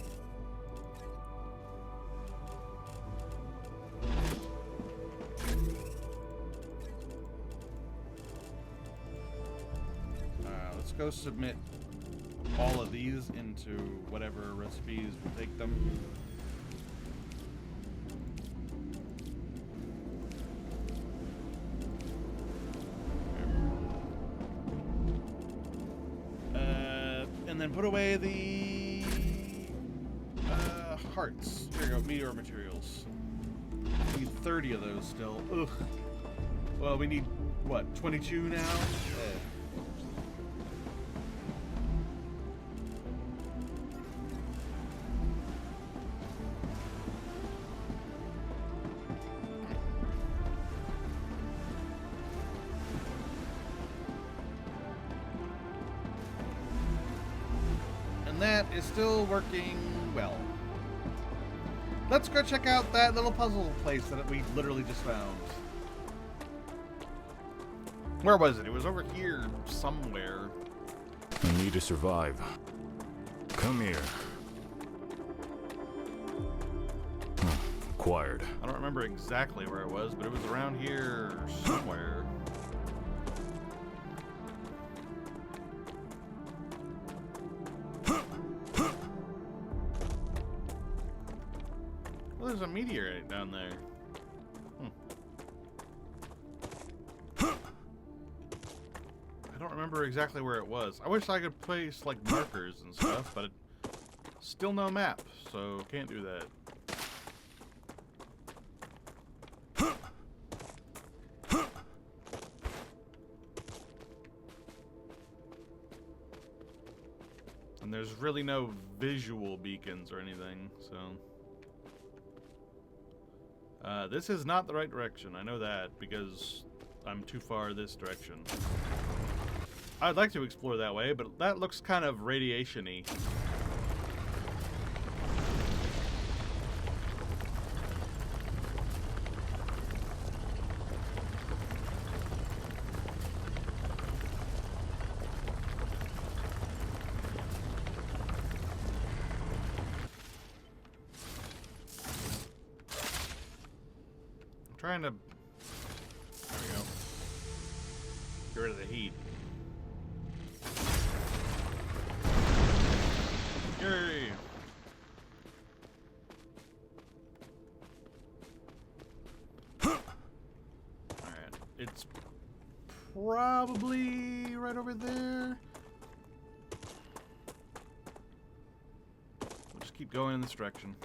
Let's go submit all of these into whatever recipes will take them. And then put away the hearts. Here you go, meteor materials. We need 30 of those still. Ugh. Well, we need, what, 22 now? And that is still working well. Let's go check out that little puzzle place that we literally just found. Where was it? It was over here somewhere. I need to survive. Come here. Acquired. I don't remember exactly where it was, but it was around here somewhere. Well, there's a meteorite down there. I don't remember exactly where it was. I wish I could place like markers and stuff, but still no map, so can't do that. And there's really no visual beacons or anything, so... this is not the right direction. I know that because I'm too far this direction. I'd like to explore that way, but that looks kind of radiation-y. Trying to... There we go. Get rid of the heat. Yay! Alright, it's probably right over there. We'll just keep going in this direction.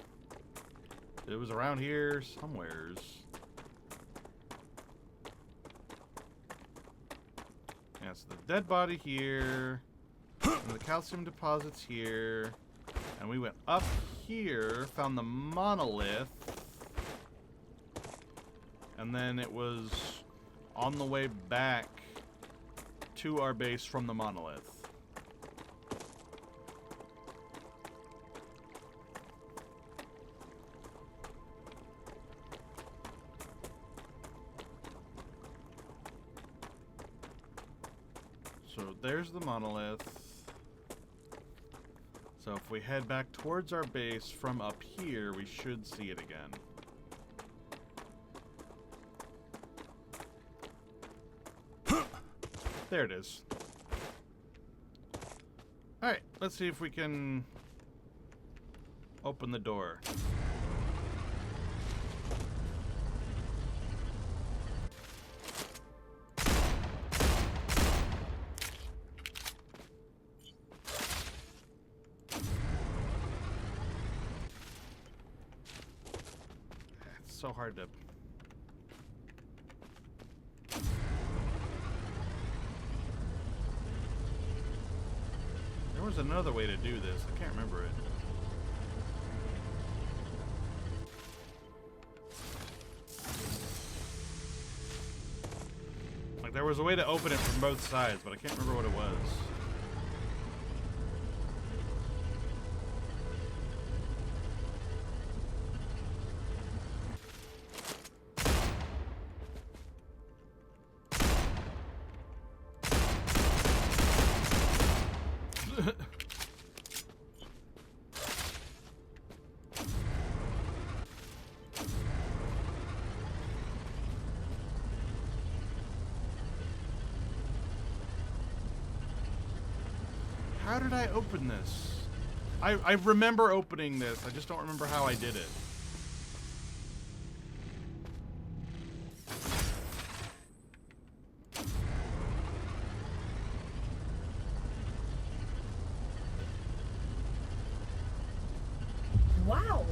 It was around here somewheres. Yeah, so the dead body here, and the calcium deposits here, and we went up here, found the monolith, and then it was on the way back to our base from the monolith. So there's the monolith. So if we head back towards our base from up here, we should see it again. There it is. Alright, let's see if we can open the door. So hard to... There was another way to do this. I can't remember it. Like there was a way to open it from both sides, but I can't remember what it was. How did I open this? I remember opening this. I just don't remember how I did it. Wow!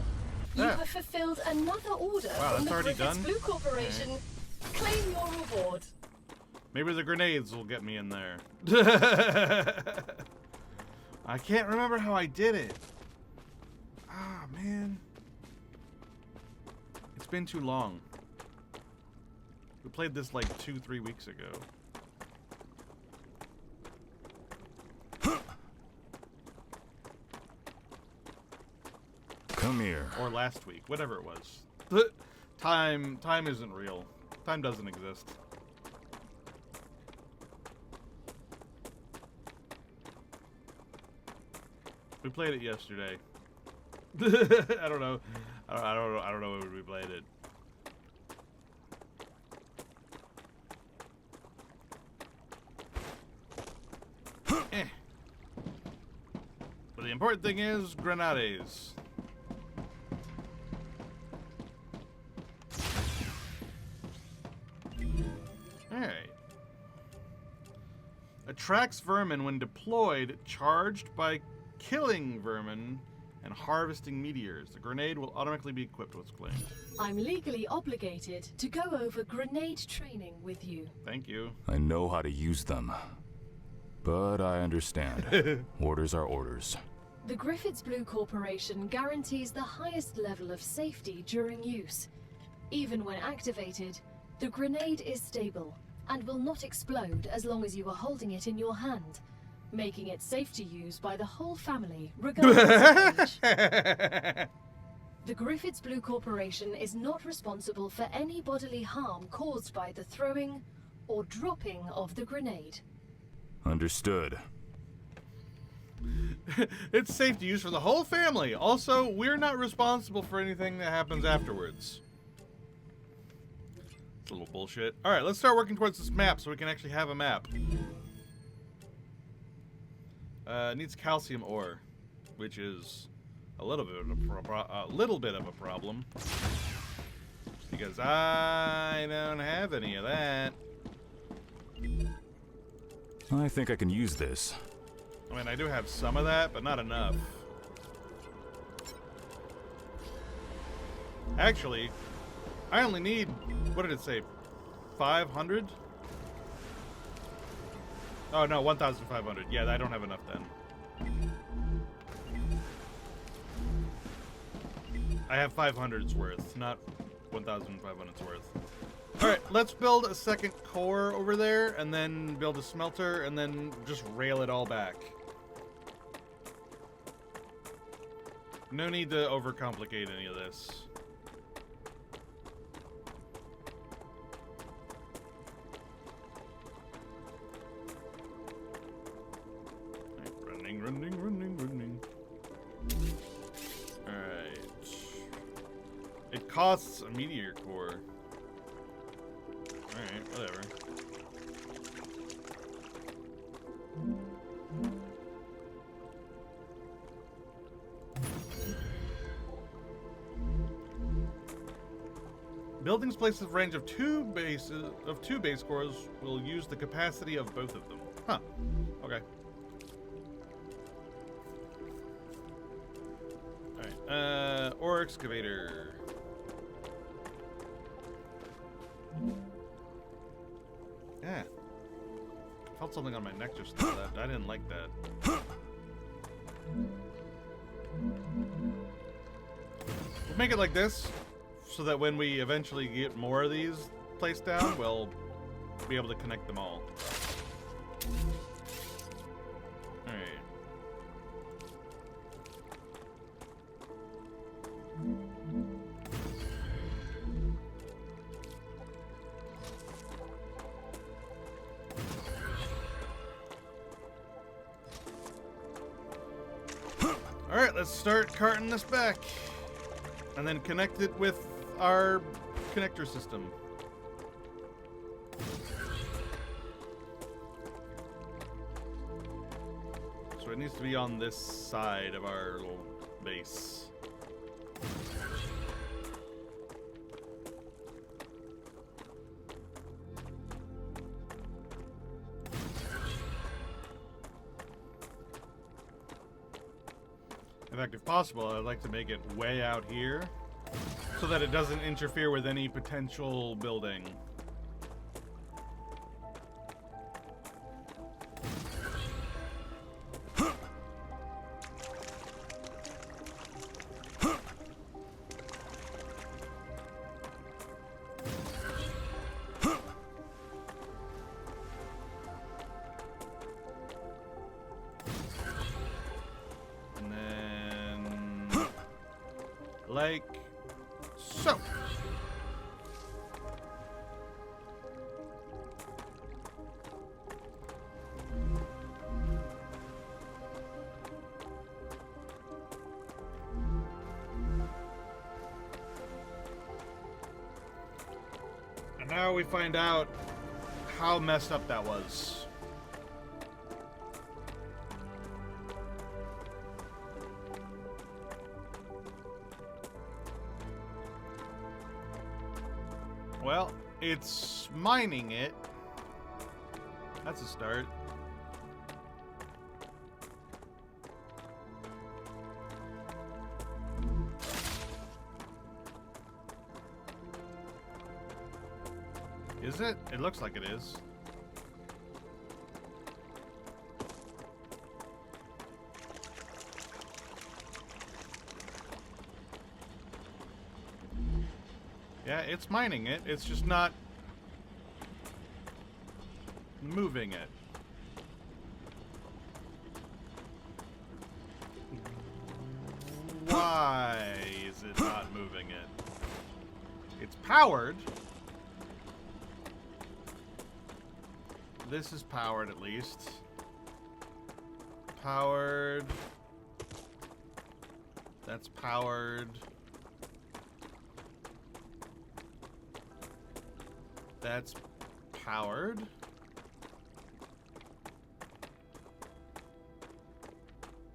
You Yeah. have fulfilled another order Wow, from that's the already Griffiths done? Blue Corporation. Claim your reward. Maybe the grenades will get me in there. I can't remember how I did it. Ah, man. It's been too long. We played this like 2-3 weeks ago. Come here. Or last week, whatever it was. Time isn't real. Time doesn't exist. We played it yesterday. I don't know. I don't know when we played it. But the important thing is grenades. Alright. Attracts vermin when deployed, charged by killing vermin and harvesting meteors. The grenade will automatically be equipped with claimed. I'm legally obligated to go over grenade training with you. Thank you. I know how to use them. But I understand. Orders are orders. The Griffiths Blue Corporation guarantees the highest level of safety during use. Even when activated, the grenade is stable and will not explode as long as you are holding it in your hand, making it safe to use by the whole family, regardless of age. The Griffiths Blue Corporation is not responsible for any bodily harm caused by the throwing or dropping of the grenade. Understood. It's safe to use for the whole family. Also, we're not responsible for anything that happens afterwards. It's a little bullshit. Alright, let's start working towards this map so we can actually have a map. It needs calcium ore, which is a little bit of a problem. Because I don't have any of that. I think I can use this. I mean, I do have some of that, but not enough. Actually, I only need, what did it say, 500? Oh no, 1,500. Yeah, I don't have enough then. I have 500's worth, not 1,500's worth. Alright, let's build a second core over there, and then build a smelter, and then just rail it all back. No need to overcomplicate any of this. Right, running. Alright. It costs a meteor core. Alright, whatever. Buildings placed at a range of two base cores will use the capacity of both of them. Huh. Okay. Alright, ore excavator. Yeah. Felt something on my neck just now. I didn't like that. We'll make it like this, so that when we eventually get more of these placed down, we'll be able to connect them all. Alright. Alright, let's start carting this back. And then connect it with our connector system. So it needs to be on this side of our little base. In fact, if possible, I'd like to make it way out here so that it doesn't interfere with any potential building. Like so. And now we find out how messed up that was. Well, it's mining it. That's a start. Is it? It looks like it is. Yeah, it's mining it. It's just not moving it. Why is it not moving it? It's powered. This is powered at least. Powered. That's powered. That's powered.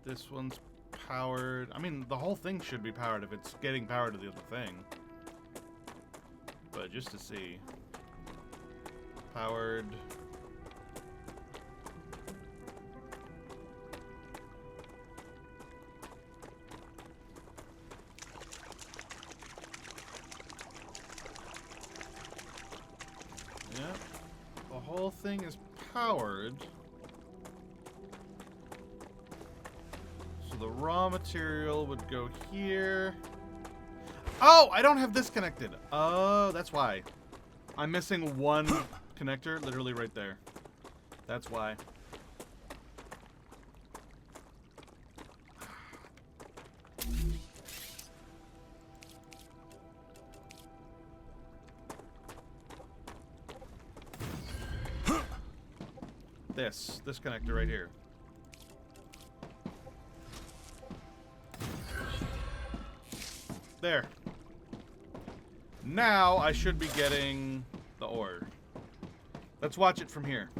This one's powered. I mean, the whole thing should be powered if it's getting power to the other thing. But just to see. Powered. Yep. The whole thing is powered. So the raw material would go here. Oh, I don't have this connected. Oh, that's why. I'm missing one connector, literally right there. That's why. This connector right here. There. Now I should be getting the ore. Let's watch it from here.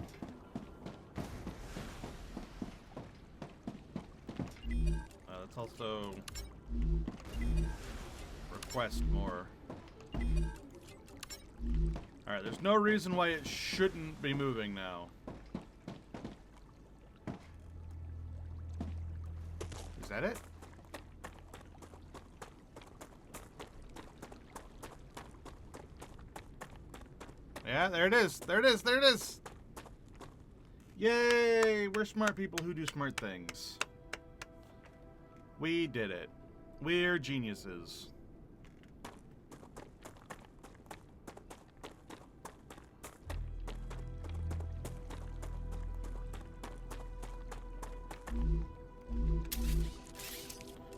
Let's also request more. Alright, there's no reason why it shouldn't be moving now. Is that it? Yeah, there it is. There it is. There it is. Yay! We're smart people who do smart things. We did it. We're geniuses.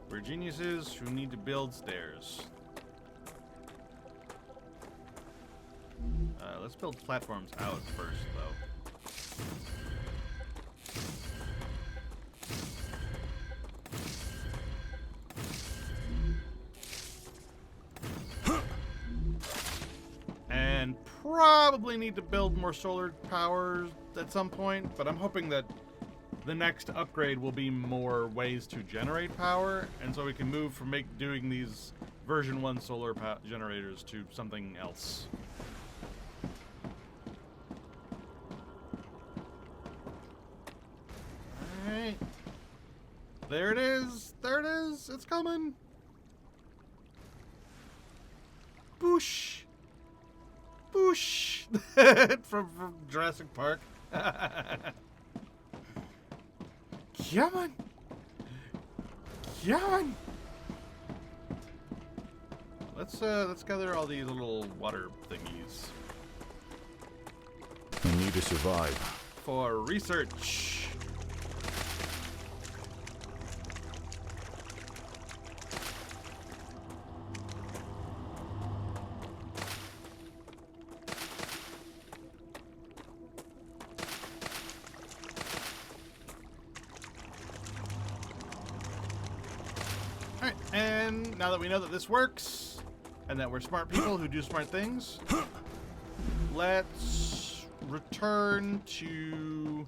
We're geniuses who need to build stairs. Let's build platforms out first, though. And probably need to build more solar power at some point, but I'm hoping that the next upgrade will be more ways to generate power, and so we can move from doing these version 1 solar generators to something else. Alright. There it is! There it is! It's coming! Boosh! Boosh! from Jurassic Park. Come on! Come on! Let's gather all these little water thingies. You need to survive. For research. Alright, and now that we know that this works, and that we're smart people who do smart things, let's return to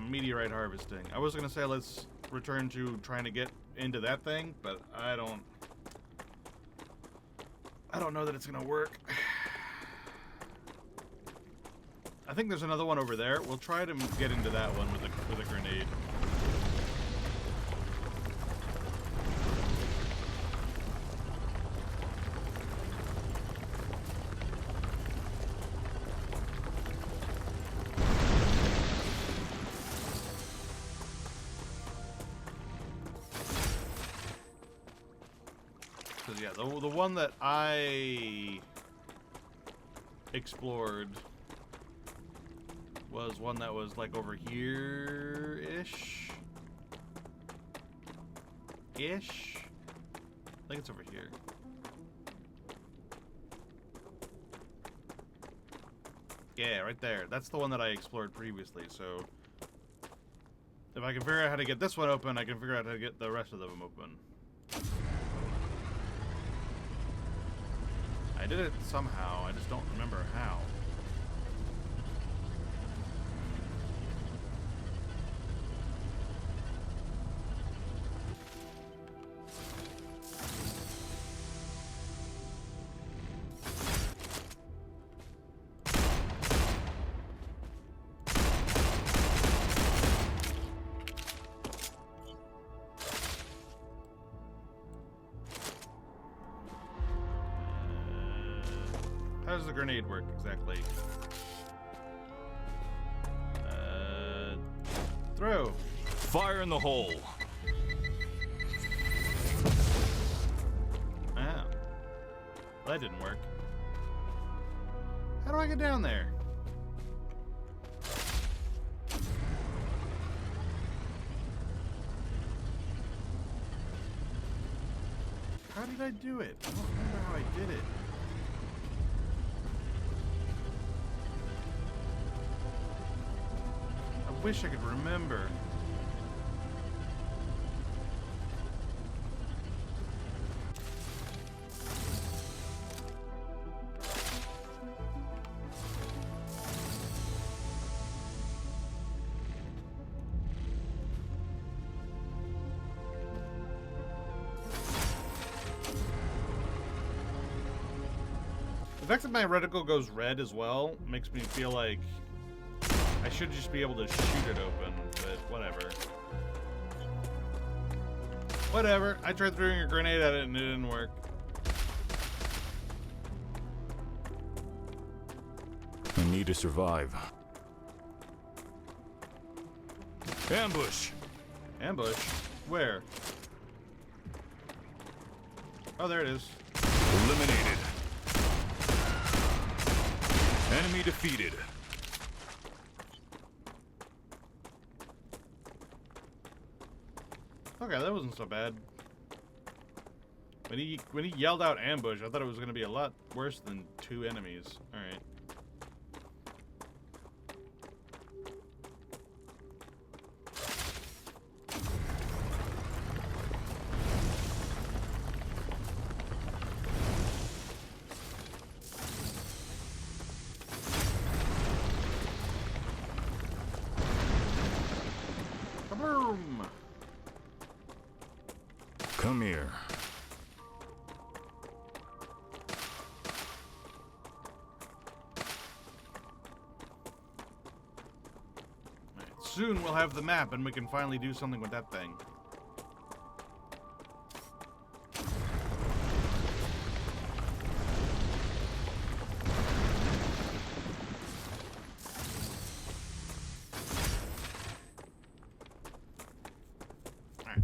meteorite harvesting. I was gonna say let's return to trying to get into that thing, but I don't know that it's gonna work. I think there's another one over there. We'll try to get into that one with a grenade. Because yeah, the one that I explored was one that was like over here-ish. I think it's over here. Yeah, right there. That's the one that I explored previously, so if I can figure out how to get this one open, I can figure out how to get the rest of them open. I did it somehow, I just don't remember how. How does the grenade work exactly? Throw. Fire in the hole. Ah. That didn't work. How do I get down there? How did I do it? I don't remember how I did it. I wish I could remember. The fact that my reticle goes red as well makes me feel like I should just be able to shoot it open, but whatever. Whatever. I tried throwing a grenade at it and it didn't work. I need to survive. Ambush! Ambush? Where? Oh, there it is. Eliminated. Enemy defeated. Okay, that wasn't so bad. When he yelled out ambush, I thought it was going to be a lot worse than 2 enemies. All right. Kaboom! Come here. Right, soon we'll have the map and we can finally do something with that thing.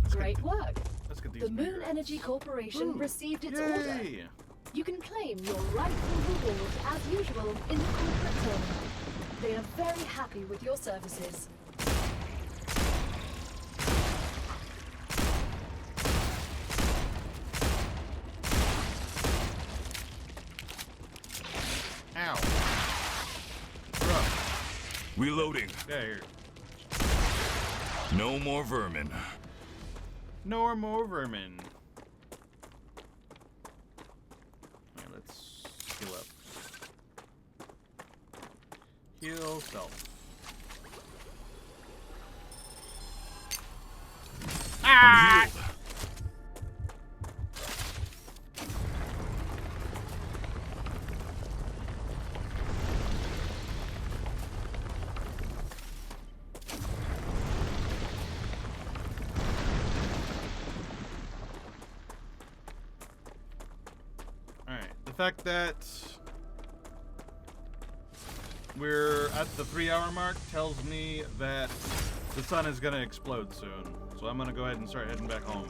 Great work. Let's get these The Moon meteorites. Energy Corporation Ooh, received its yay. order. You can claim your rightful reward as usual in the corporate terminal. They are very happy with your services. Ow. Bruh. Reloading. Yeah, here. No more vermin. No more vermin. Alright, let's heal up. Heal self. I'm healed. The fact that we're at the 3-hour mark tells me that the sun is going to explode soon. So I'm going to go ahead and start heading back home.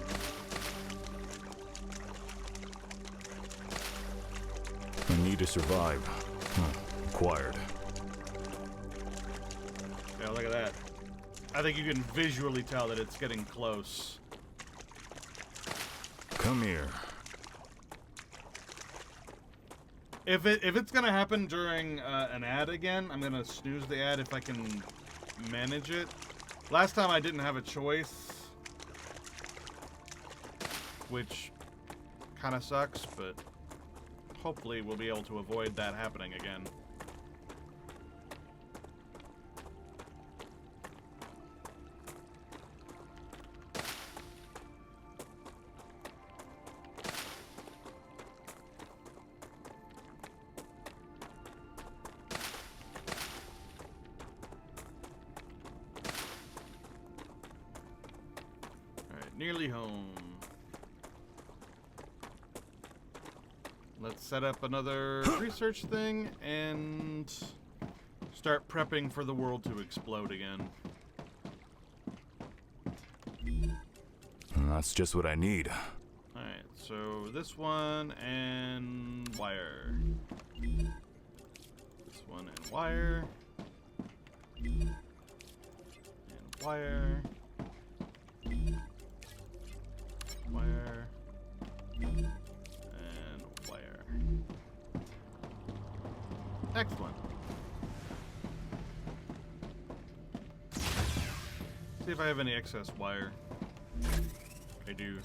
I need to survive. Acquired. Yeah, look at that. I think you can visually tell that it's getting close. Come here. If it's gonna happen during an ad again, I'm gonna snooze the ad if I can manage it. Last time I didn't have a choice, which kind of sucks, but hopefully we'll be able to avoid that happening again. Nearly home. Let's set up another research thing and start prepping for the world to explode again. That's just what I need. Alright, so this one and wire. This one and wire. And wire. Wire and wire. Excellent. See if I have any excess wire. I do.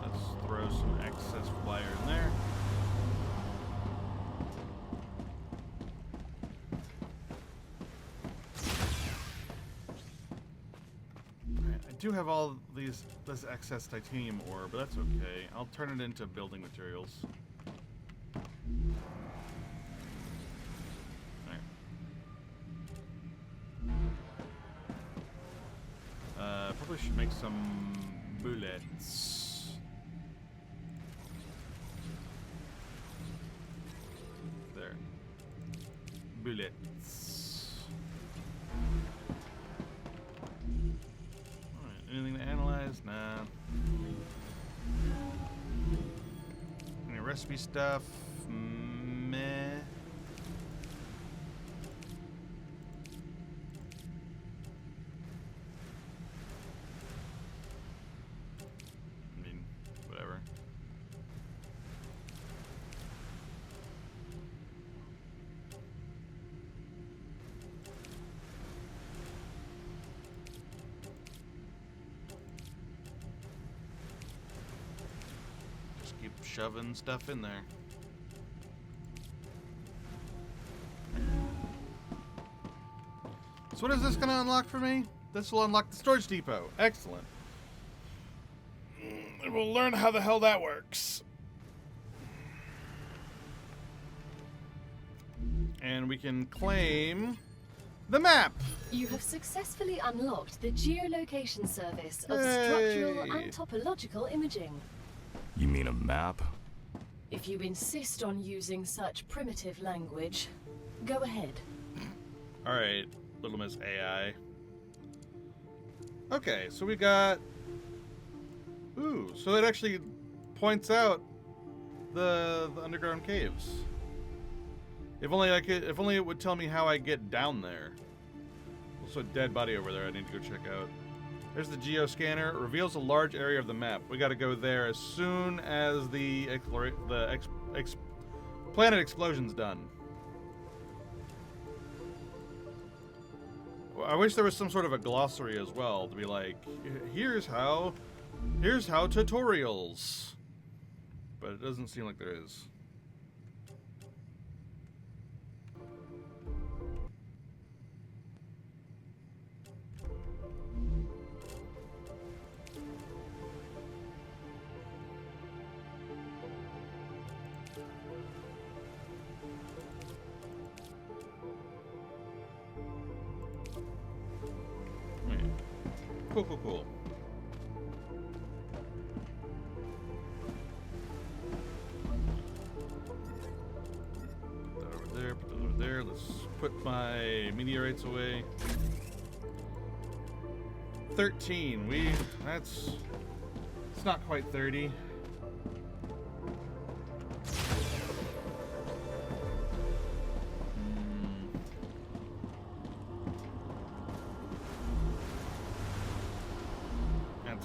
Let's throw some excess wire in there. I do have all this excess titanium ore, but that's okay. I'll turn it into building materials. There. Probably should make some bullets. There. Bullets. Anything to analyze? Nah. Any recipe stuff? Meh. I mean, whatever. Keep shoving stuff in there. So what is this going to unlock for me? This will unlock the storage depot. Excellent. And we'll learn how the hell that works. And we can claim the map. You have successfully unlocked the geolocation service of Yay. structural and topological imaging. You mean a map? If you insist on using such primitive language, go ahead. Alright, little Miss AI. Okay, so we got... Ooh, so it actually points out the underground caves. If only it would tell me how I get down there. Also a dead body over there I need to go check out. There's the geoscanner. It reveals a large area of the map. We got to go there as soon as the Planet explosion's done. Well, I wish there was some sort of a glossary as well to be like, here's how tutorials. But it doesn't seem like there is. Cool. Put that over there, put that over there. Let's put my meteorites away. 13. It's not quite 30.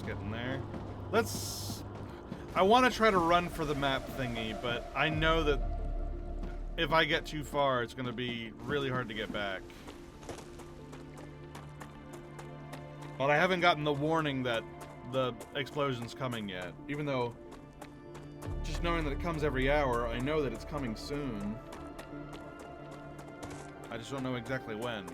Getting there. I want to try to run for the map thingy, but I know that if I get too far, it's going to be really hard to get back. But I haven't gotten the warning that the explosion's coming yet. Even though, just knowing that it comes every hour, I know that it's coming soon. I just don't know exactly when.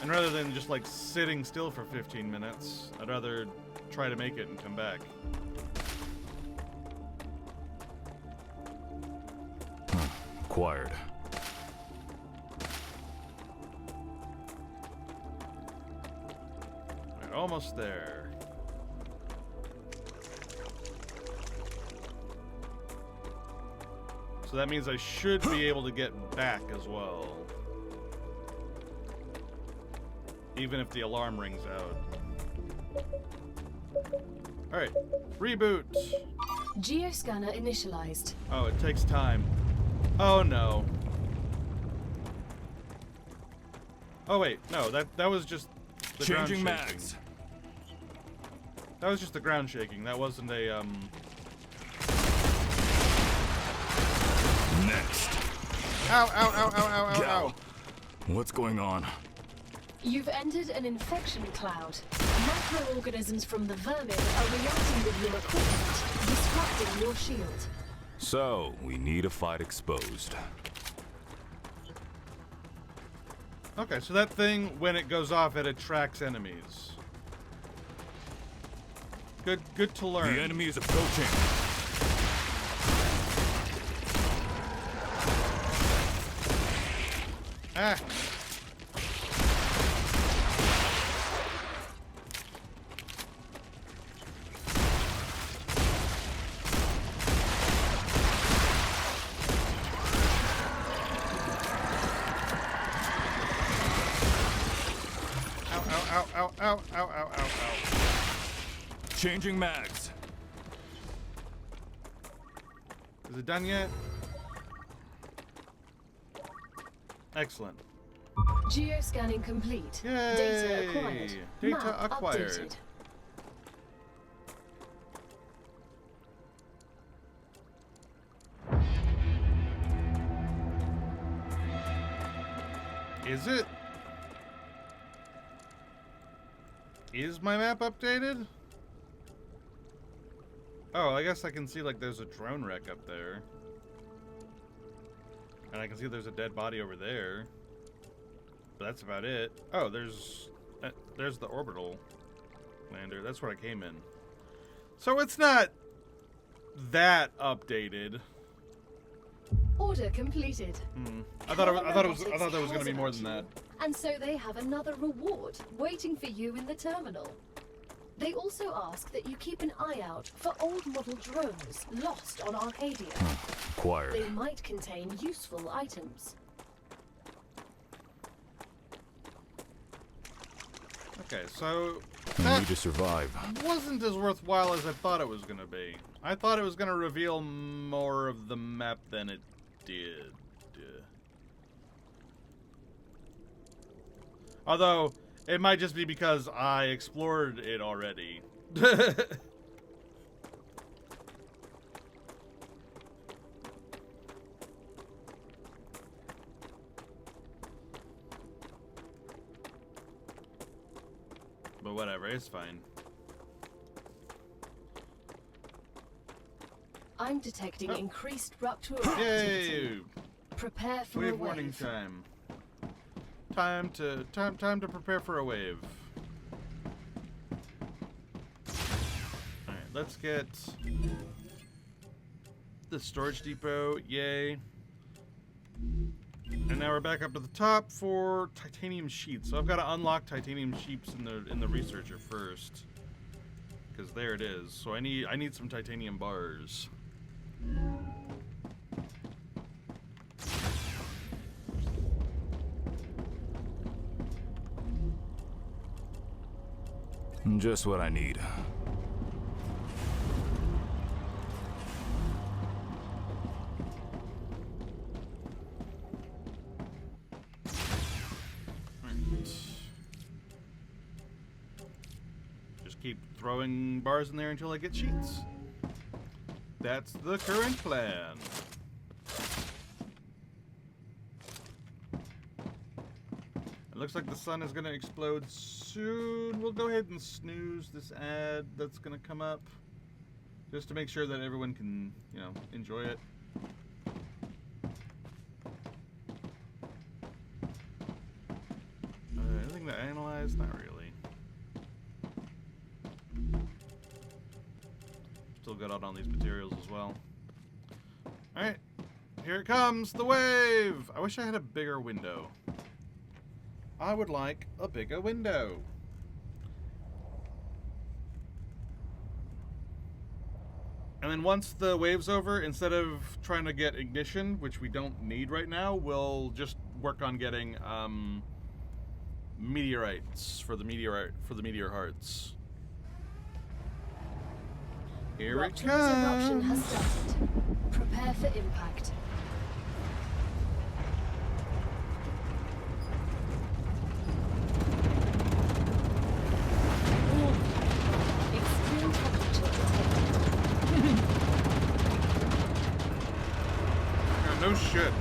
And rather than just like sitting still for 15 minutes, I'd rather try to make it and come back. Acquired. Right, almost there. So that means I should be able to get back as well. Even if the alarm rings out. Alright, reboot. Geoscanner initialized. Oh, it takes time. Oh no. Oh wait, no, that was just the Changing ground shaking. mags. That was just the ground shaking. That wasn't a Next. Ow. What's going on? You've entered an infection cloud. Macroorganisms from the vermin are reacting with your equipment, disrupting your shield. So, we need a fight exposed. Okay, so that thing, when it goes off, it attracts enemies. Good to learn. The enemy is approaching. Ah. Ow. Changing mags. Is it done yet? Excellent. Geoscanning complete. Yay! Data acquired. Data Map acquired. updated. Is it? Is my map updated? Oh, I guess I can see like there's a drone wreck up there. And I can see there's a dead body over there. But that's about it. Oh, there's the orbital lander. That's where I came in. So it's not that updated. Order completed. I thought there was going to be more than that. And so they have another reward waiting for you in the terminal. They also ask that you keep an eye out for old model drones lost on Arcadia. Acquired. They might contain useful items. Okay, so We that need to survive. wasn't as worthwhile as I thought it was going to be. I thought it was going to reveal more of the map than it did. Although, it might just be because I explored it already. whatever. It's fine. I'm detecting increased rupture Yay! activity. Prepare for a Wave wave. warning time. Time to prepare for a wave. Alright, let's get the storage depot. Yay. And now we're back up to the top for titanium sheets. So I've got to unlock titanium sheets in the researcher first. Because there it is. So I need some titanium bars. Just what I need. Just keep throwing bars in there until I get sheets. That's the current plan. It looks like the sun is going to explode soon. We'll go ahead and snooze this ad that's going to come up, just to make sure that everyone can, you know, enjoy it. Anything to analyze? Not really. Still got out on these materials as well. Alright, here it comes, the wave! I wish I had a bigger window. I would like a bigger window. And then once the wave's over, instead of trying to get ignition, which we don't need right now, we'll just work on getting meteorites for the meteor hearts. Here it Rupture's eruption has comes. started. Prepare for impact. Extreme temperature detected. No shit.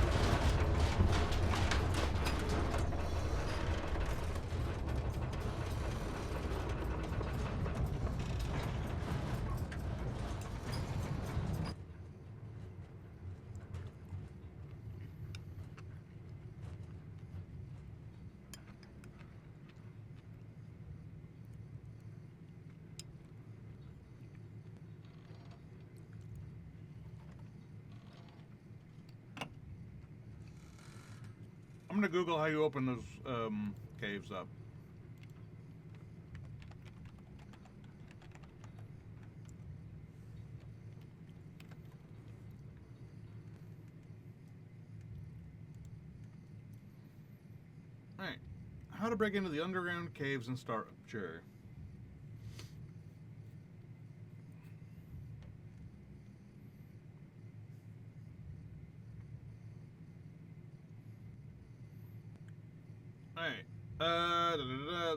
I'm gonna Google how you open those caves up. Alright. How to break into the underground caves and start Rupture. Alright.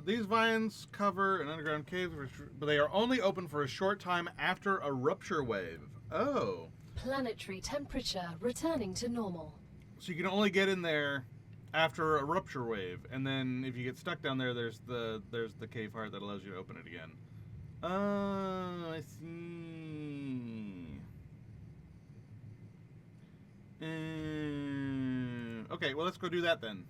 These vines cover an underground cave, but they are only open for a short time after a rupture wave. Oh. Planetary temperature returning to normal. So you can only get in there after a rupture wave, and then if you get stuck down there, there's the cave heart that allows you to open it again. Oh, I see. Okay, well, let's go do that then.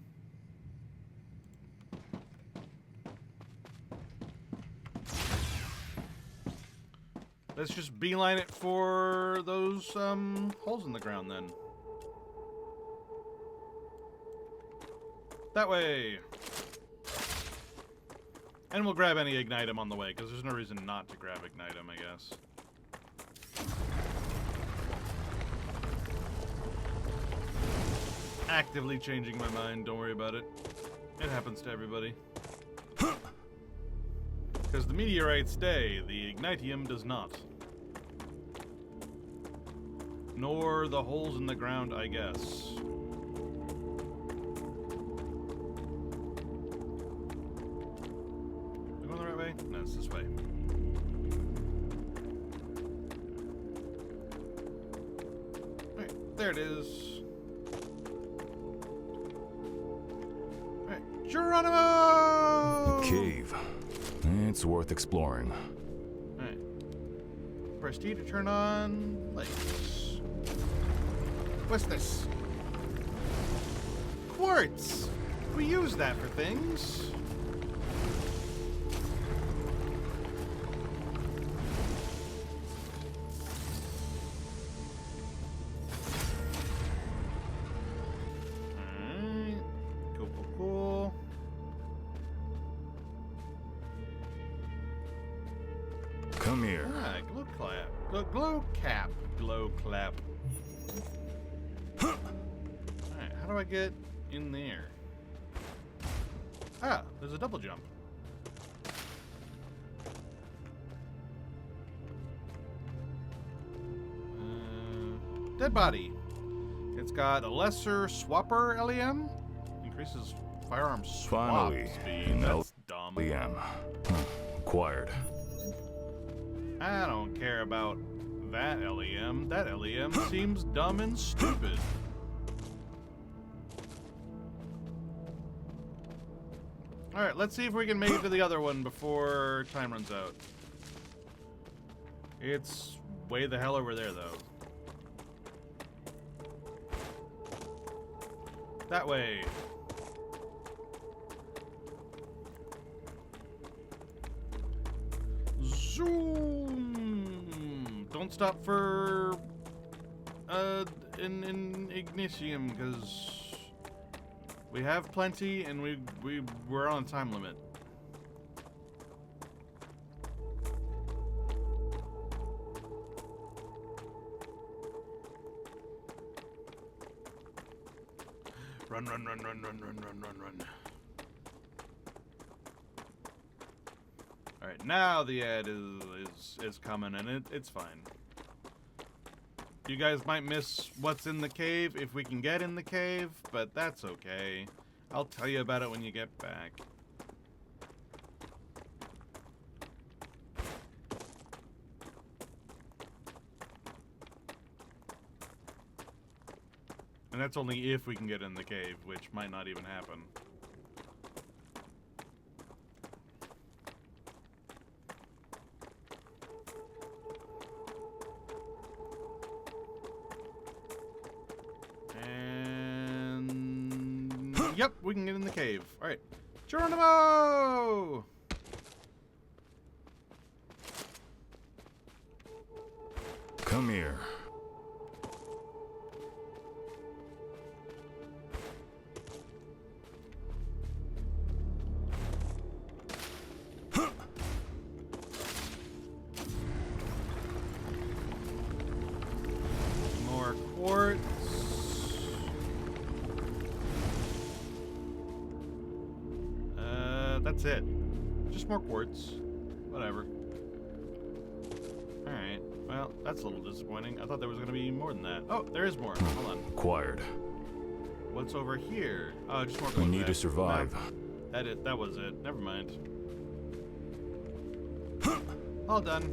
Let's just beeline it for those holes in the ground then. That way. And we'll grab any Ignitum on the way, because there's no reason not to grab Ignitum, I guess. Actively changing my mind, don't worry about it. It happens to everybody. Because the meteorites stay, the Ignitium does not. Nor the holes in the ground, I guess. Am I going the right way? No, it's this way. Alright, there it is. Alright, Geronimo! Cave. points worth exploring. Alright. Press T to turn on lights. What's this? Quartz! We use that for things. Alright. Cool. Come here. Ah, glow clap. Glow cap. Glow clap. Alright, how do I get in there? Ah, there's a double jump. Dead body. It's got a lesser swapper LEM. Increases firearm swap Finally, speed. an That's dumb. LEM. Acquired. I don't care about that LEM. That LEM seems dumb and stupid. Alright, let's see if we can make it to the other one before time runs out. It's way the hell over there, though. That way. Zoom! Don't stop for in Ignitium, because we have plenty and we're on a time limit. Run. Alright, now the ad is coming, and it's fine. You guys might miss what's in the cave if we can get in the cave, but that's okay. I'll tell you about it when you get back. And that's only if we can get in the cave, which might not even happen. And yep, we can get in the cave. All right, Geronimo! Come here. More quartz. That's it. Just more quartz. Whatever. Alright. Well, that's a little disappointing. I thought there was going to be more than that. Oh, there is more. Hold on. Acquired. What's over here? Oh, just more We gold need to back. survive. That was it. Never mind. All done.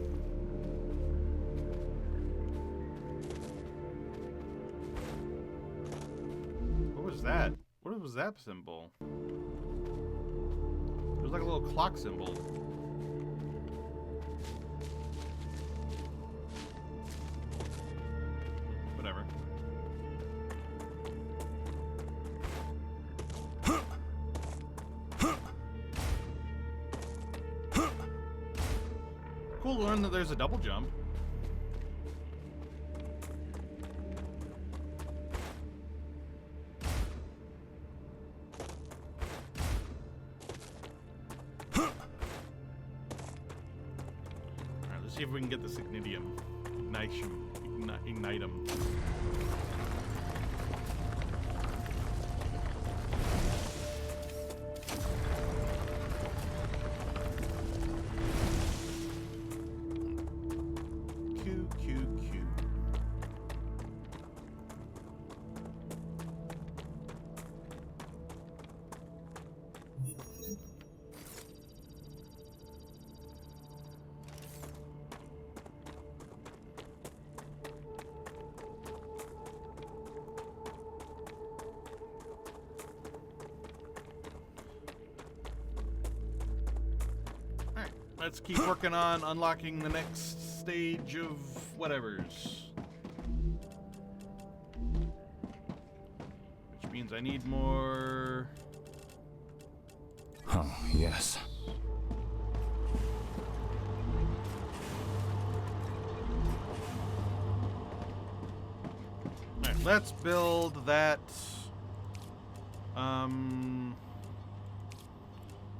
What was that? What was that symbol? It was like a little clock symbol. Whatever. Cool to learn that there's a double jump. Alright, let's see if we can get this ignitium. Ignite him. Q. let's keep working on unlocking the next stage of whatevers. Which means I need more... Huh, yes. Alright, let's build that...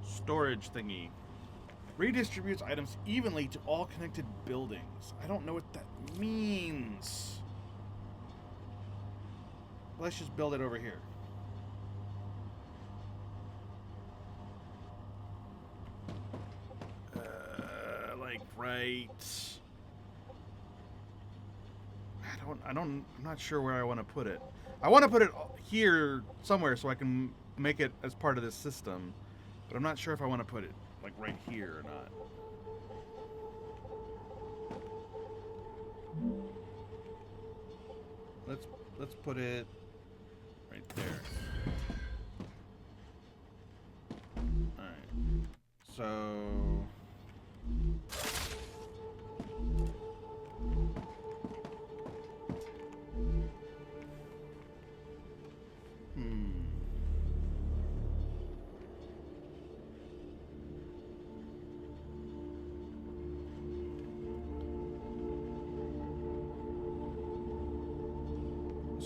storage thingy. Redistributes items evenly to all connected buildings. I don't know what that means. Let's just build it over here. Like right. I'm not sure where I want to put it. I want to put it here somewhere so I can make it as part of this system. But I'm not sure if I want to put it like right here or not. Let's put it right there. Alright. So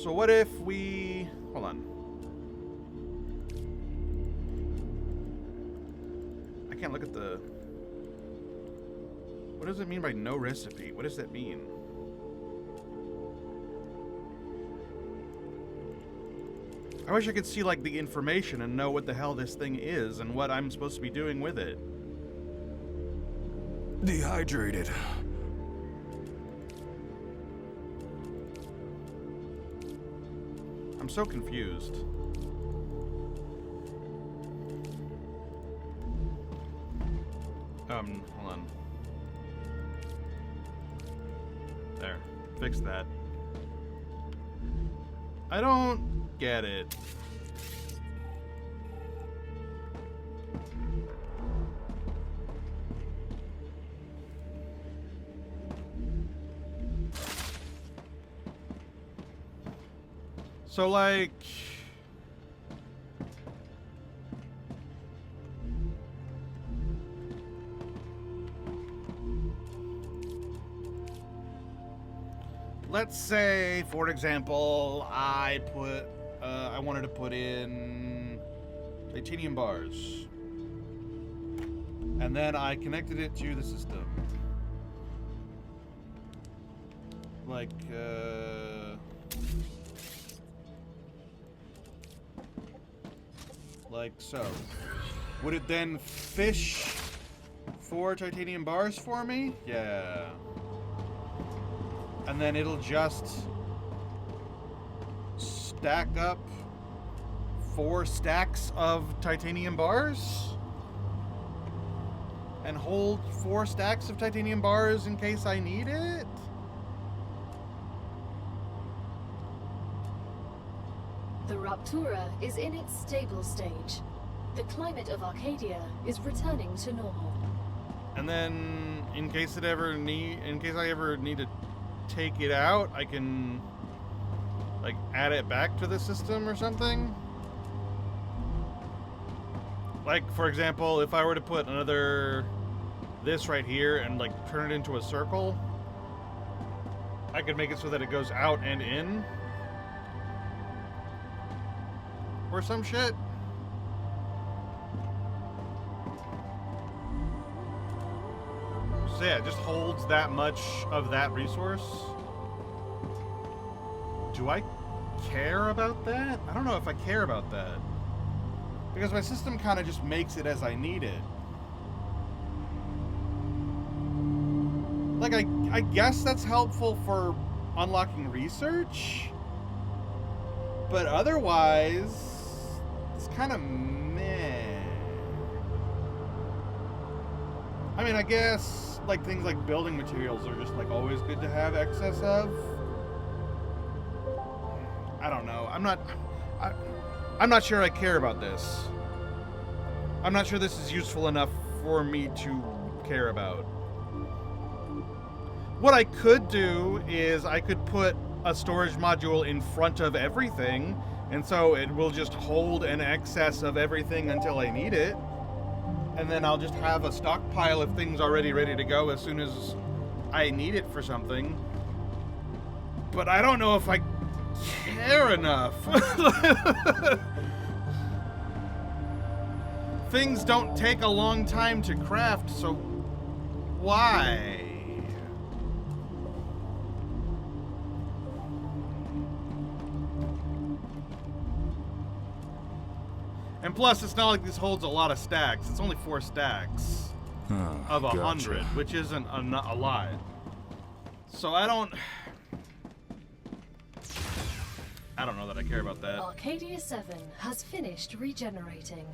So what if we... Hold on. I can't look at the... What does it mean by no recipe? What does that mean? I wish I could see, like, the information and know what the hell this thing is and what I'm supposed to be doing with it. Dehydrated. I'm so confused. Hold on. There. Fix that. I don't get it. So, like... Let's say, for example, I wanted to put in titanium bars. And then I connected it to the system. Like, like so. Would it then fish for titanium bars for me? Yeah. And then it'll just stack up 4 stacks of titanium bars? And hold 4 stacks of titanium bars in case I need it? The Rupture is in its stable stage. The climate of Arcadia is returning to normal. And then, in case I ever need to take it out, I can, like, add it back to the system or something? Like, for example, if I were to put this right here and, like, turn it into a circle, I could make it so that it goes out and in. Or some shit. So yeah, it just holds that much of that resource. Do I care about that? I don't know if I care about that. Because my system kind of just makes it as I need it. Like, I guess that's helpful for unlocking research. But otherwise, it's kind of meh. I mean, I guess, like, things like building materials are just, like, always good to have excess of. I don't know. I'm not sure I care about this. I'm not sure this is useful enough for me to care about. What I could do is I could put a storage module in front of everything, and so it will just hold an excess of everything until I need it. And then I'll just have a stockpile of things already ready to go as soon as I need it for something. But I don't know if I care enough. Things don't take a long time to craft, so why? And plus, it's not like this holds a lot of stacks. It's only 4 stacks of 100, gotcha. which isn't a lot. So I don't know that I care about that. Arcadia 7 has finished regenerating.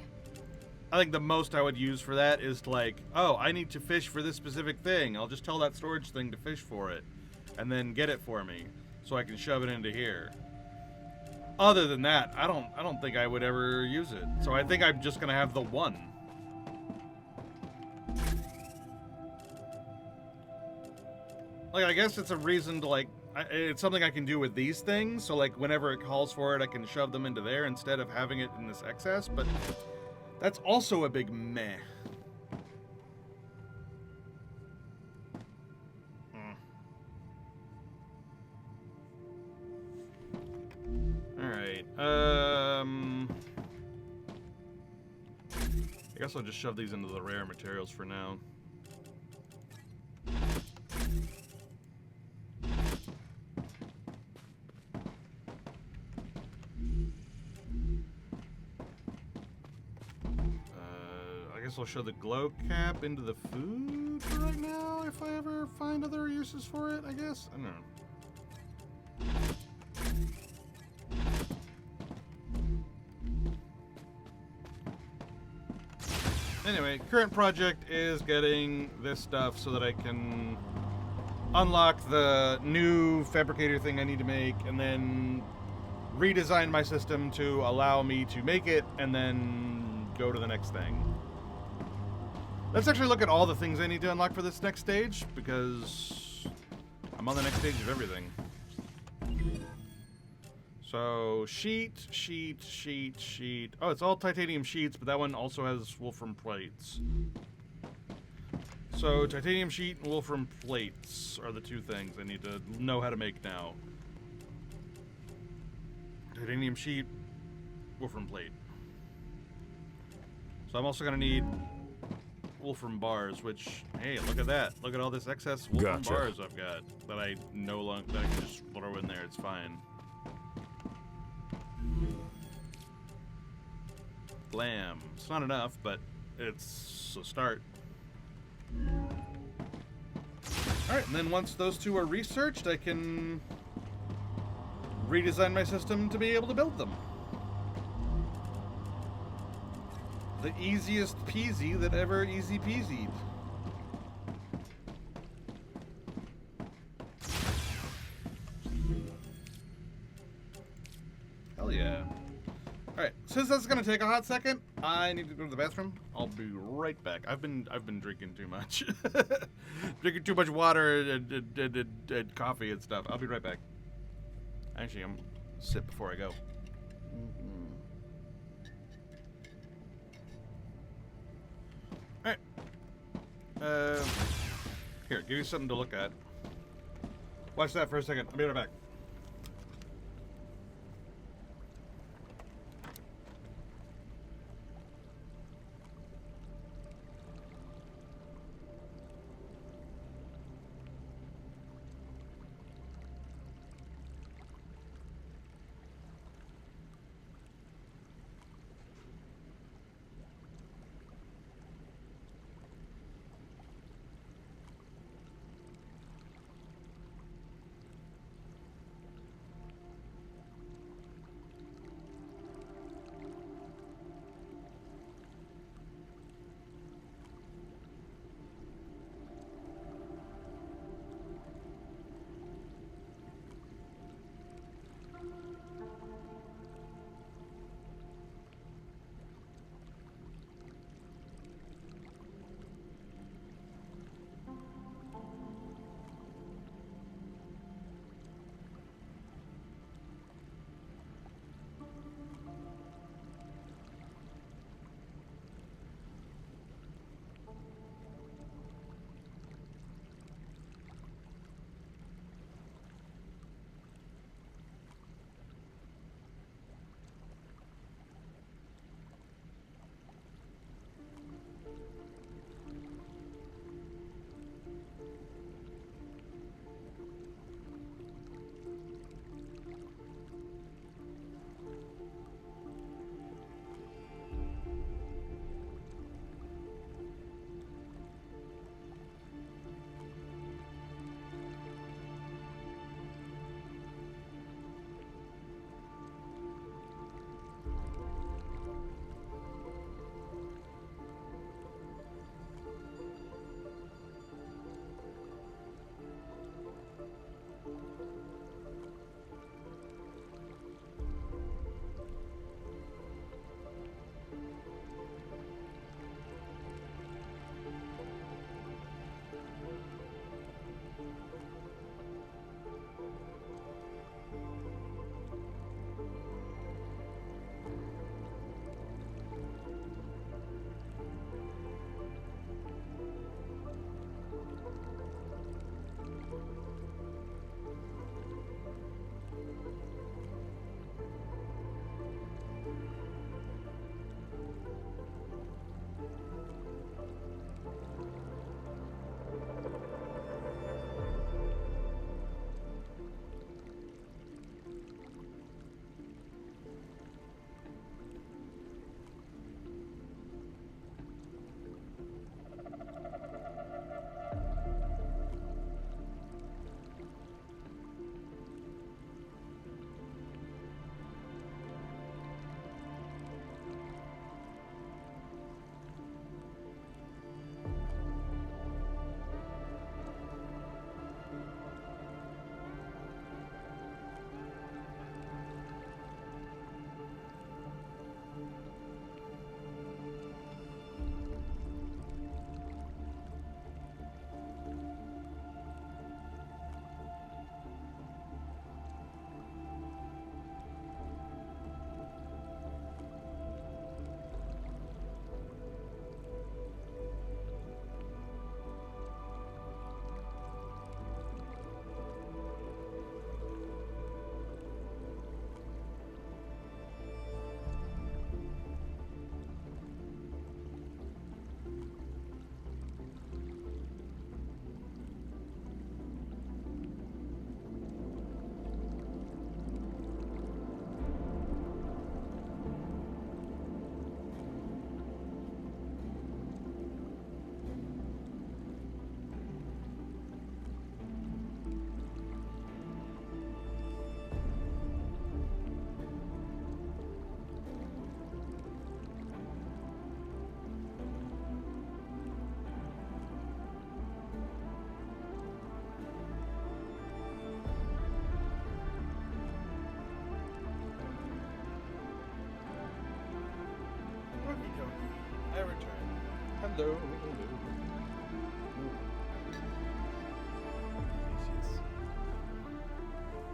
I think the most I would use for that is like, oh, I need to fish for this specific thing. I'll just tell that storage thing to fish for it, and then get it for me, so I can shove it into here. Other than that, I don't think I would ever use it. So I think I'm just gonna have the one. Like, I guess it's a reason to like. It's something I can do with these things. So like, whenever it calls for it, I can shove them into there instead of having it in this excess. But that's also a big meh. Alright, I guess I'll just shove these into the rare materials for now. I guess I'll show the glow cap into the food for right now, if I ever find other uses for it, I guess? I don't know. Anyway, current project is getting this stuff so that I can unlock the new fabricator thing I need to make, and then redesign my system to allow me to make it, and then go to the next thing. Let's actually look at all the things I need to unlock for this next stage, because I'm on the next stage of everything. So, sheet. Oh, it's all titanium sheets, but that one also has wolfram plates. So, titanium sheet and wolfram plates are the two things I need to know how to make now. Titanium sheet, wolfram plate. So I'm also going to need wolfram bars, which, hey, look at that. Look at all this excess wolfram bars I've got that I no longer, that I can just throw in there. It's fine. Blam. It's not enough, but it's a start. Alright, and then once those two are researched, I can redesign my system to be able to build them. The easiest peasy that ever easy peasied. Hell yeah. Alright, since that's gonna take a hot second, I need to go to the bathroom. I'll be right back. I've been drinking too much. Drinking too much water and coffee and stuff. I'll be right back. Actually, I'm gonna sip before I go. Alright. Here, give you something to look at. Watch that for a second. I'll be right back.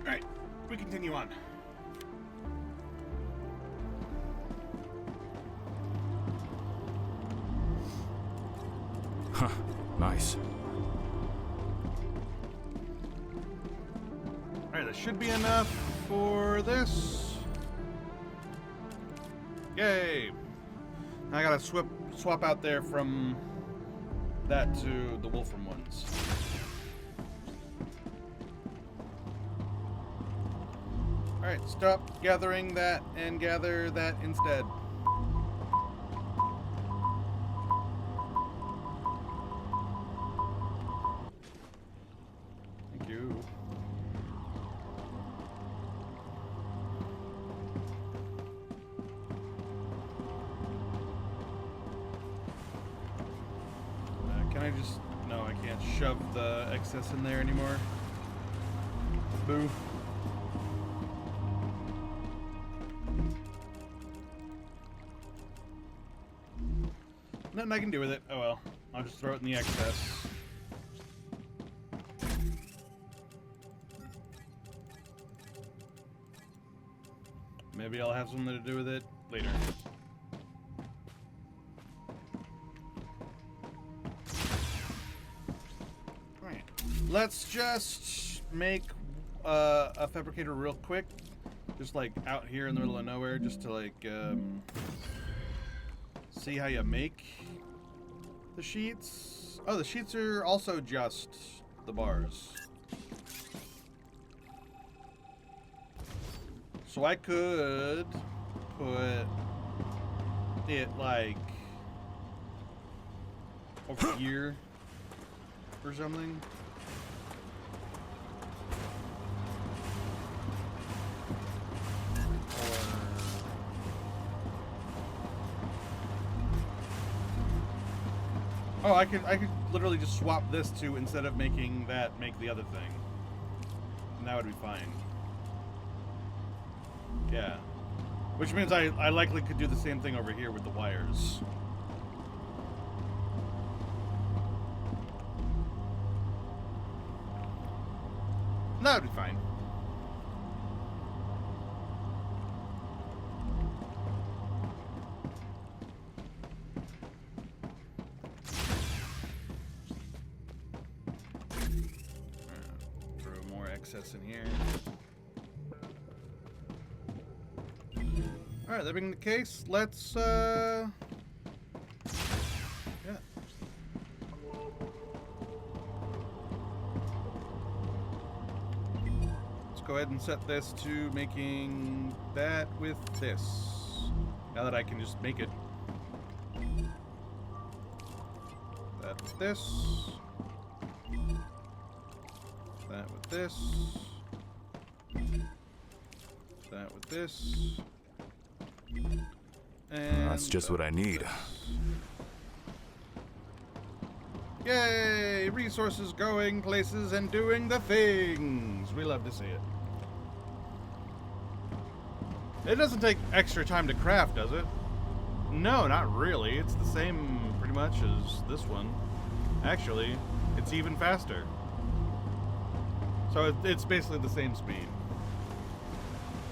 Alright, we continue on. Huh, nice. Alright, that should be enough for this. Yay! I gotta swap out there from that to the Wolfram ones. Alright, stop gathering that and gather that instead. Thank you. Can I just... No, I can't shove the excess in there anymore. Boo. Nothing I can do with it. Oh well. I'll just throw it in the excess. Maybe I'll have something to do with it later. Alright. Let's just make a fabricator real quick. Just like out here in the middle of nowhere, just to like see how you make the sheets. Oh, the sheets are also just the bars. So I could put it like over here or something. Oh, I could literally just swap this to, instead of making that, make the other thing. And that would be fine. Yeah. Which means I likely could do the same thing over here with the wires. That would be fine. In here. Alright, that being the case, let's yeah. Let's go ahead and set this to making that with this. Now that I can just make it. That with this. That with this. That with this. And that's just what I need. This. Yay! Resources going places and doing the things. We love to see it. It doesn't take extra time to craft, does it? No, not really. It's the same pretty much as this one. Actually, it's even faster. So it's basically the same speed.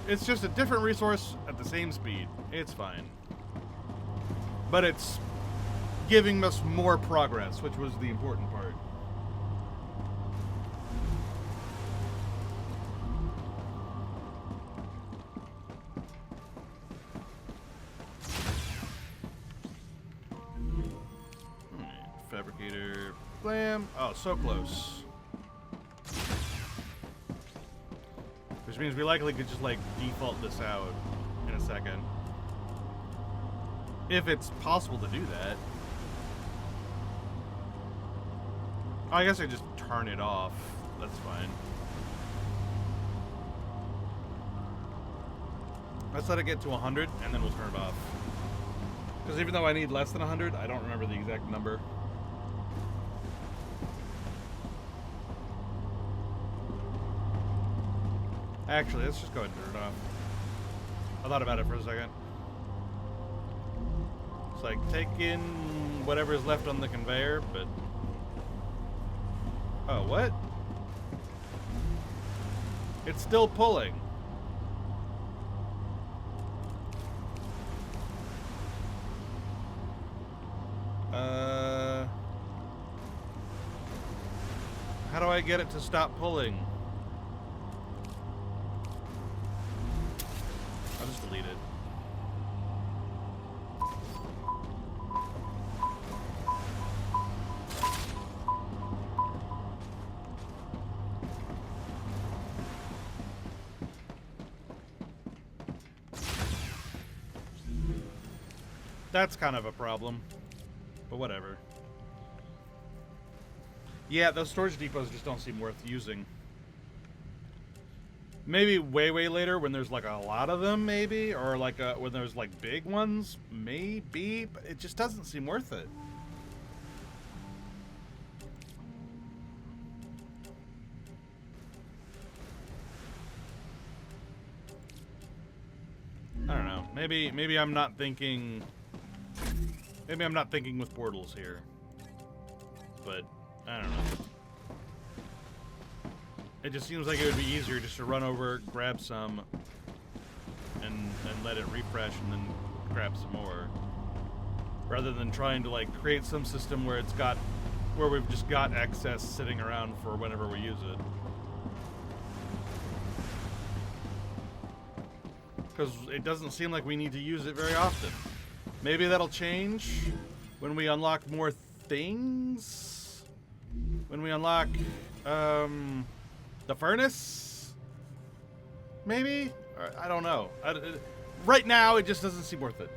It's just a different resource at the same speed. It's fine. But it's giving us more progress, which was the important part. Fabricator, blam. Oh, so close. Which means we likely could just, like, default this out in a second. If it's possible to do that. Oh, I guess I just turn it off. That's fine. Let's let it get to 100, and then we'll turn it off. Because even though I need less than 100, I don't remember the exact number. Actually, let's just go ahead and turn it off. I thought about it for a second. It's like, take in whatever's left on the conveyor, but... Oh, what? It's still pulling. How do I get it to stop pulling? I'll just delete it. That's kind of a problem, but whatever. Yeah, those storage depots just don't seem worth using. Maybe way later when there's like a lot of them, maybe, or like when there's like big ones, maybe, but it just doesn't seem worth it. I don't know. Maybe I'm not thinking. Maybe I'm not thinking with portals here. But I don't know. It just seems like it would be easier just to run over, grab some, and let it refresh, and then grab some more, rather than trying to like create some system where we've just got excess sitting around for whenever we use it. Because it doesn't seem like we need to use it very often. Maybe that'll change when we unlock more things. When we unlock the furnace, maybe? Or, I don't know. Right now, it just doesn't seem worth it.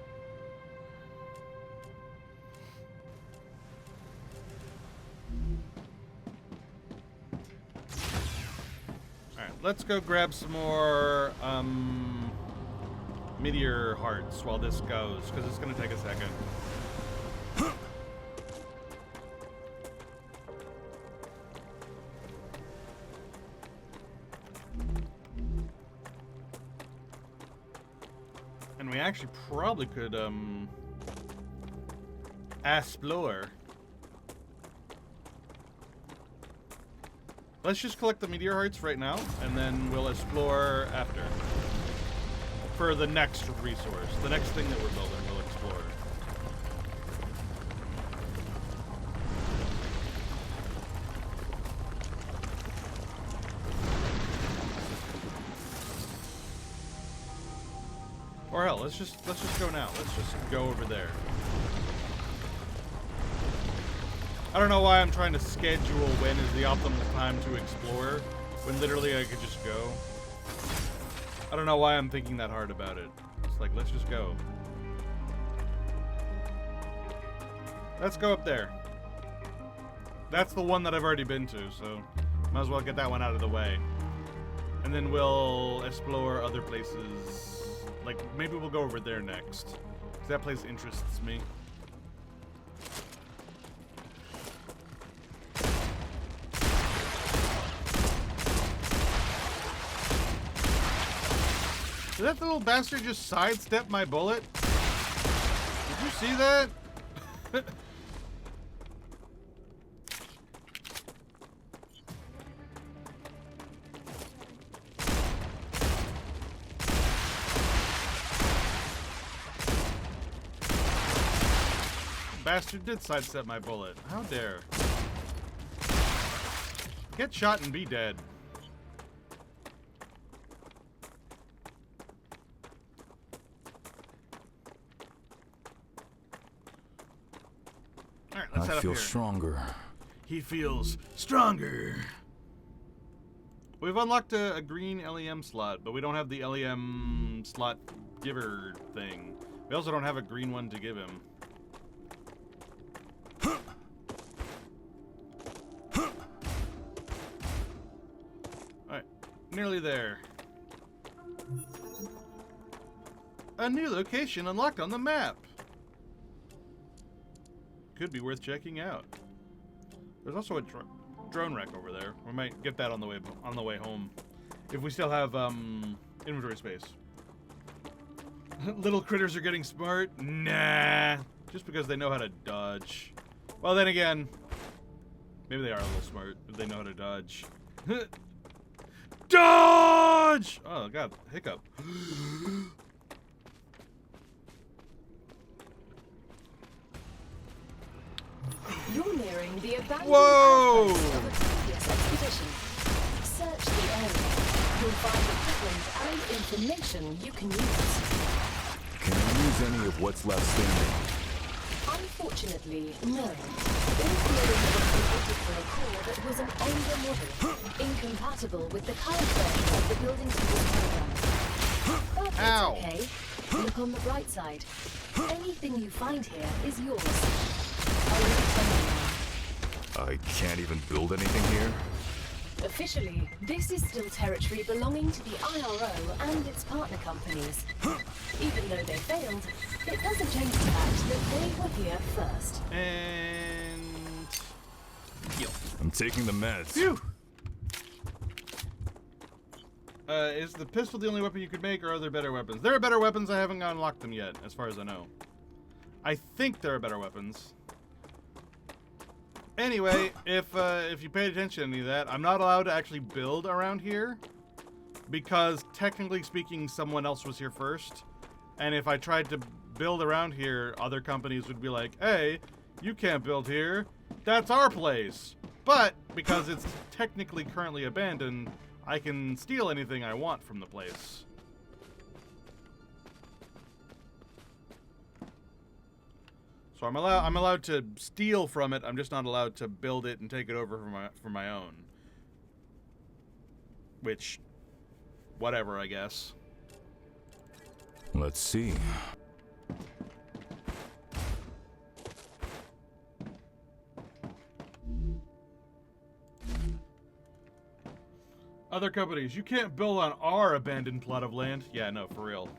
Alright, let's go grab some more meteor hearts while this goes, because it's going to take a second. And we actually probably could explore. Let's just collect the meteor hearts right now, and then we'll explore after. For the next resource, the next thing that we're building, we'll explore. Or hell, let's just go now. Let's just go over there. I don't know why I'm trying to schedule when is the optimal time to explore, when literally I could just go. I don't know why I'm thinking that hard about it. It's like, let's just go. Let's go up there. That's the one that I've already been to, so might as well get that one out of the way. And then we'll explore other places. Like, maybe we'll go over there next, because that place interests me. Did that little bastard just sidestep my bullet? Did you see that? Bastard did sidestep my bullet. How dare. Get shot and be dead. Alright, let's head up here. I feel stronger. He feels stronger. We've unlocked a green LEM slot, but we don't have the LEM slot giver thing. We also don't have a green one to give him. Alright, nearly there. A new location unlocked on the map. Could be worth checking out. There's also a drone wreck over there. We might get that on the way home, if we still have inventory space. Little critters are getting smart. Nah, Just because they know how to dodge. Well, then again, maybe they are a little smart if they know how to dodge. Dodge! Oh, God. Hiccup. You're nearing the abandoned Whoa! outpost of a previous expedition. Search the area. You'll find equipment and information you can use. Can I use any of what's left standing? Unfortunately, no. Engineering was created for a core that was an older model, incompatible with the current version of the building tools program. But it's Ow. okay. Look on the bright side. Anything you find here is yours. I can't even build anything here? Officially, this is still territory belonging to the IRO and its partner companies. Even though they failed, it doesn't change the fact that they were here first. And... Yo. I'm taking the meds. Phew! Is the pistol the only weapon you could make, or are there better weapons? There are better weapons, I haven't unlocked them yet, as far as I know. I think there are better weapons. Anyway, if you paid attention to any of that, I'm not allowed to actually build around here because technically speaking, someone else was here first. And if I tried to build around here, other companies would be like, "Hey, you can't build here. That's our place." But because it's technically currently abandoned, I can steal anything I want from the place. So I'm allowed to steal from it. I'm just not allowed to build it and take it over for my own. Which, whatever, I guess. Let's see. Other companies, you can't build on our abandoned plot of land. Yeah, no, for real.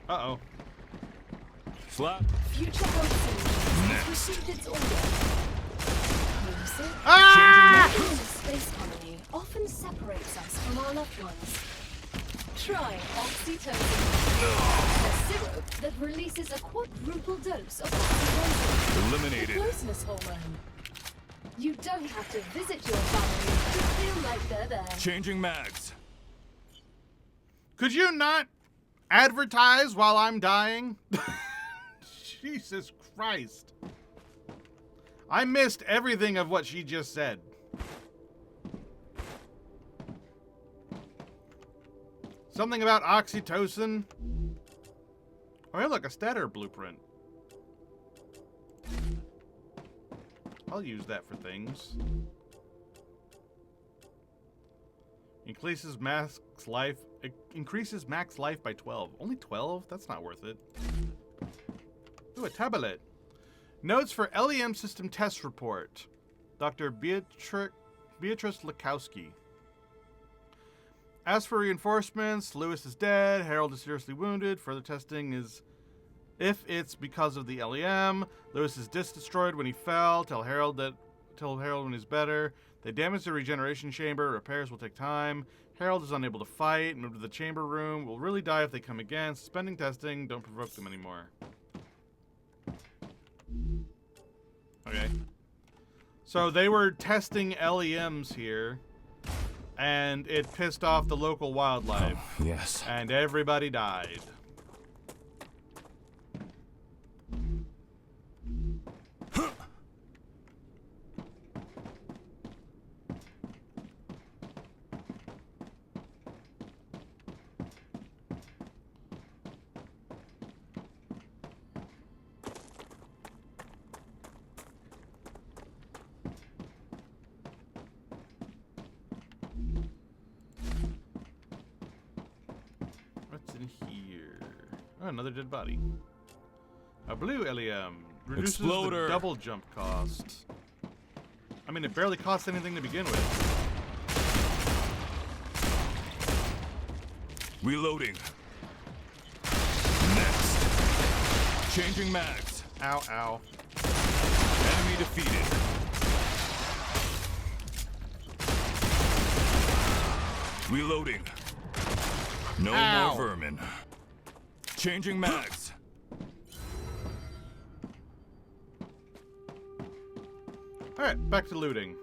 Uh-oh. Slap. Future Hope has received its order. Homesick? Ah! The space colony often separates us from our loved ones. Try oxytocin. A syrup that releases a quadruple dose of oxytocin. Eliminated. The closeness hormone. You don't have to visit your family to feel like they're there. Changing mags. Could you not advertise while I'm dying? Jesus Christ. I missed everything of what she just said. Something about oxytocin. Oh, hey, look, a statter blueprint. I'll use that for things. Increases max life by 12. Only 12? That's not worth it. Ooh, a tablet. Notes for LEM system test report. Dr. Beatrice Lakowski. As for reinforcements, Lewis is dead. Harold is seriously wounded. Further testing is if it's because of the LEM. Lewis is destroyed when he fell. Tell Harold when he's better. They damaged the regeneration chamber. Repairs will take time. Harold is unable to fight. Move to the chamber room. Will really die if they come again. Suspending testing. Don't provoke them anymore. Okay. So they were testing LEMs here, and it pissed off the local wildlife. Oh, yes. And everybody died. In here. Oh, another dead body. A blue LEM. Reduces Exploder. the double jump cost. I mean, it barely costs anything to begin with. Reloading. Next. Changing mags. Ow, ow. Enemy defeated. Reloading. No Ow. more vermin. Changing mags. Alright, back to looting.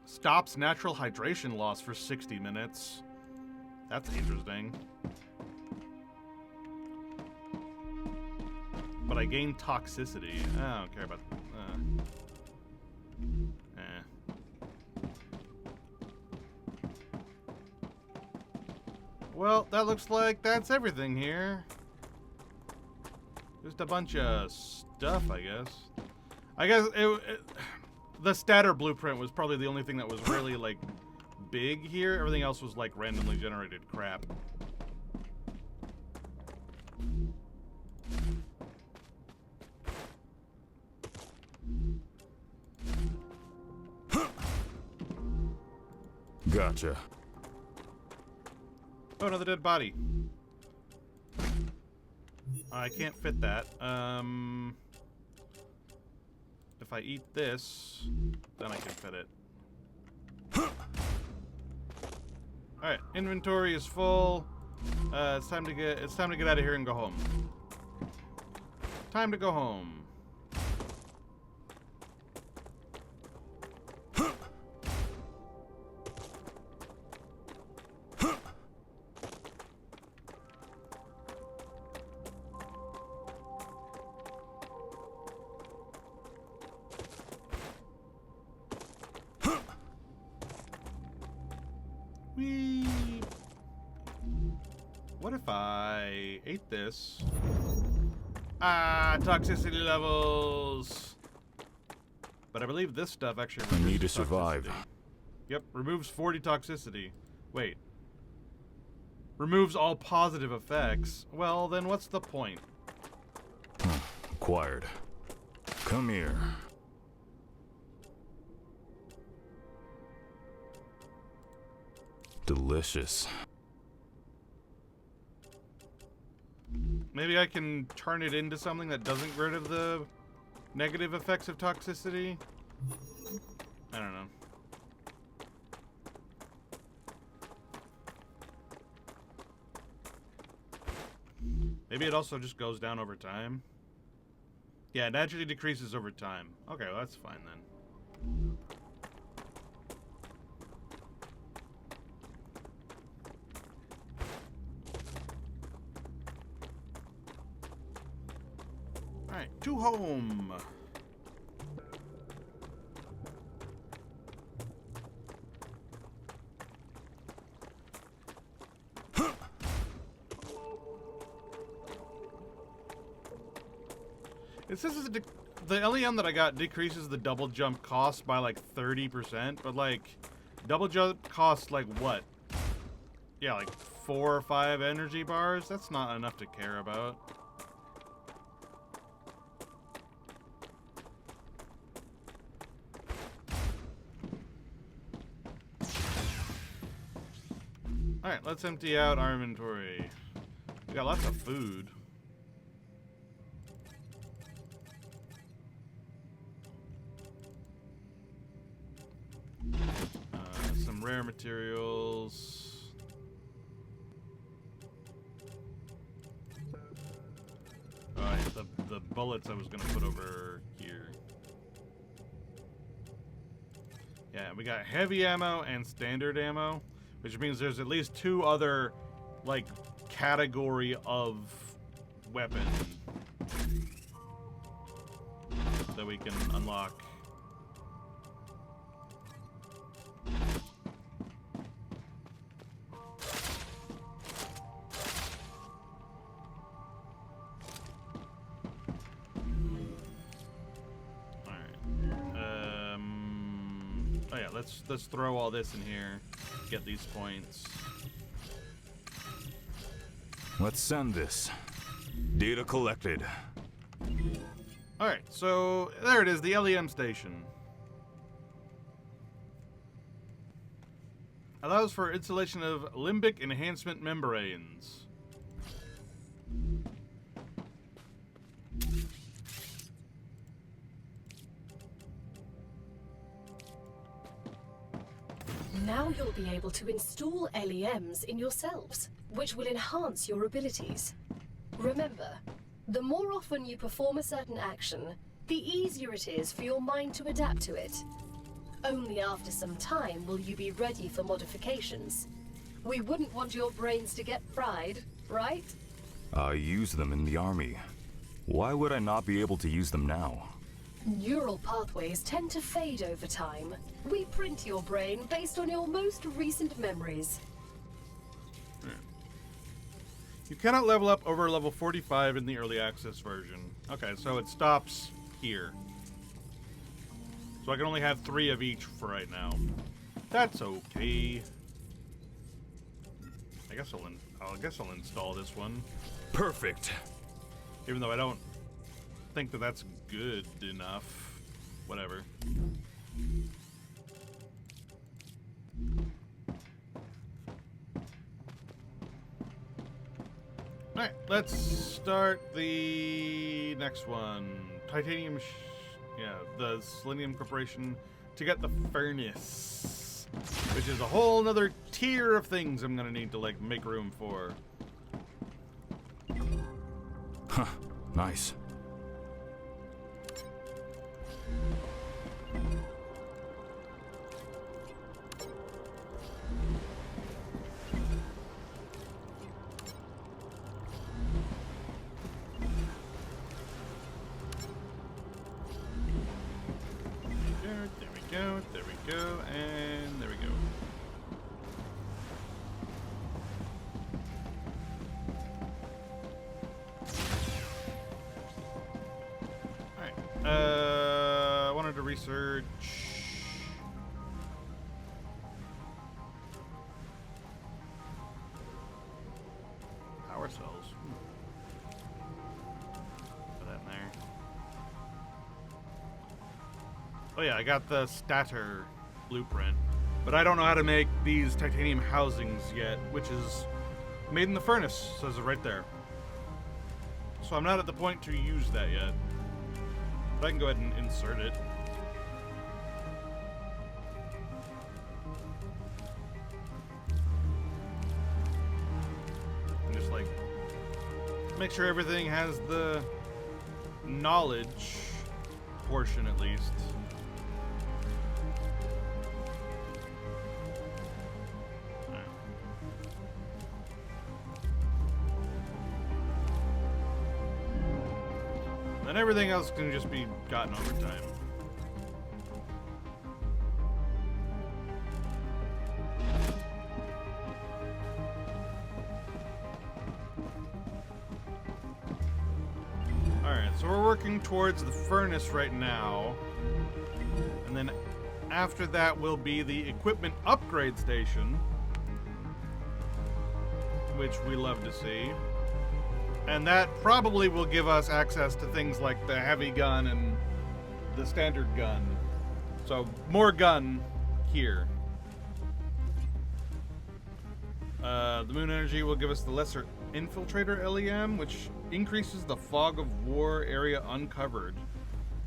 Stops natural hydration loss for 60 minutes. That's interesting. But I gain toxicity. I don't care about... Well, that looks like that's everything here. Just a bunch of stuff, I guess. The statter blueprint was probably the only thing that was really, like, big here. Everything else was, like, randomly generated crap. Gotcha. Oh, another dead body. I can't fit that. If I eat this, then I can fit it. Alright, inventory is full. It's time to get out of here and go home. Time to go home. What if I ate this? Ah, toxicity levels. But I believe this stuff actually removes Need to survive. toxicity. Yep, removes 40 toxicity. Wait. Removes all positive effects. Well, then what's the point? Acquired. Come here. Delicious. Maybe I can turn it into something that doesn't get rid of the negative effects of toxicity? I don't know. Maybe it also just goes down over time. Yeah, it naturally decreases over time. Okay, well, that's fine then. Alright, to home. It says the LEM that I got decreases the double jump cost by like 30%, but like double jump costs like what? Yeah, like 4 or 5 energy bars? That's not enough to care about. Alright, let's empty out our inventory. We got lots of food. Some rare materials. Alright, the bullets I was gonna put over here. Yeah, we got heavy ammo and standard ammo, which means there's at least 2 other, like, category of weapon that we can unlock. Oh yeah, let's throw all this in here, get these points. Let's send this. Data collected. Alright, so there it is, the LEM station. Allows for installation of limbic enhancement membranes. Now you'll be able to install LEMs in yourselves, which will enhance your abilities. Remember, the more often you perform a certain action, the easier it is for your mind to adapt to it. Only after some time will you be ready for modifications. We wouldn't want your brains to get fried, right? I use them in the army. Why would I not be able to use them now? Neural pathways tend to fade over time. We print your brain based on your most recent memories. You cannot level up over level 45 in the early access version. Okay, so it stops here. So I can only have 3 of each for right now. That's okay. I guess I'll install this one. Perfect. Even though I don't think that that's good enough. Whatever. Alright, let's start the next one. Titanium, the Selenium Corporation to get the furnace. Which is a whole nother tier of things I'm gonna need to, like, make room for. Huh, nice. There we go, and there we go. Alright, I wanted to research... power cells. Put that in there. Oh yeah, I got the stator blueprint, but I don't know how to make these titanium housings yet, which is made in the furnace, says it right there. So I'm not at the point to use that yet, but I can go ahead and insert it. And just like make sure everything has the knowledge portion at least. And everything else can just be gotten over time. Alright, so we're working towards the furnace right now. And then after that will be the equipment upgrade station, which we love to see. And that probably will give us access to things like the heavy gun and the standard gun. So, more gun here. The moon energy will give us the lesser infiltrator LEM, which increases the fog of war area uncovered.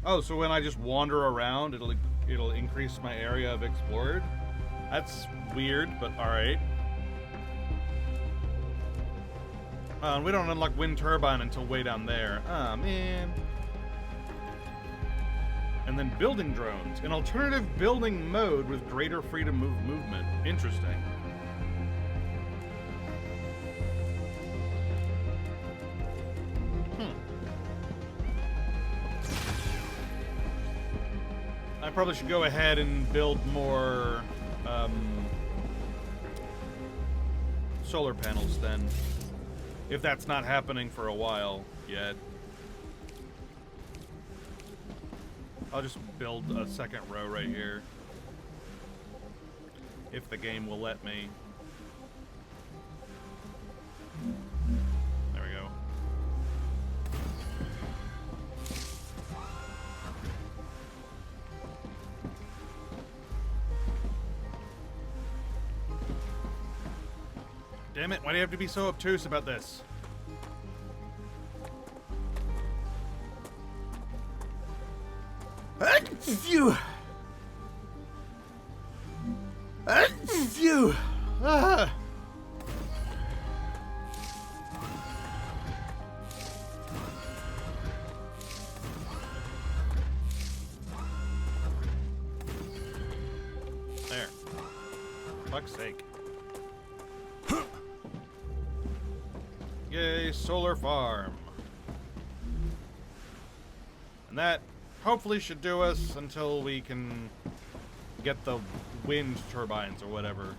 Oh, so when I just wander around, it'll increase my area of explored? That's weird, but alright. We don't unlock wind turbine until way down there. Ah, man. And then building drones. An alternative building mode with greater freedom of movement. Interesting. I probably should go ahead and build more solar panels then. If that's not happening for a while yet. I'll just build a second row right here. If the game will let me. There we go. Damn it, why do you have to be so obtuse about this? Phew! fuck's sake. Yay, solar farm. And that hopefully should do us until we can get the wind turbines or whatever.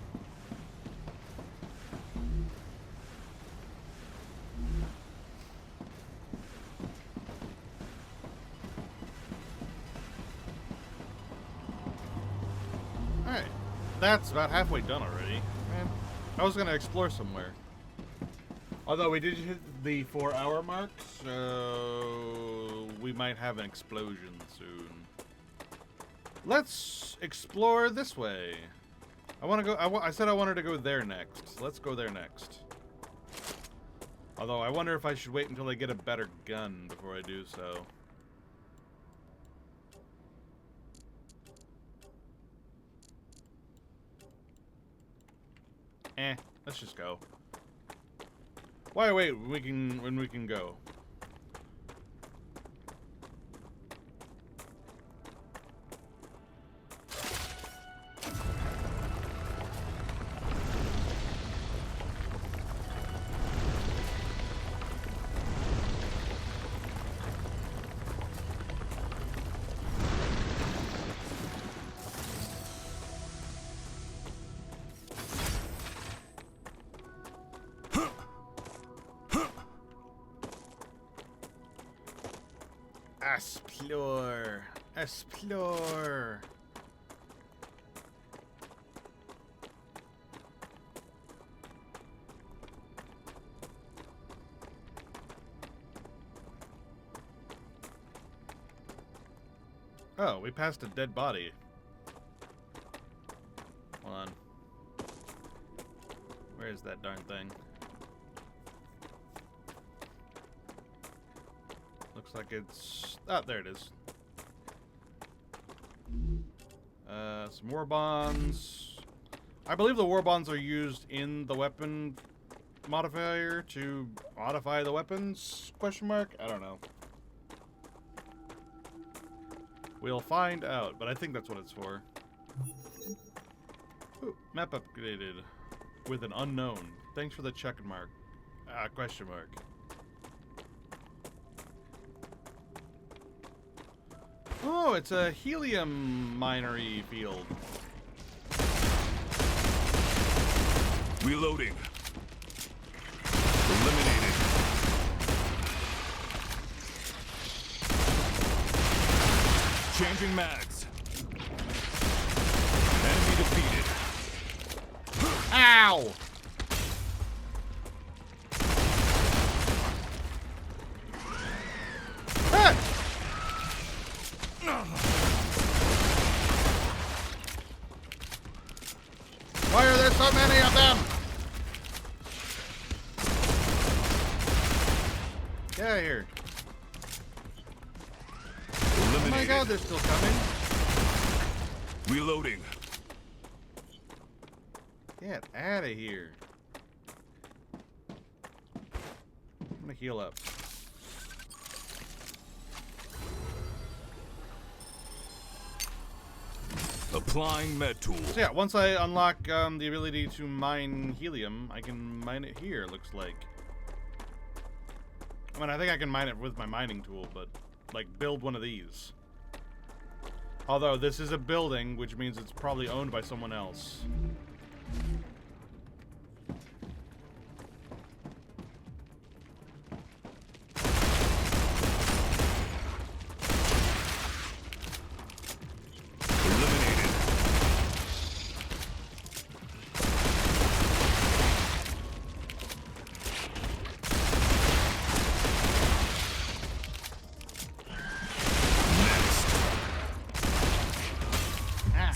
Alright, that's about halfway done already. Man, I was gonna explore somewhere. Although we did hit the 4-hour mark, so we might have an explosion soon. Let's explore this way. I want to go. I said I wanted to go there next. Let's go there next. Although I wonder if I should wait until I get a better gun before I do so. Let's just go. Why wait when we can go? Explore. Explore. Oh, we passed a dead body. Hold on. Where is that darn thing? Looks like it's... Oh, there it is. Some war bonds. I believe the war bonds are used in the weapon modifier to modify the weapons? Question mark? I don't know. We'll find out, but I think that's what it's for. Ooh, map upgraded with an unknown. Thanks for the check mark. Question mark. Oh, it's a helium minery field. Reloading. Eliminated. Changing mags. Enemy defeated. Ow! Ah! Why are there so many of them? Get out of here. Oh my god, they're still coming. Reloading. Get out of here. I'm gonna heal up. Applying med tool. So yeah, once I unlock the ability to mine helium, I can mine it here, looks like. I mean, I think I can mine it with my mining tool, but, like, build one of these. Although, this is a building, which means it's probably owned by someone else.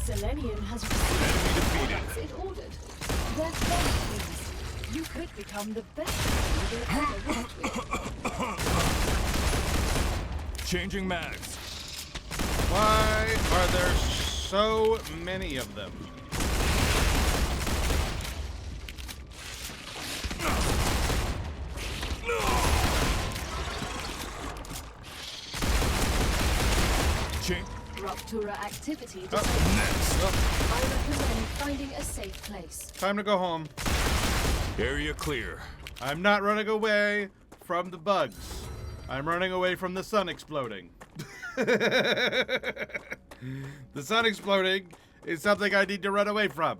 Selenium has received products it ordered. They're very pleased. You could become the best you've ever worked with. Changing mags. Why are there so many of them? Rupture activity Oh, detected. I recommend finding a safe place. time to go home. Area clear. I'm not running away from the bugs. I'm running away from the sun exploding. The sun exploding is something I need to run away from.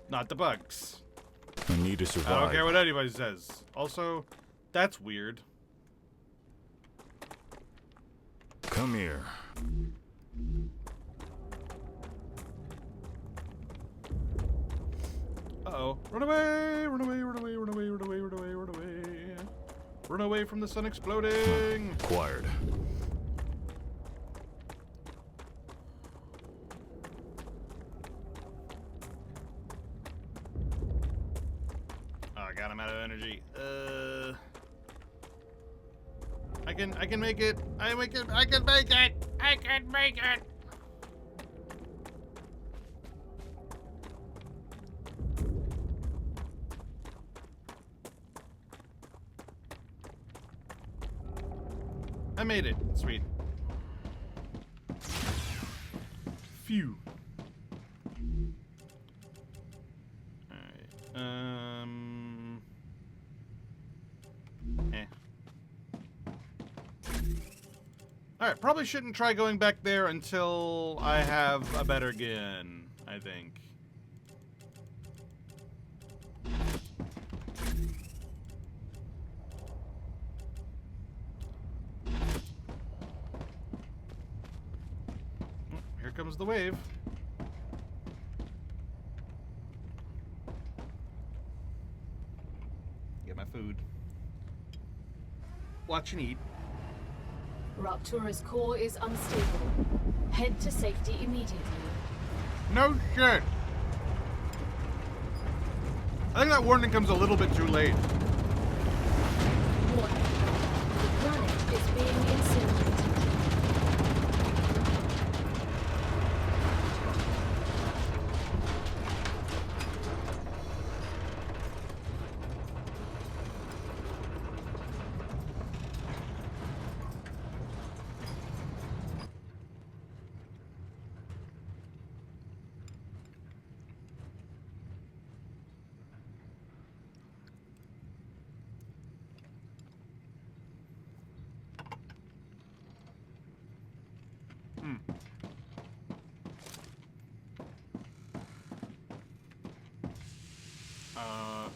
Not the bugs. I need to survive. I don't care what anybody says. Also, that's weird. Come here. Uh-oh. Run away! Run away, run away, run away, run away, run away, run away. Run away from the sun exploding! Acquired. Oh god, I'm out of energy. I can make it. I can make it. I can make it. I made it. Sweet. Phew. Alright. Alright, probably shouldn't try going back there until I have a better gun, I think. Here comes the wave. Get my food. Watch and eat. Rupture's core is unstable. Head to safety immediately. No shit! I think that warning comes a little bit too late. Warning. The planet is being incinerated.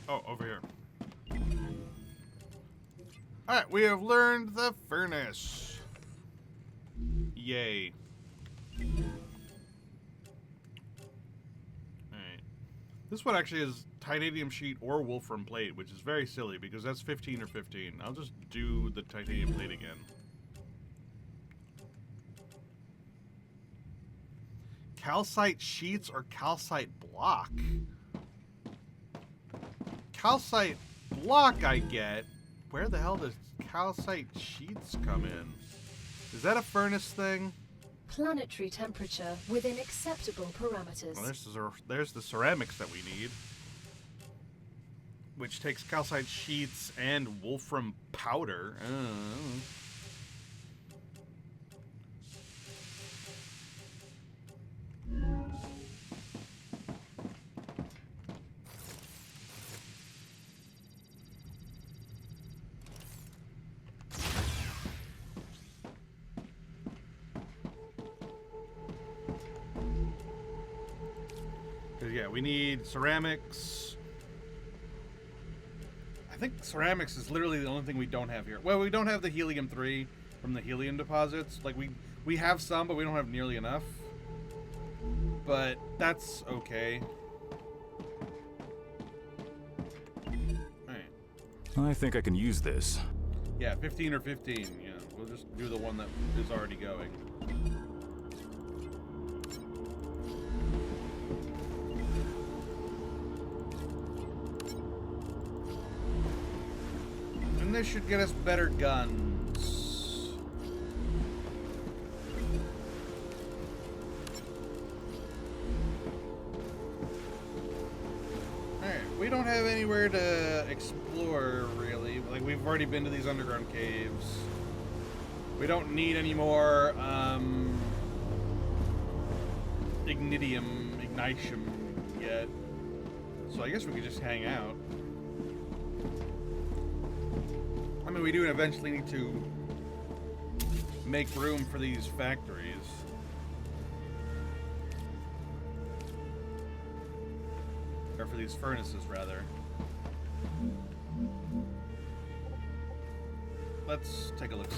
Oh, over here. Alright, we have learned the furnace. Yay. Alright. This one actually is titanium sheet or wolfram plate, which is very silly because that's 15 or 15. I'll just do the titanium plate again. Calcite sheets or calcite block? Calcite block I get. Where the hell does calcite sheets come in? Is that a furnace thing? Planetary temperature within acceptable parameters. Well, there's the ceramics that we need. Which takes calcite sheets and wolfram powder. Yeah, we need ceramics. I think ceramics is literally the only thing we don't have here. Well, we don't have the helium-3 from the helium deposits. Like, we have some, but we don't have nearly enough. But that's okay. Alright. I think I can use this. Yeah, 15 or 15. Yeah, we'll just do the one that is already going. And this should get us better guns. Alright, we don't have anywhere to explore, really. Like, we've already been to these underground caves. We don't need any more, ignitium yet. So I guess we could just hang out. I mean, we do eventually need to make room for these factories. Or for these furnaces, rather. Let's take a look-see.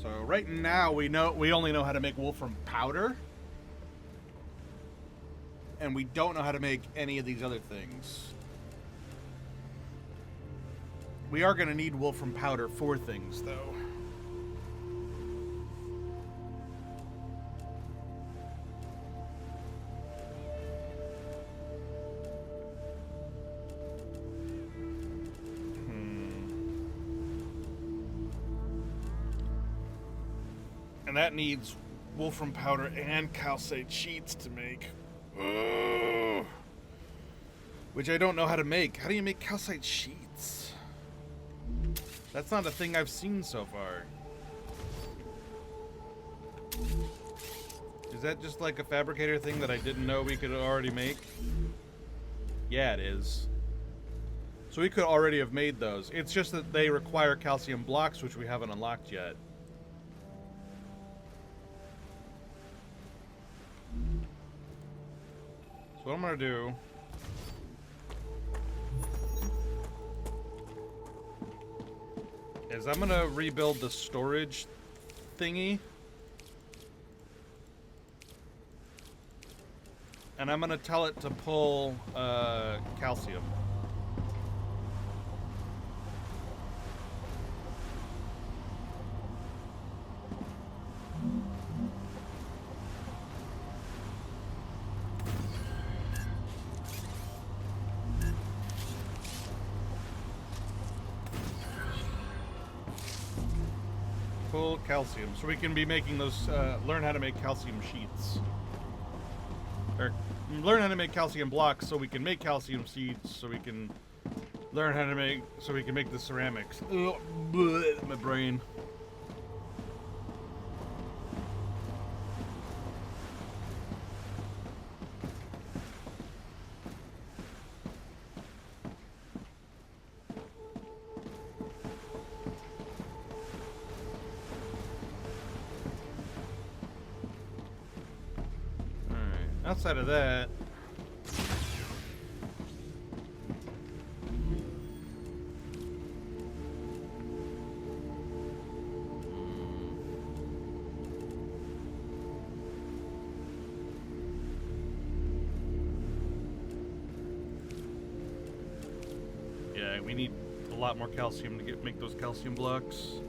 So right now we only know how to make wolfram powder. And we don't know how to make any of these other things. We are going to need wolfram powder for things, though. And that needs wolfram powder and calcite sheets to make. Ugh. Which I don't know how to make. How do you make calcite sheets? That's not a thing I've seen so far. Is that just like a fabricator thing that I didn't know we could already make? Yeah, it is. So we could already have made those. It's just that they require calcium blocks, which we haven't unlocked yet. So what I'm gonna do is I'm gonna rebuild the storage thingy, and I'm gonna tell it to pull calcium. Full calcium, so we can be making those, learn how to make calcium sheets. Or learn how to make calcium blocks so we can make calcium seeds, so we can learn how to make, so we can make the ceramics. Ugh, bleh, my brain. Outside of that, yeah, we need a lot more calcium to make those calcium blocks.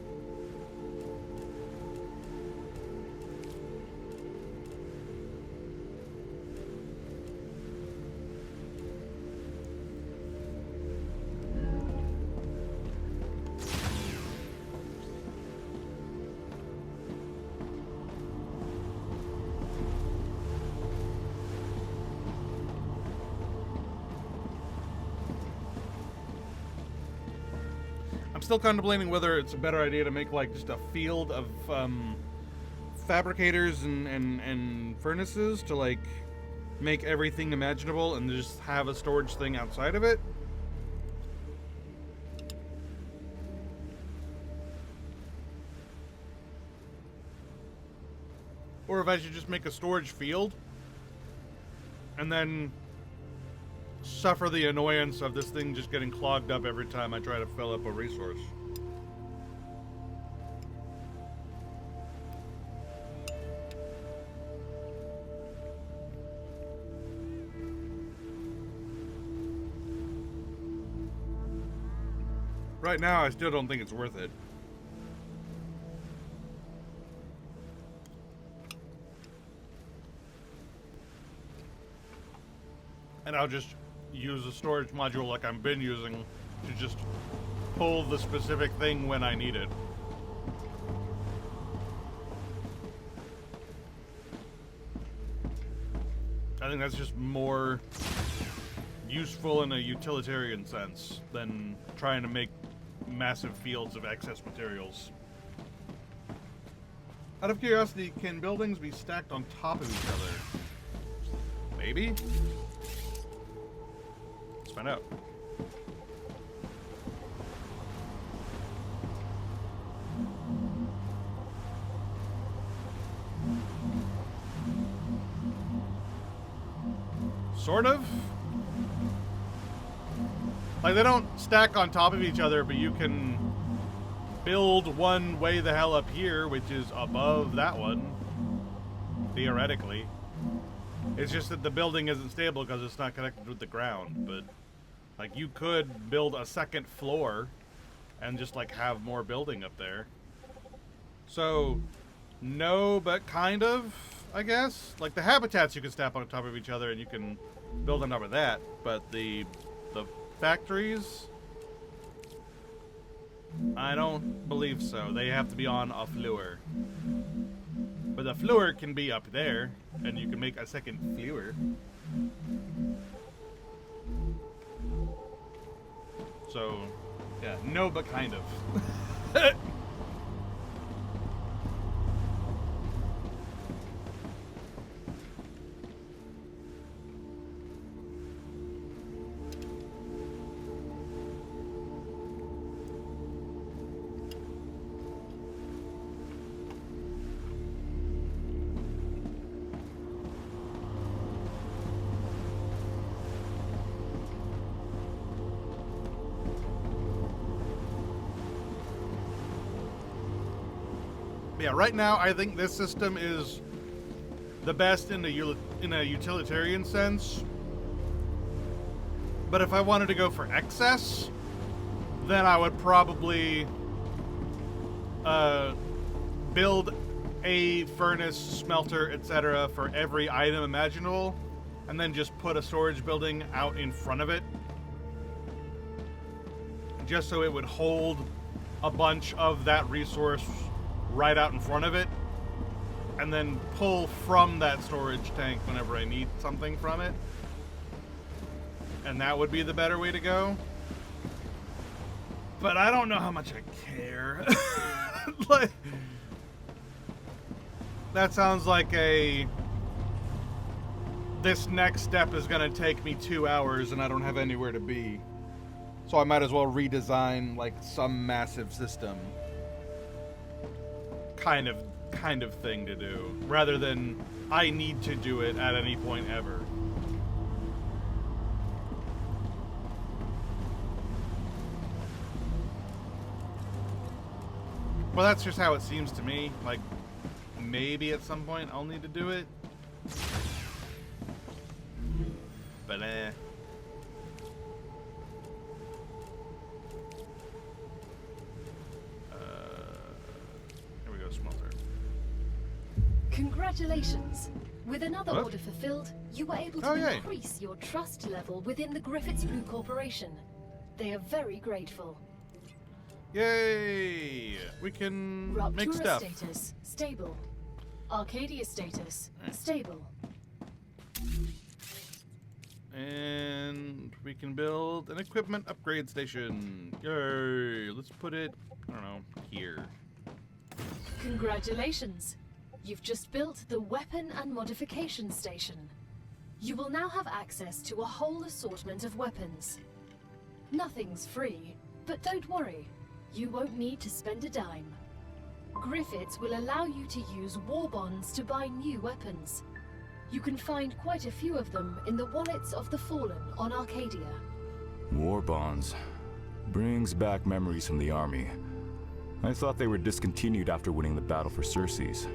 Still contemplating whether it's a better idea to make like just a field of fabricators and furnaces to like make everything imaginable and just have a storage thing outside of it. Or if I should just make a storage field and then suffer the annoyance of this thing just getting clogged up every time I try to fill up a resource. Right now, I still don't think it's worth it. And I'll just use a storage module like I've been using to just pull the specific thing when I need it. I think that's just more useful in a utilitarian sense than trying to make massive fields of excess materials. Out of curiosity, can buildings be stacked on top of each other? Maybe? Let's find out. Sort of. Like, they don't stack on top of each other, but you can build one way the hell up here, which is above that one, theoretically. It's just that the building isn't stable because it's not connected with the ground, but like you could build a second floor and just like have more building up there. So no, but kind of, I guess. Like the habitats you can stack on top of each other and you can build on top of that, but the factories, I don't believe so. They have to be on a floor. But the floor can be up there, and you can make a second floor. So, yeah, no, but kind of. Yeah, right now I think this system is the best in a utilitarian sense. But if I wanted to go for excess, then I would probably build a furnace, smelter, etc. for every item imaginable, and then just put a storage building out in front of it, just so it would hold a bunch of that resource right out in front of it, and then pull from that storage tank whenever I need something from it. And that would be the better way to go. But I don't know how much I care. Like, that sounds like this next step is gonna take me 2 hours and I don't have anywhere to be. So I might as well redesign like some massive system. Kind of thing to do, rather than I need to do it at any point ever. Well, that's just how it seems to me. Like, maybe at some point I'll need to do it. But Here we go, smelter. Congratulations! With another order fulfilled, you were able to yay. increase your trust level within the Griffiths Blue Corporation. They are very grateful. Yay! We can make Rupture stuff. status, stable. Arcadia status, stable. And we can build an equipment upgrade station. Yay! Let's put it, I don't know, here. Congratulations! You've just built the Weapon and Modification Station. You will now have access to a whole assortment of weapons. Nothing's free, but don't worry. You won't need to spend a dime. Griffiths will allow you to use war bonds to buy new weapons. You can find quite a few of them in the wallets of the Fallen on Arcadia. War bonds. Brings back memories from the army. I thought they were discontinued after winning the battle for Circes.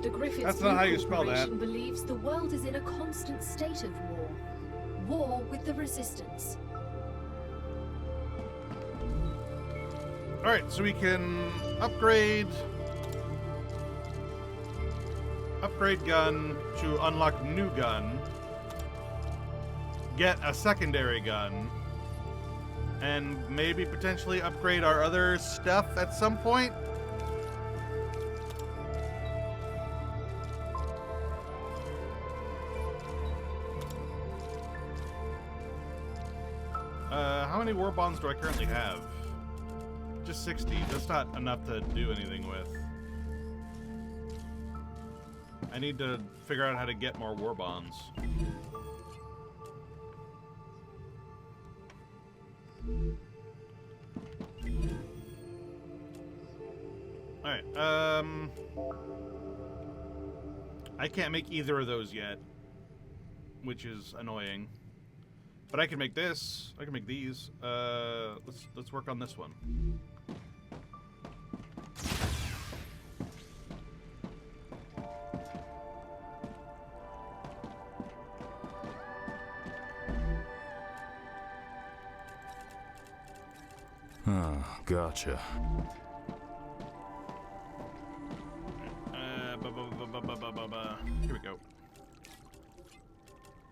The Griffiths That's not how you spell that. Corporation believes the world is in a constant state of war. War with the Resistance. Alright, so we can upgrade gun to unlock new gun, get a secondary gun, and maybe potentially upgrade our other stuff at some point. How many war bonds do I currently have? Just 60. That's not enough to do anything with. I need to figure out how to get more war bonds. Alright, I can't make either of those yet, which is annoying. But I can make this. I can make these. Let's work on this one. Gotcha. Here we go.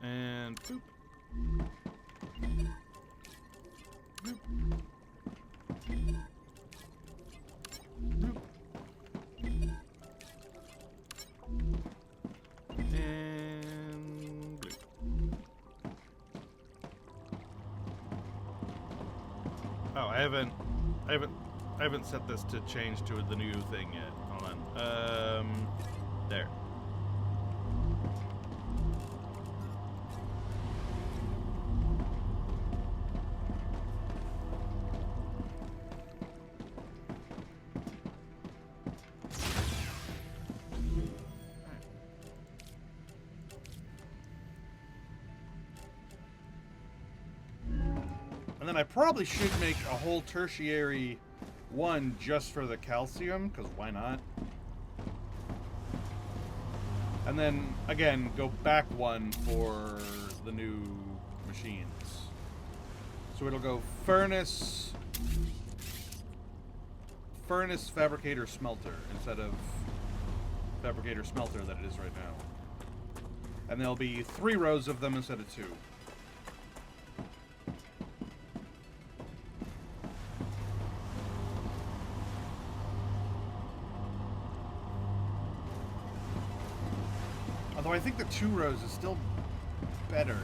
And boop. Boop. Boop. And boop. Oh, I haven't set this to change to the new thing yet. Hold on. There. And then I probably should make a whole tertiary one just for the calcium, because why not? And then, again, go back one for the new machines. So it'll go furnace, fabricator, smelter, instead of fabricator, smelter that it is right now. And there'll be 3 rows of them instead of 2. Although I think the 2 rows is still better.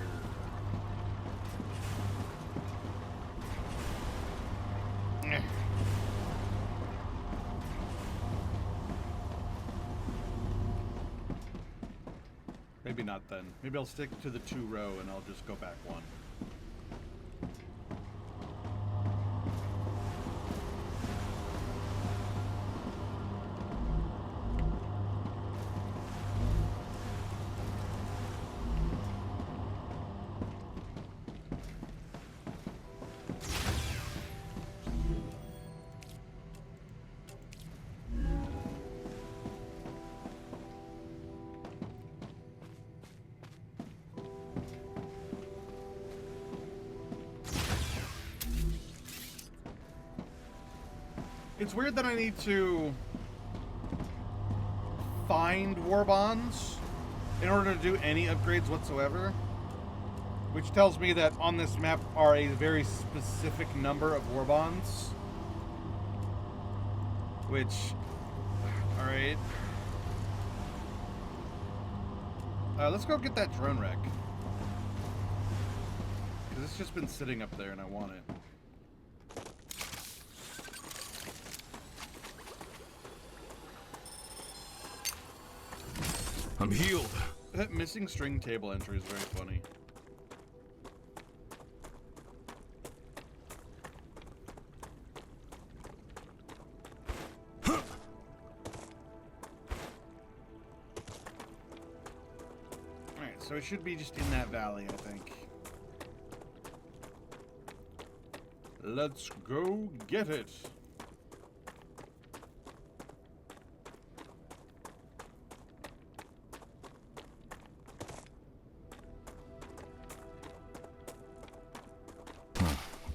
Maybe not then. Maybe I'll stick to the 2 row and I'll just go back 1. It's weird that I need to find war bonds in order to do any upgrades whatsoever, which tells me that on this map are a very specific number of war bonds, which, alright. Let's go get that drone wreck, because it's just been sitting up there and I want it. I'm healed. That missing string table entry is very funny. Alright, so it should be just in that valley, I think. Let's go get it.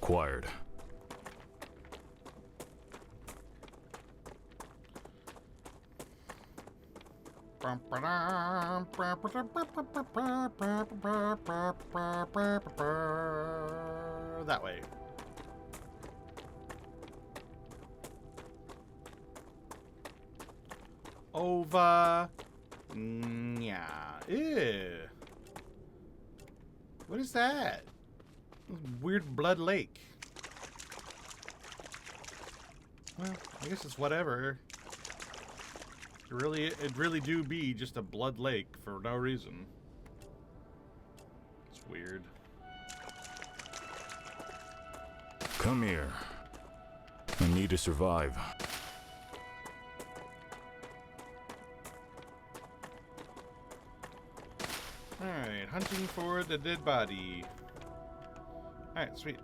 Acquired. That way. Over. Yeah. Ew. What is that? Weird blood lake. Well, I guess it's whatever. It really do be just a blood lake for no reason. It's weird. Come here. I need to survive. Alright, hunting for the dead body. Alright, sweet.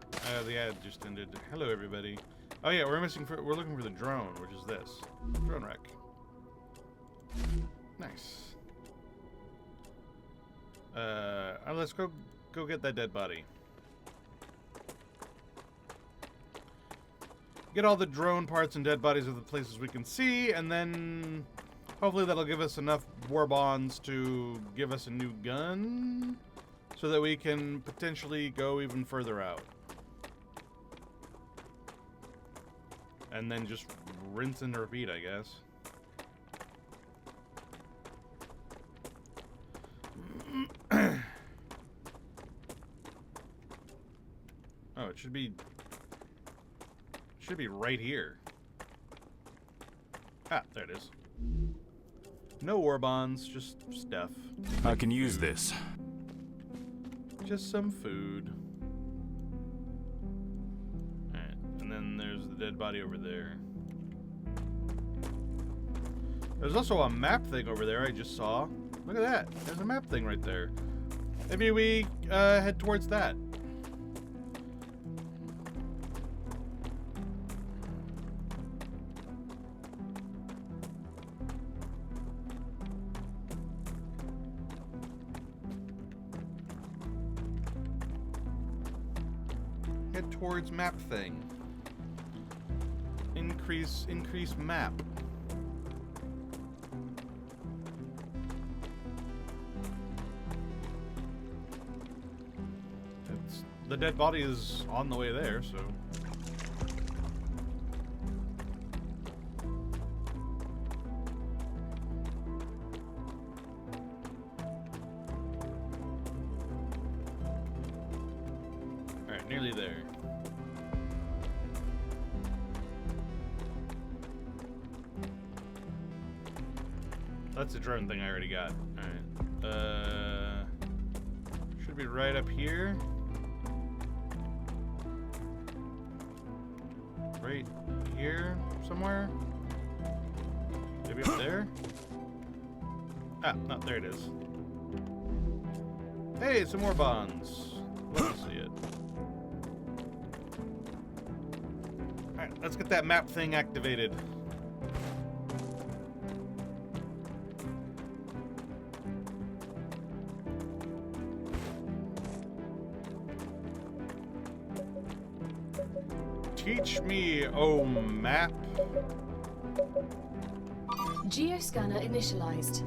The ad just ended. Hello, everybody. Oh yeah, we're looking for the drone, which is this. Drone wreck. Nice. Let's go get that dead body. Get all the drone parts and dead bodies of the places we can see, and then hopefully that'll give us enough war bonds to give us a new gun so that we can potentially go even further out. And then just rinse and repeat, I guess. Oh, it should be right here. Ah, there it is. No war bonds, just stuff. I can use this. Just some food. Alright, and then there's the dead body over there. There's also a map thing over there I just saw. Look at that. There's a map thing right there. Maybe we head towards that. Head towards map thing. Increase map. The dead body is on the way there, so. Alright, nearly there. That's the drone thing I already got. Alright. Should be right up here. Right here somewhere? Maybe up there? Ah, no, there it is. Hey, some more bonds. Let me see it. Alright, let's get that map thing activated. Teach me, oh map. Geoscanner initialized.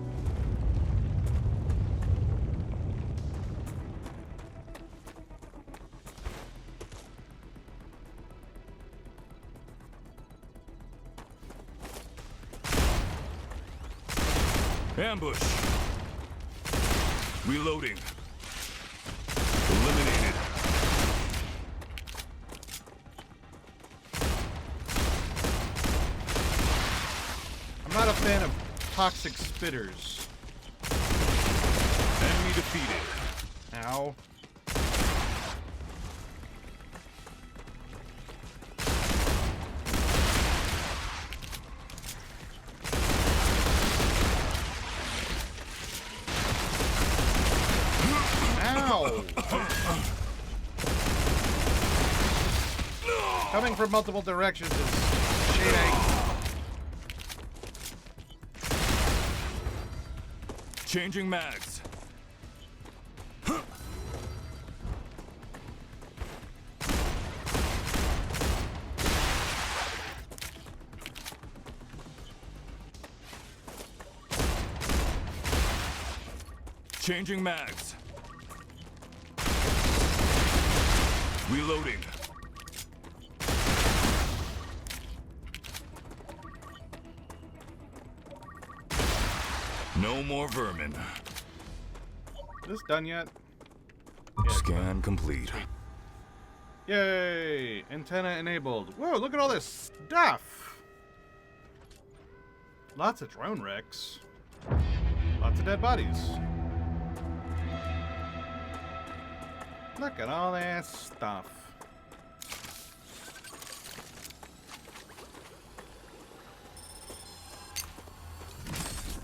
Ambush. Reloading. Eliminated. I'm not a fan of toxic spitters. Enemy defeated. Ow. Ow! Coming from multiple directions is cheating. Changing mags. Changing mags. Reloading. No more vermin. Is this done yet? Scan complete. Yay! Antenna enabled. Whoa, look at all this stuff! Lots of drone wrecks. Lots of dead bodies. Look at all that stuff.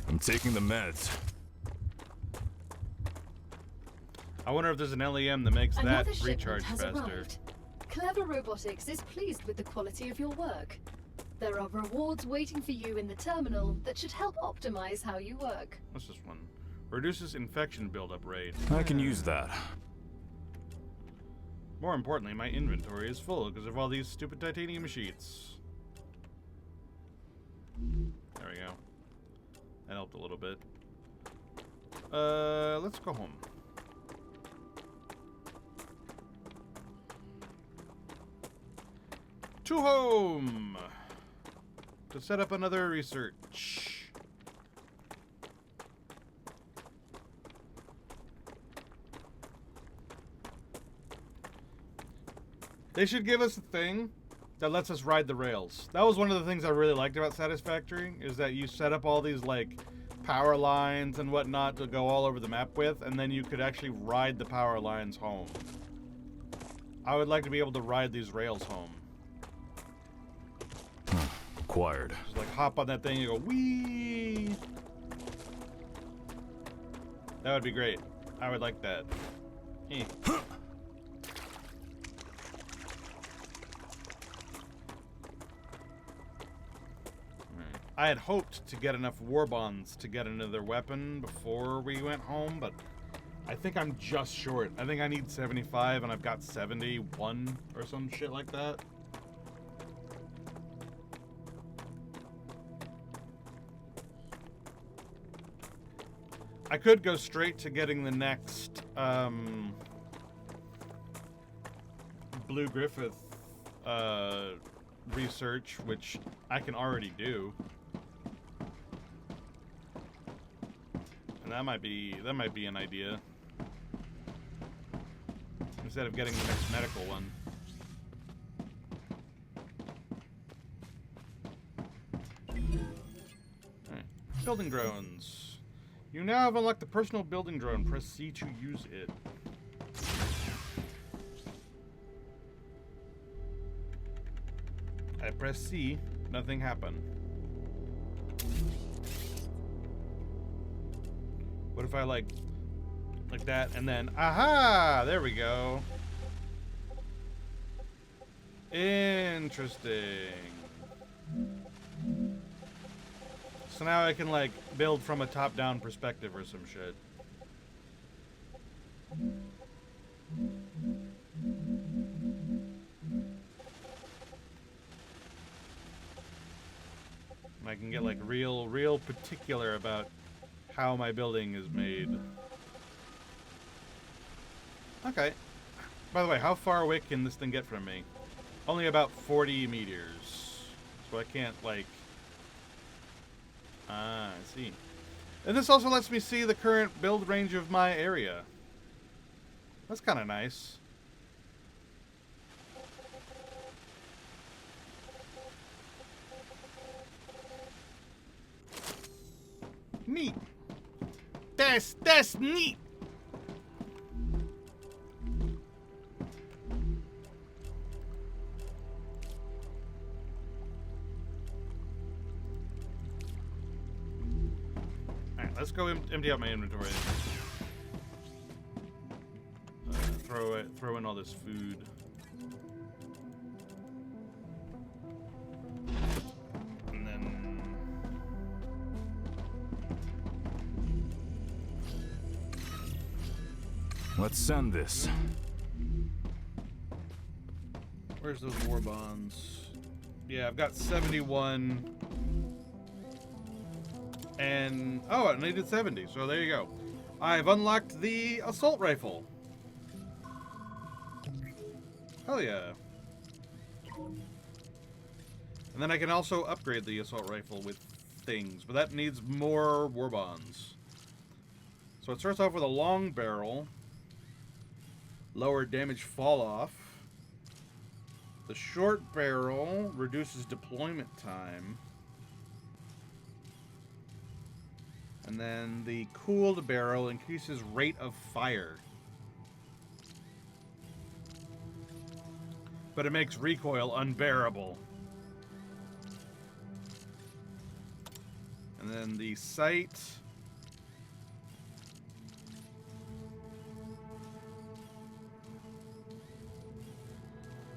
I'm taking the meds. I wonder if there's an LEM that makes Another that shipment recharge has faster. arrived. Clever Robotics is pleased with the quality of your work. There are rewards waiting for you in the terminal that should help optimize how you work. What's this one? Reduces infection buildup rate. I can use that. More importantly, my inventory is full because of all these stupid titanium sheets. There we go. That helped a little bit. Let's go home. To home! To set up another research. They should give us a thing that lets us ride the rails. That was one of the things I really liked about Satisfactory, is that you set up all these, like, power lines and whatnot to go all over the map with, and then you could actually ride the power lines home. I would like to be able to ride these rails home. Acquired. Just like hop on that thing and go, wee. That would be great. I would like that. Eh. I had hoped to get enough war bonds to get another weapon before we went home, but I think I'm just short. I think I need 75 and I've got 71 or some shit like that. I could go straight to getting the next Blue Griffith research, which I can already do. And that might be an idea. Instead of getting the next medical one. Alright. Building drones. You now have unlocked the personal building drone. Press C to use it. I press C, nothing happened. What if I like that and then, aha, there we go. Interesting. So now I can like build from a top-down perspective or some shit. I can get like real particular about how my building is made. Okay. By the way, how far away can this thing get from me? Only about 40 meters. So I can't like... Ah, I see. And this also lets me see the current build range of my area. That's kind of nice. Neat. That's neat. All right, let's go empty out my inventory. Throw in all this food. And then let's send this. Where's those war bonds? Yeah, I've got 71. And oh, I needed 70, so there you go. I've unlocked the assault rifle. Hell yeah. And then I can also upgrade the assault rifle with things, but that needs more war bonds. So it starts off with a long barrel. Lower damage fall off. The short barrel reduces deployment time. And then the cooled barrel increases rate of fire. But it makes recoil unbearable. And then the sight.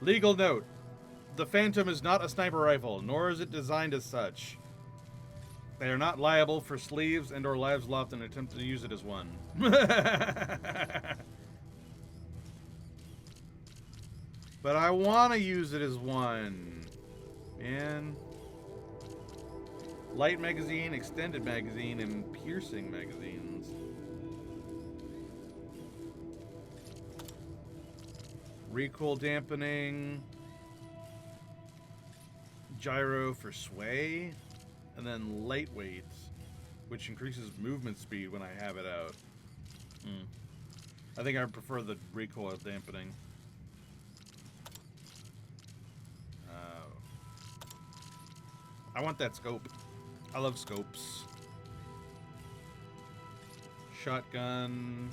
Legal note. The Phantom is not a sniper rifle, nor is it designed as such. They are not liable for sleeves and or lives lost in an attempt to use it as one. But I want to use it as one. Man. Light magazine, extended magazine, and piercing magazines. Recoil dampening. Gyro for sway. And then lightweight, which increases movement speed when I have it out. I think I prefer the recoil dampening. I want that scope. I love scopes. Shotgun.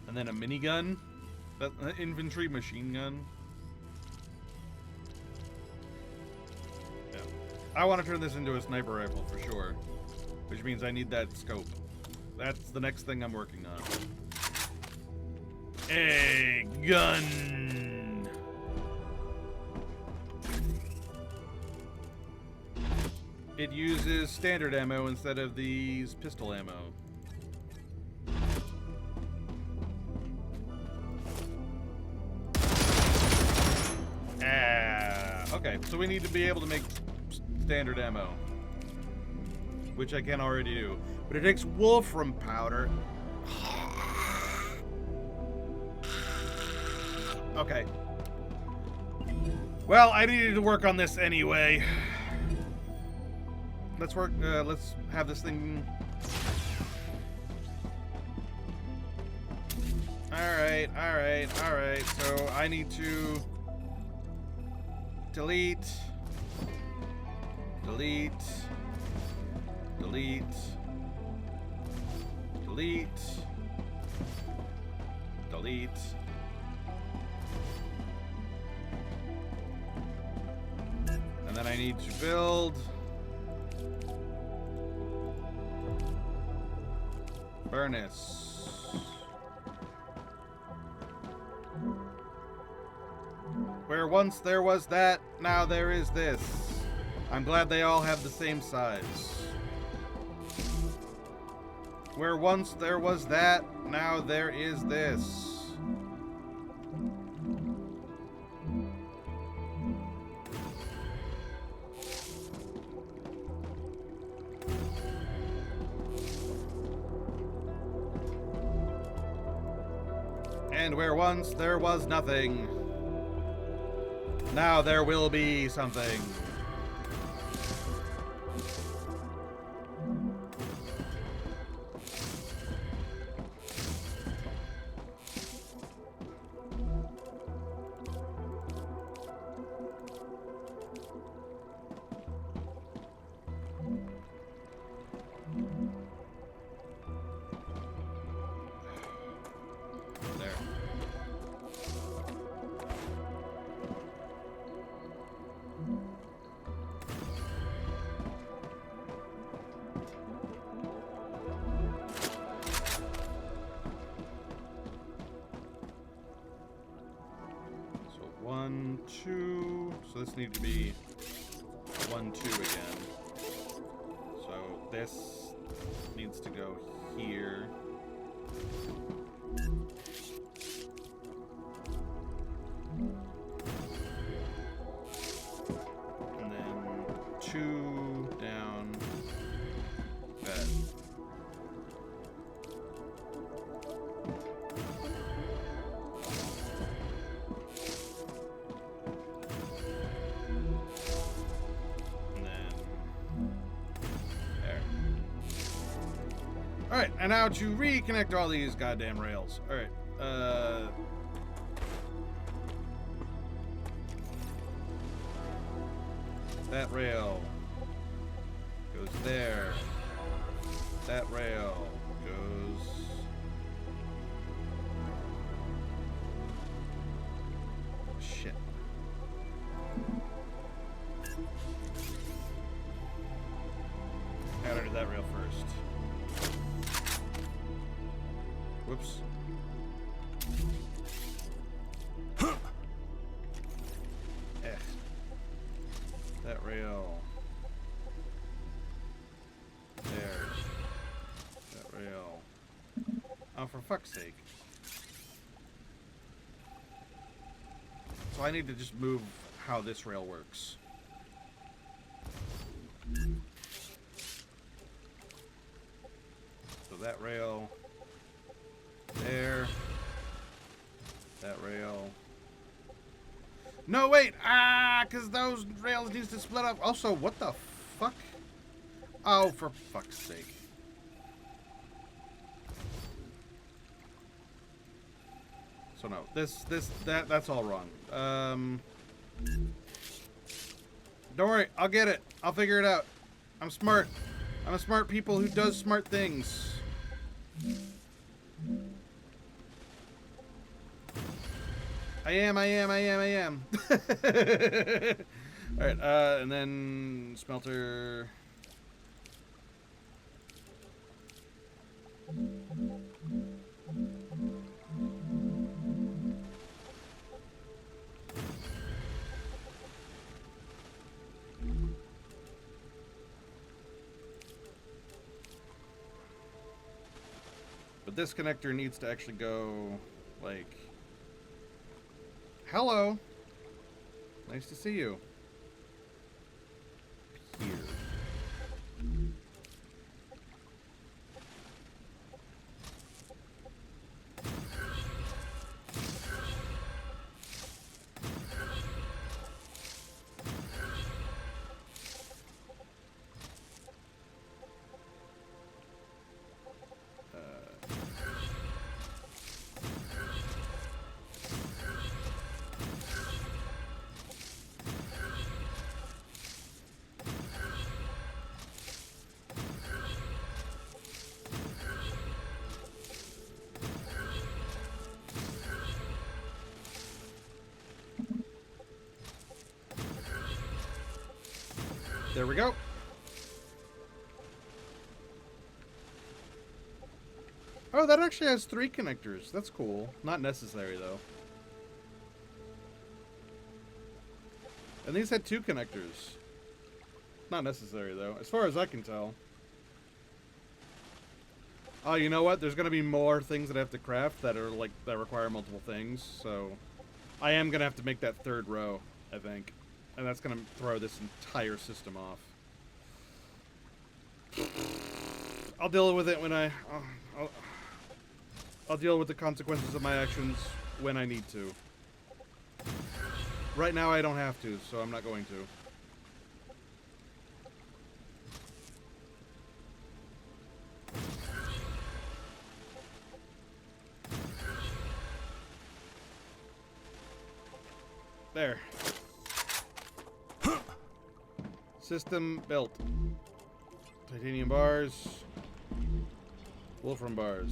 And then a minigun. That infantry machine gun. Yeah. I want to turn this into a sniper rifle for sure. Which means I need that scope. That's the next thing I'm working on. A gun. It uses standard ammo instead of these pistol ammo. Okay, so we need to be able to make standard ammo. Which I can already do. But it takes wolfram powder. Okay. Well, I needed to work on this anyway. Let's work, let's have this thing. Alright. So I need to delete. And then I need to build furnace. Where once there was that, now there is this. I'm glad they all have the same size. Where once there was that, now there is this. And where once there was nothing, now there will be something. So this needs to be 1, 2 again. So this needs to go here. And then 2 down bed. Alright, and now to reconnect all these goddamn rails. Alright, that rail goes there. That rail goes... Shit. I gotta do that rail first. Whoops. That rail. There. That rail. Oh, for fuck's sake. So I need to just move how this rail works. So that rail. There. That rail. No, wait! Ah, because those rails needs to split up. Also, what the fuck? Oh, for fuck's sake. So no, that's all wrong. Don't worry, I'll get it. I'll figure it out. I'm smart. I'm a smart people who does smart things. I am. Alright, and then smelter. But this connector needs to actually go, like... Hello. Nice to see you. Here. There we go. Oh, that actually has 3 connectors. That's cool. Not necessary, though. And these had 2 connectors. Not necessary, though, as far as I can tell. Oh, you know what? There's going to be more things that I have to craft that are like that require multiple things. So I am going to have to make that 3rd row, I think. And that's going to throw this entire system off. I'll deal with it when I'll deal with the consequences of my actions when I need to. Right now I don't have to, so I'm not going to. There. System built. Titanium bars. Wolfram bars.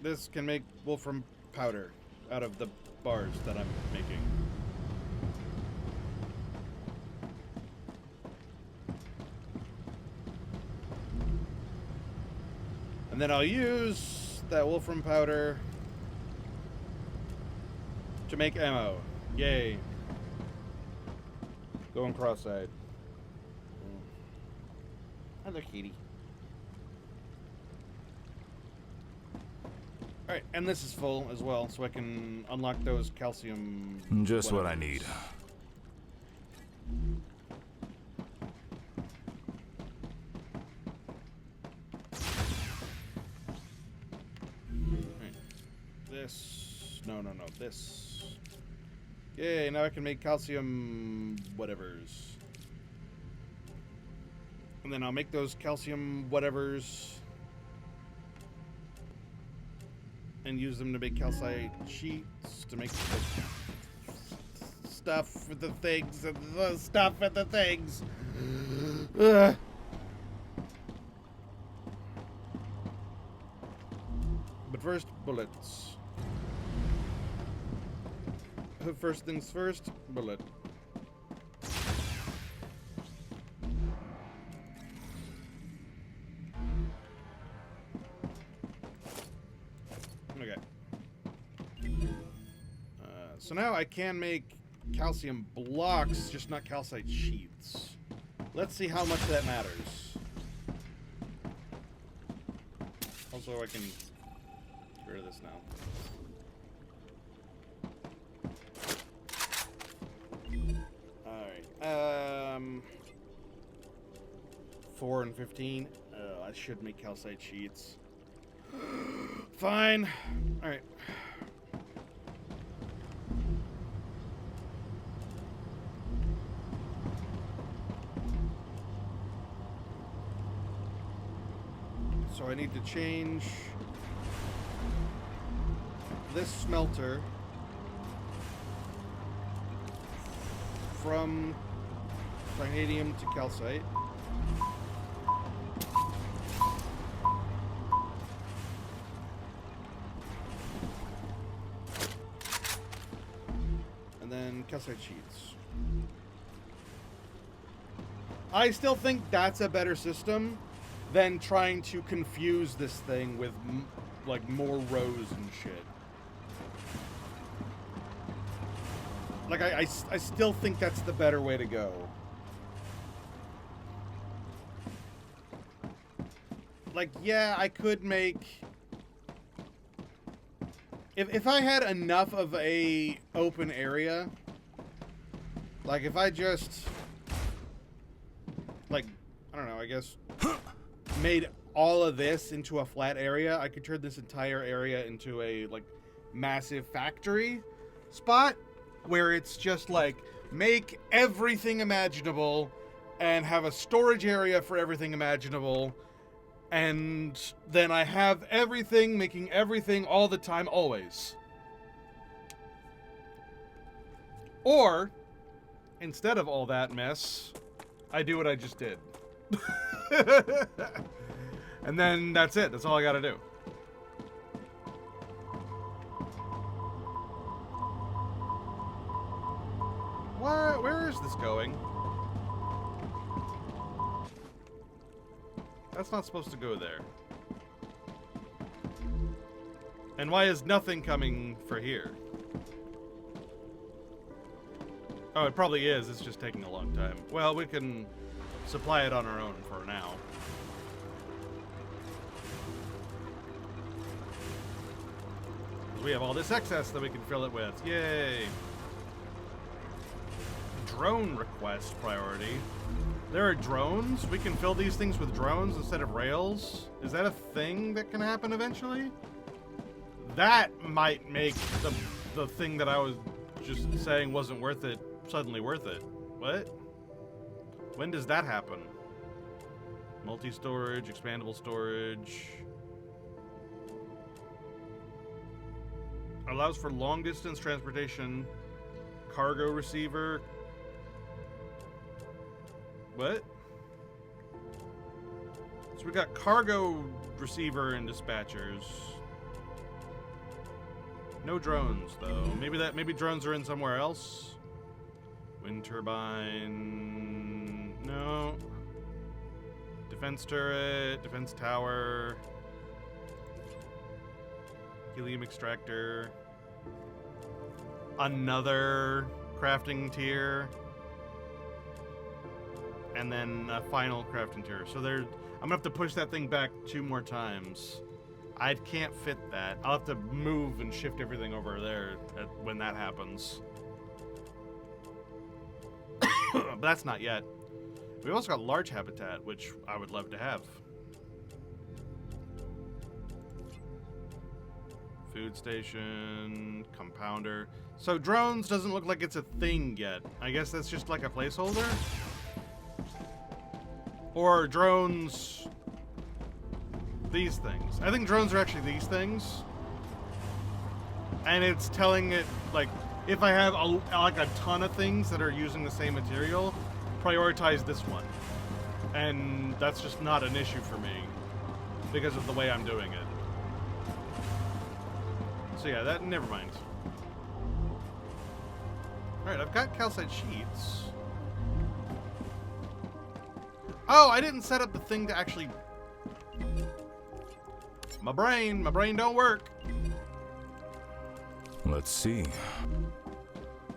This can make wolfram powder out of the bars that I'm making. And then I'll use that wolfram powder to make ammo. Yay. Going cross-eyed. Hello, kitty. Alright, and this is full as well, so I can unlock those calcium... Just what I need. Right. This... No, this... Yay, now I can make calcium whatevers. And then I'll make those calcium whatevers and use them to make calcite sheets to make stuff with the things and the stuff and the things. Ugh. But first, bullets. First things first, bullet. Okay. So now I can make calcium blocks, just not calcite sheets. Let's see how much that matters. Also, I can get rid of this now. Alright, 4 and 15. I should make calcite sheets. Fine. Alright. So I need to change this smelter from vanadium to calcite. And then calcite sheets. I still think that's a better system than trying to confuse this thing with like more rows and shit. Like, I still think that's the better way to go. Like, yeah, I could make... If I had enough of a open area, like, if I just... Like, I don't know, I guess... made all of this into a flat area, I could turn this entire area into a, like, massive factory spot. Where it's just like, make everything imaginable and have a storage area for everything imaginable. And then I have everything, making everything all the time, always. Or, instead of all that mess, I do what I just did. And then that's it. That's all I gotta do. Where is this going? That's not supposed to go there. And why is nothing coming for here? Oh, it probably is. It's just taking a long time. Well, we can supply it on our own for now. We have all this excess that we can fill it with. Yay! Drone request priority. There are drones? We can fill these things with drones instead of rails? Is that a thing that can happen eventually? That might make the thing that I was just saying wasn't worth it suddenly worth it. What? When does that happen? Multi-storage, expandable storage. Allows for long-distance transportation. Cargo receiver. What? So we got cargo receiver and dispatchers. No drones though. Maybe drones are in somewhere else. Wind turbine. No. Defense turret, defense tower. Helium extractor. Another crafting tier. And then a final crafting tier. So I'm gonna have to push that thing back 2 more times. I can't fit that. I'll have to move and shift everything over there when that happens. But that's not yet. We've also got large habitat, which I would love to have. Food station, compounder. So drones doesn't look like it's a thing yet. I guess that's just like a placeholder? Or drones... these things. I think drones are actually these things. And it's telling it, like, if I have like a ton of things that are using the same material, prioritize this one. And that's just not an issue for me because of the way I'm doing it. So yeah, that, never mind. Alright, I've got calcite sheets. Oh, I didn't set up the thing to actually... My brain don't work. Let's see.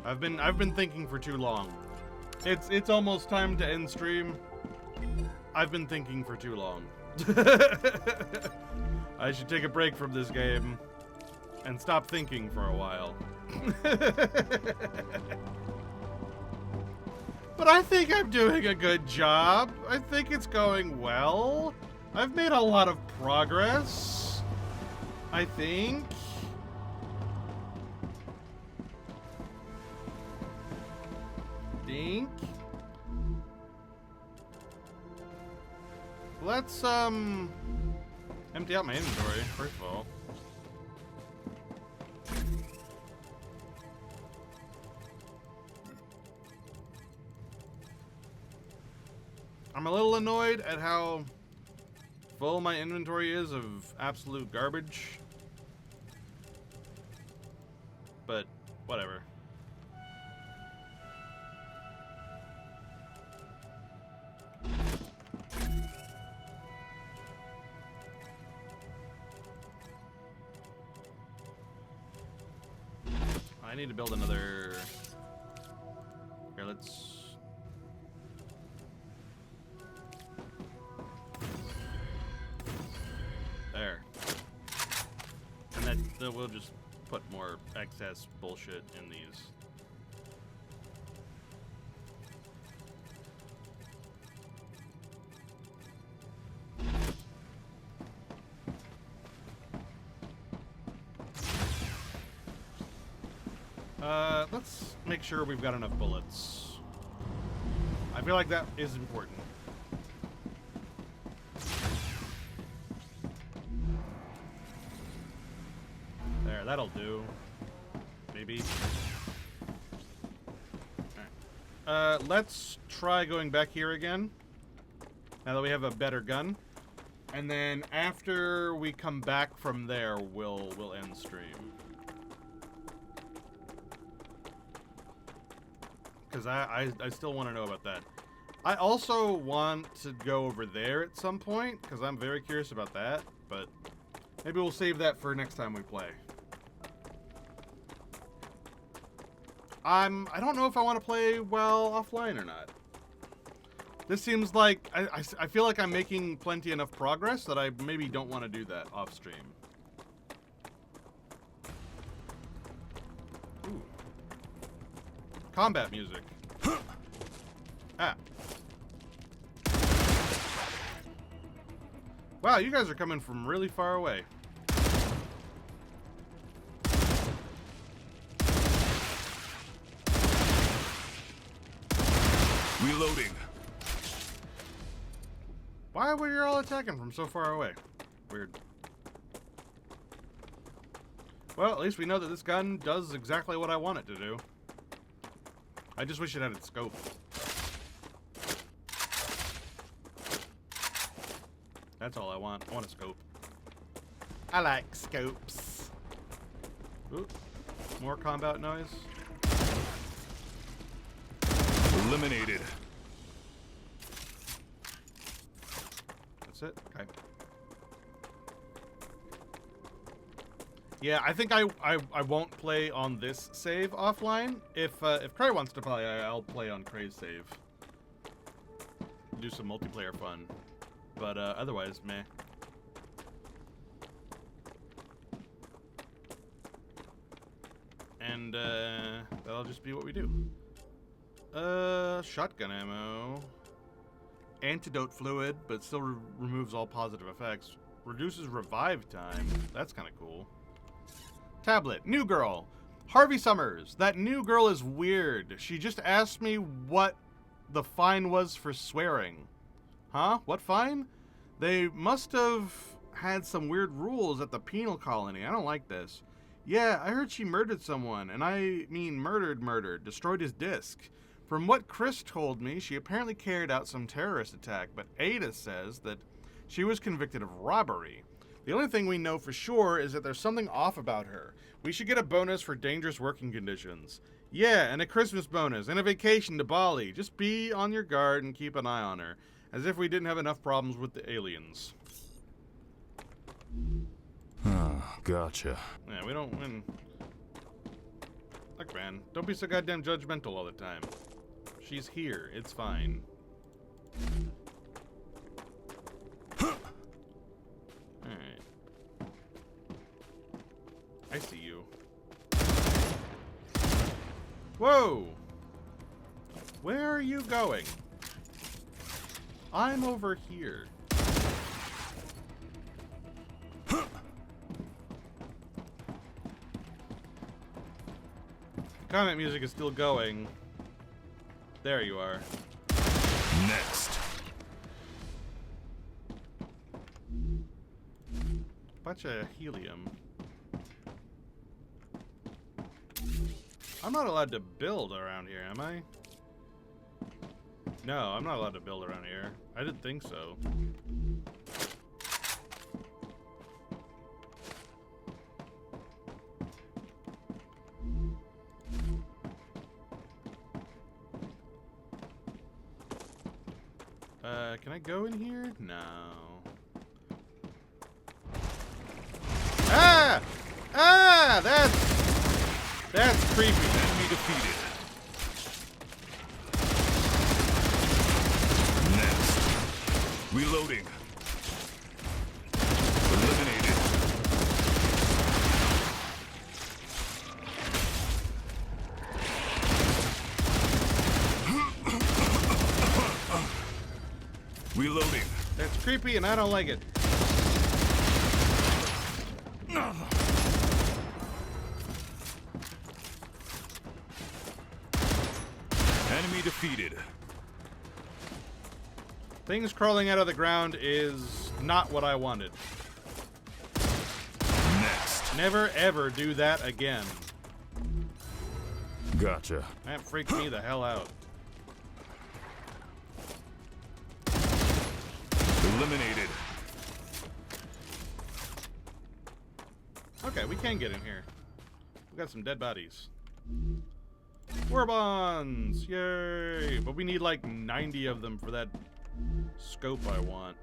I've been thinking for too long. It's almost time to end stream. I've been thinking for too long. I should take a break from this game and stop thinking for a while. But I think I'm doing a good job. I think it's going well. I've made a lot of progress, I think. Let's empty out my inventory first of all. I'm a little annoyed at how full my inventory is of absolute garbage, but whatever. I need to build another... Here, let's... There. And that we'll just put more excess bullshit in these. Let's make sure we've got enough bullets. I feel like that is important. There, that'll do. Maybe. Alright. Let's try going back here again. Now that we have a better gun. And then after we come back from there, we'll end stream. Because I still want to know about that. I also want to go over there at some point, because I'm very curious about that, but maybe we'll save that for next time we play. I don't know if I want to play well offline or not. This seems like, I feel like I'm making plenty enough progress that I maybe don't want to do that off stream. Ooh. Combat music. Ah. Wow, you guys are coming from really far away. Reloading. Why were you all attacking from so far away? Weird. Well, at least we know that this gun does exactly what I want it to do. I just wish it had its scope. That's all I want. I want a scope. I like scopes. Ooh, more combat noise. Eliminated. That's it? Okay. Yeah, I think I won't play on this save offline. If Cray wants to play, I'll play on Cray's save. Do some multiplayer fun. But otherwise, meh. And that'll just be what we do. Shotgun ammo. Antidote fluid, but still removes all positive effects. Reduces revive time. That's kind of cool. Tablet. New girl. Harvey Summers. That new girl is weird. She just asked me what the fine was for swearing. Huh? What fine? They must have had some weird rules at the penal colony. I don't like this. Yeah, I heard she murdered someone, and I mean murdered, destroyed his disc. From what Chris told me, she apparently carried out some terrorist attack, but Ada says that she was convicted of robbery. The only thing we know for sure is that there's something off about her. We should get a bonus for dangerous working conditions. Yeah, and a Christmas bonus, and a vacation to Bali. Just be on your guard and keep an eye on her. As if we didn't have enough problems with the aliens. Gotcha. Yeah, we don't win. Look, man, don't be so goddamn judgmental all the time. She's here. It's fine. Alright. I see you. Whoa! Where are you going? I'm over here. Comment music is still going. There you are. Next. Bunch of helium. I'm not allowed to build around here, am I? No, I'm not allowed to build around here. I didn't think so. Can I go in here? No. Ah! Ah! That's creepy. Enemy defeated. Next. Reloading. Eliminated. Reloading. That's creepy and I don't like it. Enemy defeated. Things crawling out of the ground is not what I wanted. Next. Never ever do that again. Gotcha. That freaked me the hell out. Eliminated. Okay, we can get in here. We got some dead bodies. War bonds! Yay! But we need like 90 of them for that scope I want.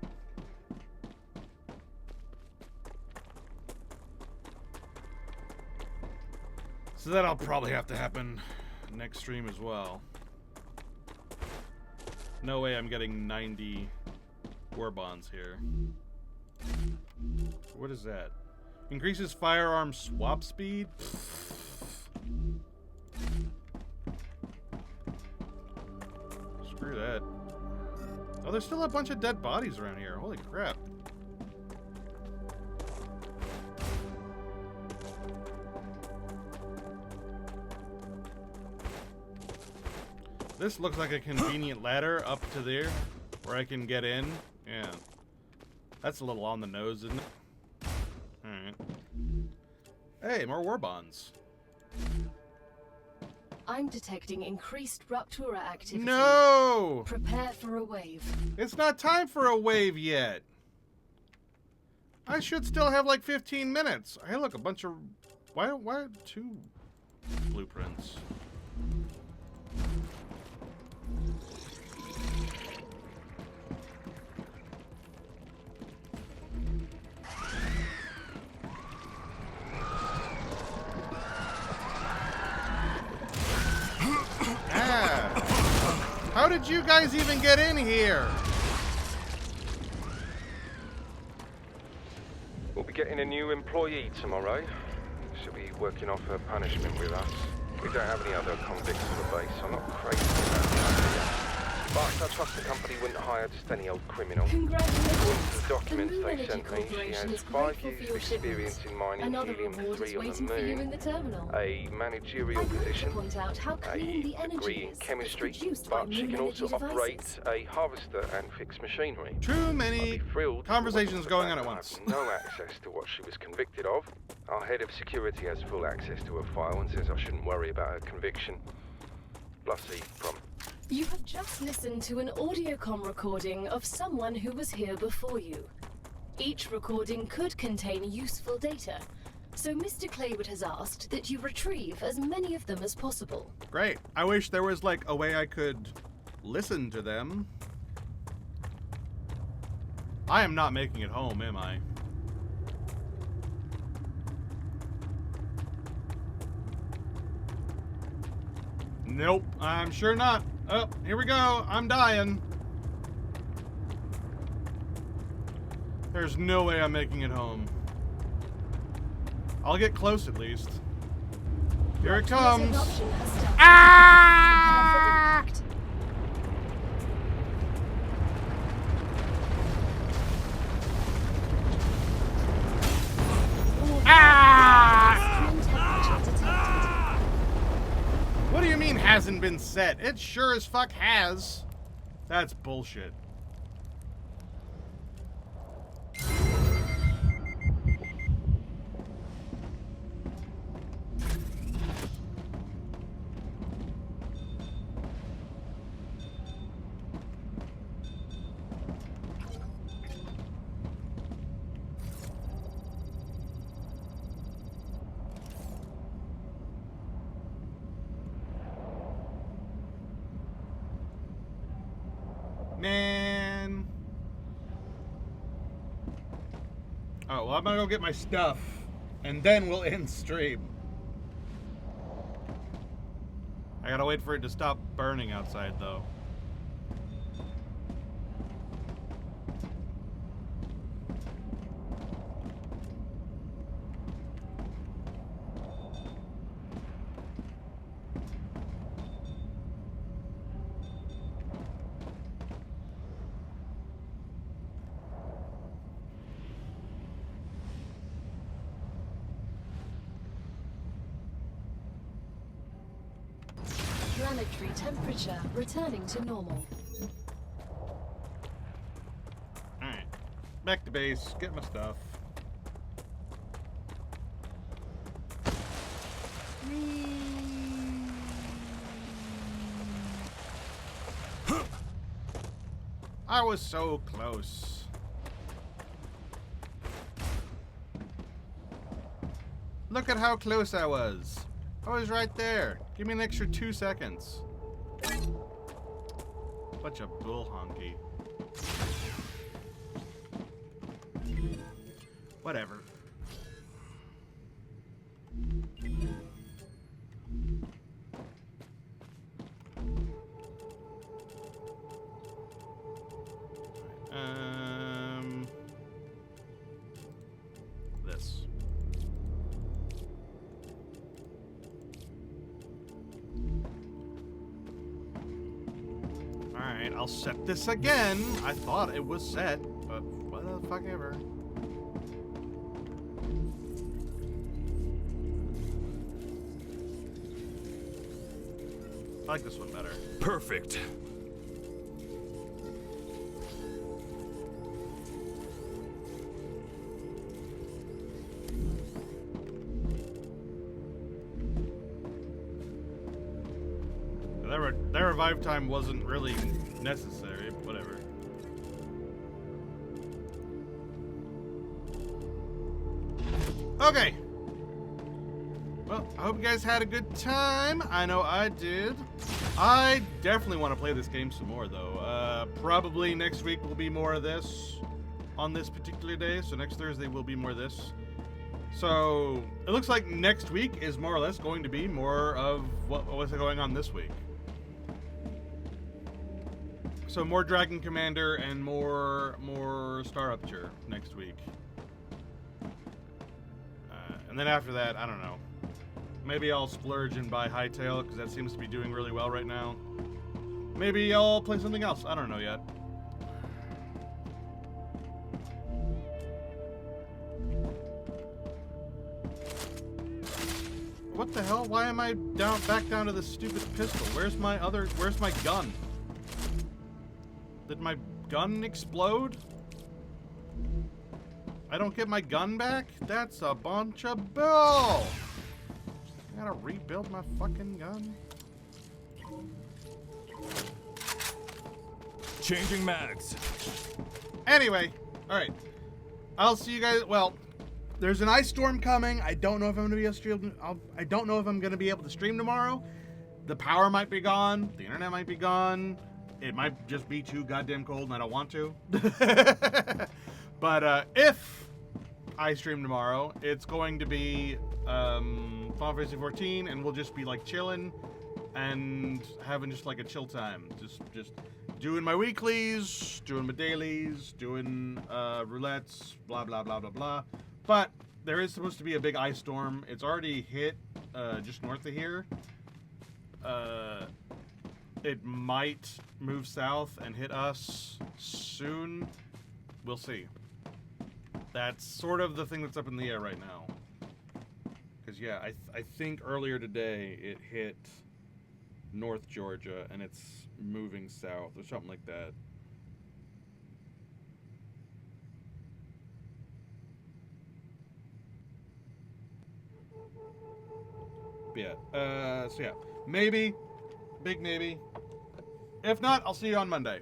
So that'll probably have to happen next stream as well. No way I'm getting 90 war bonds here. What is that? Increases firearm swap speed? Screw that. Oh, there's still a bunch of dead bodies around here. Holy crap. This looks like a convenient ladder up to there where I can get in. Yeah. That's a little on the nose, isn't it? Alright. Hey, more war bonds. I'm detecting increased Rupture activity. No! Prepare for a wave. It's not time for a wave yet. I should still have like 15 minutes. Hey, look, a bunch of... Why 2 blueprints? How did you guys even get in here? We'll be getting a new employee tomorrow. She'll be working off her punishment with us. We don't have any other convicts on the base, so I'm not crazy about that. But I trust the company wouldn't hire just any old criminal. Congratulations. The documents the Moon they Energy sent me, she Corporation has is 5 grateful years for your experience shipment. in mining Another helium-3 reward is on waiting the for you in moon, the terminal. a managerial I'd like to position, point out how clean a the energy degree in is chemistry, that's produced by but she Moon can also Energy operate devices. a harvester and fix machinery. Too I'd many be thrilled conversations to going on fact at I once. have no access to what she was convicted of. Our head of security has full access to her file and says I shouldn't worry about her conviction. Plus he from... You have just listened to an audiocom recording of someone who was here before you. Each recording could contain useful data, so Mr. Claywood has asked that you retrieve as many of them as possible. Great. I wish there was, like, a way I could listen to them. I am not making it home, am I? Nope, I'm sure not. Oh, here we go. I'm dying. There's no way I'm making it home. I'll get close at least. Here it comes. Ah! What do you mean hasn't been set? It sure as fuck has. That's bullshit. Man. Oh, well, I'm gonna go get my stuff, and then we'll end stream. I gotta wait for it to stop burning outside, though. Planetary temperature returning to normal. Alright. Back to base. Get my stuff. I was so close. Look at how close I was. I was right there. Give me an extra 2 seconds. Bunch of bull honky. Whatever. This. Alright, I'll set this again. I thought it was set, but what the fuck ever. I like this one better. Perfect. That revive time wasn't really necessary, but whatever. Okay. Well, I hope you guys had a good time. I know I did. I definitely want to play this game some more, though. Probably next week will be more of this on this particular day. So next Thursday will be more of this. So it looks like next week is more or less going to be more of what was going on this week. So more Dragon Commander and more Star Rupture next week. And then after that, I don't know. Maybe I'll splurge and buy Hightail, because that seems to be doing really well right now. maybe I'll play something else. I don't know yet. What the hell? Why am I back down to this stupid pistol? Where's my gun? Did my gun explode? I don't get my gun back? That's a bunch of bull! I gotta rebuild my fucking gun. Changing mags. Anyway, alright. I'll see you guys. Well, there's an ice storm coming. I don't know if I'm gonna be able to stream. I don't know if I'm gonna be able to stream tomorrow. The power might be gone. The internet might be gone. It might just be too goddamn cold and I don't want to. But if I stream tomorrow, it's going to be Final Fantasy 14, and we'll just be like chilling and having just like a chill time. Just doing my weeklies, doing my dailies, doing roulettes, blah blah blah blah blah. But there is supposed to be a big ice storm. It's already hit just north of here. It might move south and hit us soon. We'll see. That's sort of the thing that's up in the air right now. Because, yeah, I think earlier today it hit North Georgia and it's moving south or something like that. But yeah, so yeah, maybe, big maybe. If not, I'll see you on Monday.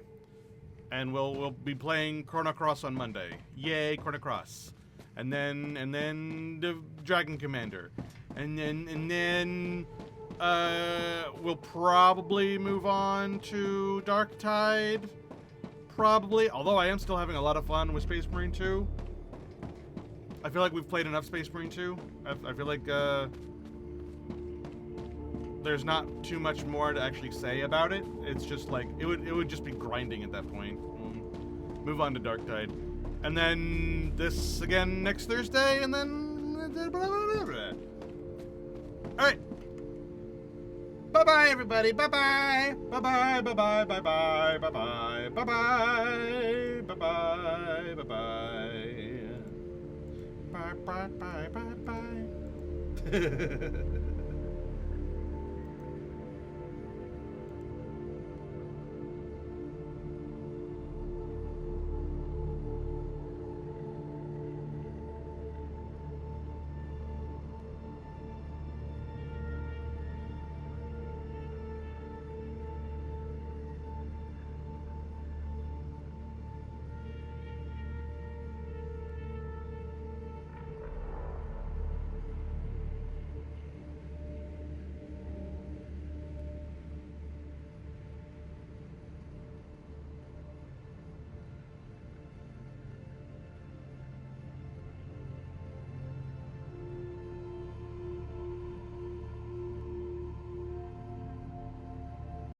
And we'll be playing Chrono Cross on Monday. Yay, Chrono Cross. And then the Dragon Commander. And then we'll probably move on to Dark Tide. Probably. Although I am still having a lot of fun with Space Marine 2. I feel like we've played enough Space Marine 2. I feel like there's not too much more to actually say about it. It's just like it would just be grinding at that point. Move on to Dark Tide, and then this again next Thursday, and then all right. Bye bye everybody. Bye bye. Bye bye. Bye bye. Bye bye. Bye bye. Bye bye. Bye bye. Bye bye. Bye bye. Bye bye. Bye.